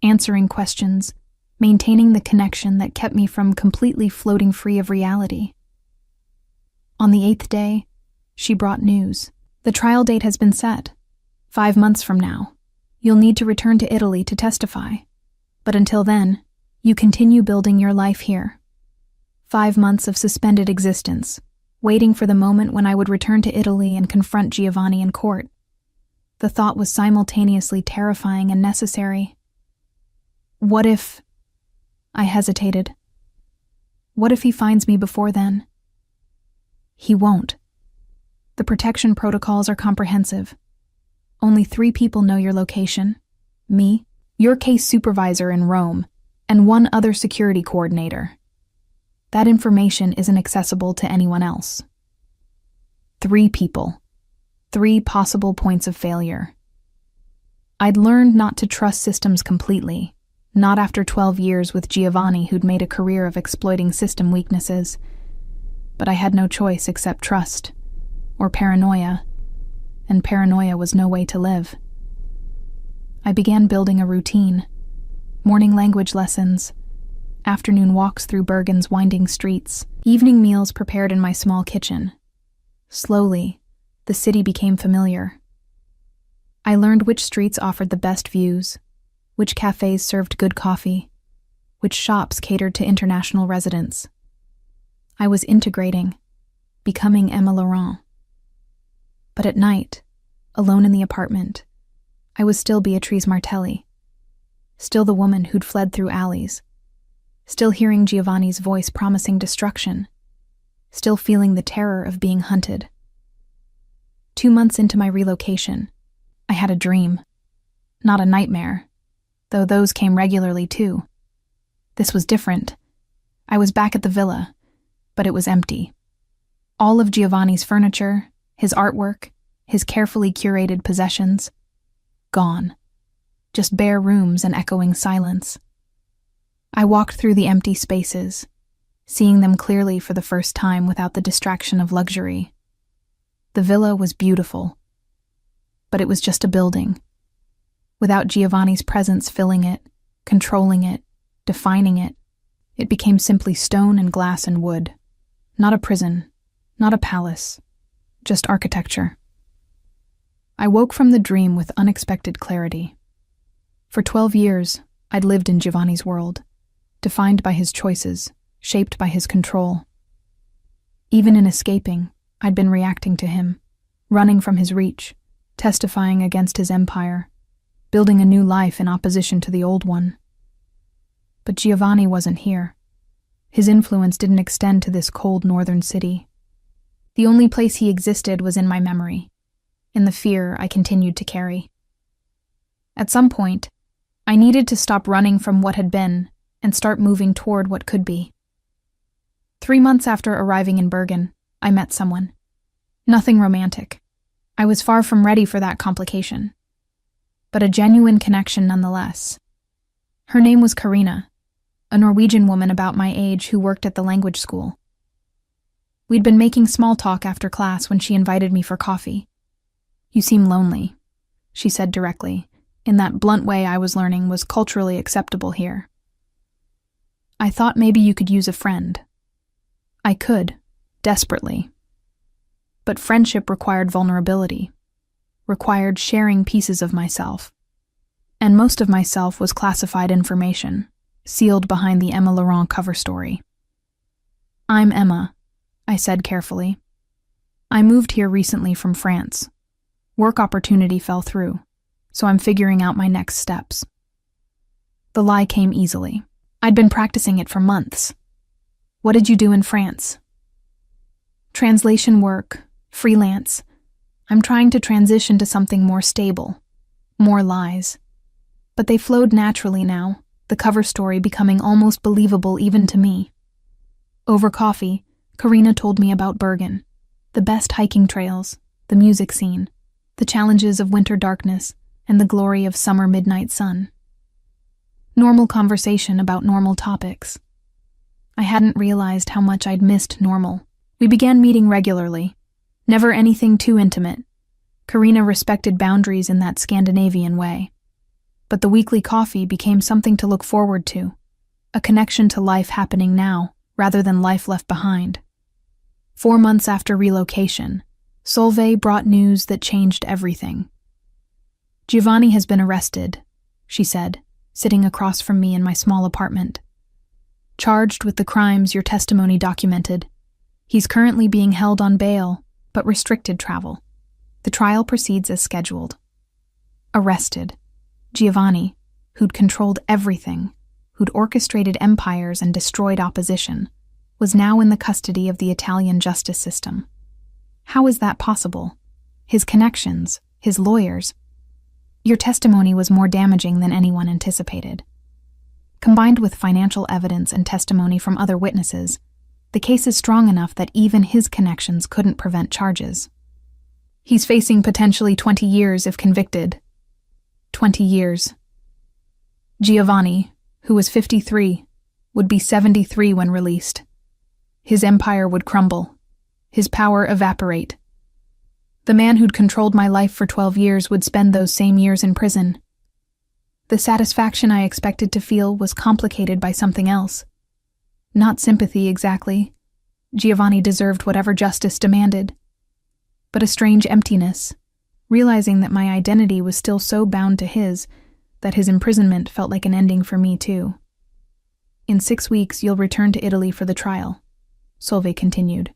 [SPEAKER 1] answering questions, maintaining the connection that kept me from completely floating free of reality. On the 8th day, she brought news. "The trial date has been set. 5 months from now. You'll need to return to Italy to testify. But until then, you continue building your life here." 5 months of suspended existence, waiting for the moment when I would return to Italy and confront Giovanni in court. The thought was simultaneously terrifying and necessary. What if... I hesitated. What if he finds me before then? He won't. The protection protocols are comprehensive. Only 3 people know your location. Me, your case supervisor in Rome, and 1 other security coordinator. That information isn't accessible to anyone else. 3 people. 3 possible points of failure. I'd learned not to trust systems completely, not after 12 years with Giovanni, who'd made a career of exploiting system weaknesses. But I had no choice except trust, or paranoia, and paranoia was no way to live. I began building a routine. Morning language lessons, afternoon walks through Bergen's winding streets, evening meals prepared in my small kitchen. Slowly, the city became familiar. I learned which streets offered the best views, which cafes served good coffee, which shops catered to international residents. I was integrating, becoming Emma Laurent. But at night, alone in the apartment, I was still Beatrice Martelli, still the woman who'd fled through alleys, still hearing Giovanni's voice promising destruction, still feeling the terror of being hunted. 2 months into my relocation, I had a dream. Not a nightmare, though those came regularly too. This was different. I was back at the villa, but it was empty. All of Giovanni's furniture, his artwork, his carefully curated possessions, gone. Just bare rooms and echoing silence. I walked through the empty spaces, seeing them clearly for the first time without the distraction of luxury. The villa was beautiful, but it was just a building. Without Giovanni's presence filling it, controlling it, defining it, it became simply stone and glass and wood. Not a prison, not a palace, just architecture. I woke from the dream with unexpected clarity. For 12 years, I'd lived in Giovanni's world, defined by his choices, shaped by his control. Even in escaping, I'd been reacting to him, running from his reach, testifying against his empire, building a new life in opposition to the old one. But Giovanni wasn't here. His influence didn't extend to this cold northern city. The only place he existed was in my memory, in the fear I continued to carry. At some point, I needed to stop running from what had been and start moving toward what could be. 3 months after arriving in Bergen, I met someone. Nothing romantic. I was far from ready for that complication. But a genuine connection nonetheless. Her name was Karina, a Norwegian woman about my age who worked at the language school. We'd been making small talk after class when she invited me for coffee. "You seem lonely," she said directly, in that blunt way I was learning was culturally acceptable here. "I thought maybe you could use a friend." I could, desperately. But friendship required vulnerability, required sharing pieces of myself. And most of myself was classified information, sealed behind the Emma Laurent cover story. "I'm Emma," I said carefully. "I moved here recently from France. Work opportunity fell through, so I'm figuring out my next steps." The lie came easily. I'd been practicing it for months. "What did you do in France?" "Translation work, freelance. I'm trying to transition to something more stable, more lies." But they flowed naturally now, the cover story becoming almost believable even to me. Over coffee, Karina told me about Bergen, the best hiking trails, the music scene, the challenges of winter darkness, and the glory of summer midnight sun. Normal conversation about normal topics. I hadn't realized how much I'd missed normal. We began meeting regularly. Never anything too intimate. Karina respected boundaries in that Scandinavian way. But the weekly coffee became something to look forward to, a connection to life happening now, rather than life left behind. 4 months after relocation, Solveig brought news that changed everything. "Giovanni has been arrested," she said, sitting across from me in my small apartment. "Charged with the crimes your testimony documented. He's currently being held on bail, but restricted travel. The trial proceeds as scheduled." Arrested. Giovanni, who'd controlled everything, who'd orchestrated empires and destroyed opposition, was now in the custody of the Italian justice system. How is that possible? His connections, his lawyers. Your testimony was more damaging than anyone anticipated. Combined with financial evidence and testimony from other witnesses, the case is strong enough that even his connections couldn't prevent charges. He's facing potentially 20 years if convicted. 20 years. Giovanni, who was 53, would be 73 when released. His empire would crumble, his power evaporate. The man who'd controlled my life for 12 years would spend those same years in prison. The satisfaction I expected to feel was complicated by something else. Not sympathy exactly. Giovanni deserved whatever justice demanded. But a strange emptiness, realizing that my identity was still so bound to his, that his imprisonment felt like an ending for me too. "In 6 weeks, you'll return to Italy for the trial," Solveig continued.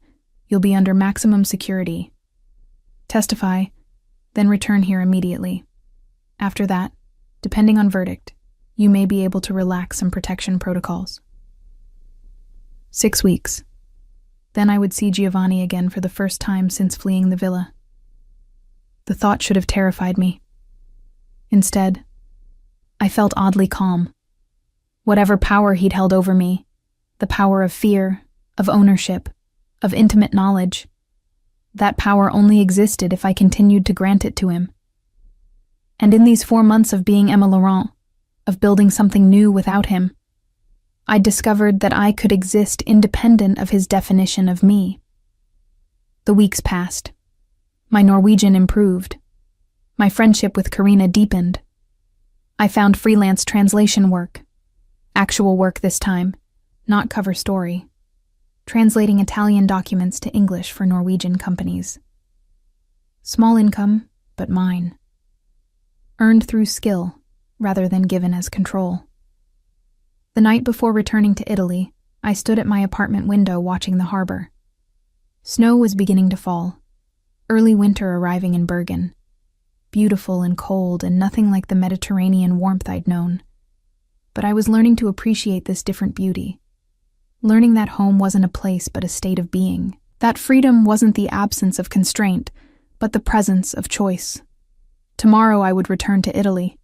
[SPEAKER 1] "You'll be under maximum security. Testify, then return here immediately. After that, depending on verdict, you may be able to relax some protection protocols." 6 weeks. Then I would see Giovanni again for the first time since fleeing the villa. The thought should have terrified me. Instead, I felt oddly calm. Whatever power he'd held over me, the power of fear, of ownership, of intimate knowledge, that power only existed if I continued to grant it to him. And in these 4 months of being Emma Laurent, of building something new without him, I discovered that I could exist independent of his definition of me. The weeks passed. My Norwegian improved. My friendship with Karina deepened. I found freelance translation work. Actual work this time, not cover story. Translating Italian documents to English for Norwegian companies. Small income, but mine. Earned through skill, rather than given as control. The night before returning to Italy, I stood at my apartment window watching the harbor. Snow was beginning to fall. Early winter arriving in Bergen. Beautiful and cold and nothing like the Mediterranean warmth I'd known. But I was learning to appreciate this different beauty. Learning that home wasn't a place but a state of being. That freedom wasn't the absence of constraint, but the presence of choice. Tomorrow I would return to Italy,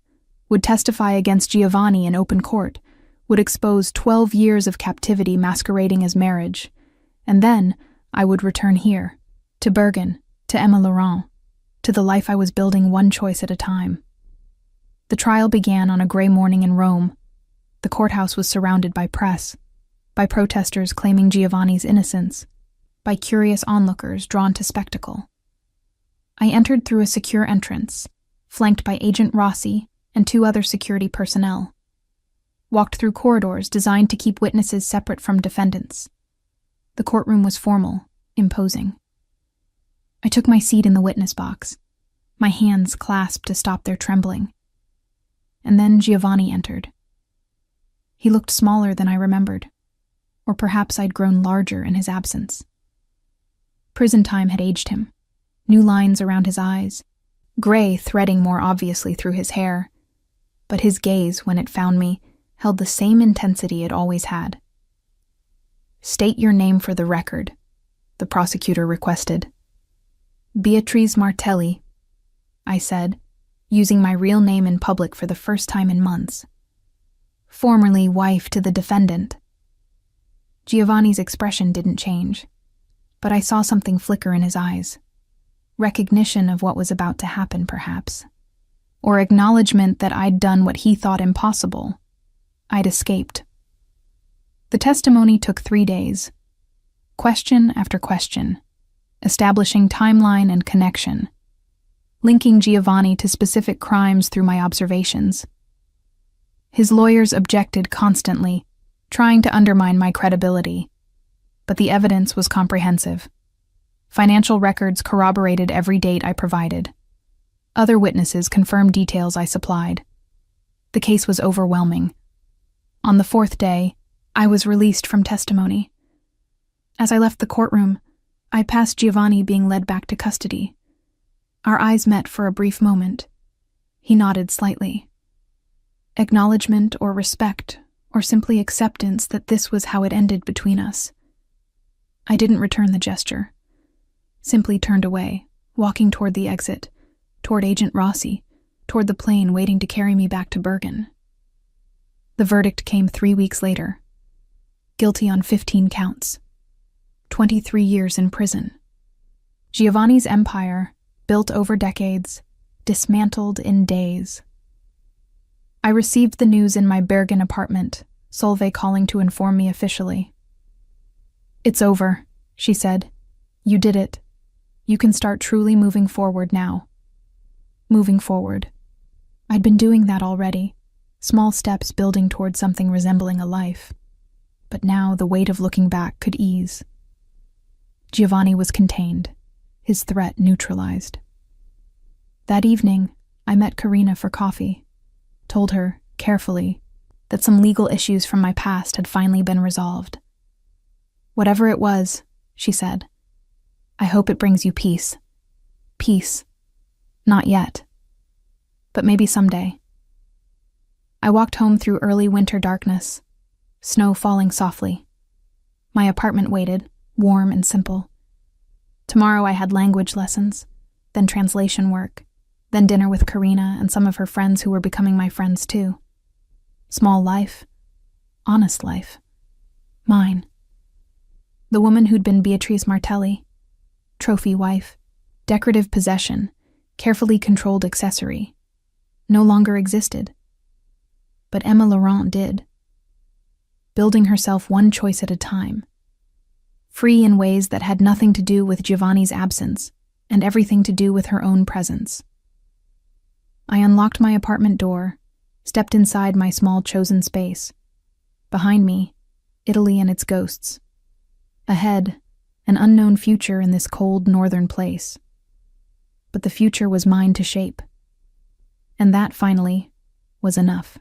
[SPEAKER 1] would testify against Giovanni in open court, would expose 12 years of captivity masquerading as marriage, and then I would return here, to Bergen, to Emma Laurent, to the life I was building one choice at a time. The trial began on a gray morning in Rome. The courthouse was surrounded by press, by protesters claiming Giovanni's innocence. by curious onlookers drawn to spectacle. I entered through a secure entrance, flanked by Agent Rossi and 2 other security personnel. Walked through corridors designed to keep witnesses separate from defendants. The courtroom was formal, imposing. I took my seat in the witness box, my hands clasped to stop their trembling. And then Giovanni entered. He looked smaller than I remembered, or perhaps I'd grown larger in his absence. Prison time had aged him, new lines around his eyes, gray threading more obviously through his hair, but his gaze, when it found me, held the same intensity it always had. "State your name for the record," the prosecutor requested. "Beatrice Martelli," I said, using my real name in public for the first time in months. "Formerly wife to the defendant." Giovanni's expression didn't change, but I saw something flicker in his eyes. Recognition of what was about to happen, perhaps. Or acknowledgement that I'd done what he thought impossible. I'd escaped. The testimony took 3 days. Question after question, establishing timeline and connection, linking Giovanni to specific crimes through my observations. His lawyers objected constantly, trying to undermine my credibility, but the evidence was comprehensive. Financial records corroborated every date I provided. Other witnesses confirmed details I supplied. The case was overwhelming. On the 4th day, I was released from testimony. As I left the courtroom, I passed Giovanni being led back to custody. Our eyes met for a brief moment. He nodded slightly. Acknowledgement or respect, or simply acceptance that this was how it ended between us. I didn't return the gesture. Simply turned away, walking toward the exit, toward Agent Rossi, toward the plane waiting to carry me back to Bergen. The verdict came 3 weeks later. Guilty on 15 counts. 23 years in prison. Giovanni's empire, built over decades, dismantled in days. I received the news in my Bergen apartment, Solveig calling to inform me officially. "It's over," she said. "You did it. You can start truly moving forward now." Moving forward. I'd been doing that already, small steps building toward something resembling a life. But now the weight of looking back could ease. Giovanni was contained, his threat neutralized. That evening, I met Karina for coffee, told her, carefully, that some legal issues from my past had finally been resolved. "Whatever it was," she said, "I hope it brings you peace." Peace. Not yet. But maybe someday. I walked home through early winter darkness, snow falling softly. My apartment waited, warm and simple. Tomorrow I had language lessons, then translation work, then dinner with Karina and some of her friends who were becoming my friends too. Small life. Honest life. Mine. The woman who'd been Beatrice Martelli. Trophy wife. Decorative possession. Carefully controlled accessory. No longer existed. But Emma Laurent did. Building herself one choice at a time. Free in ways that had nothing to do with Giovanni's absence and everything to do with her own presence. I unlocked my apartment door, stepped inside my small chosen space. Behind me, Italy and its ghosts. Ahead, an unknown future in this cold northern place. But the future was mine to shape. And that, finally, was enough.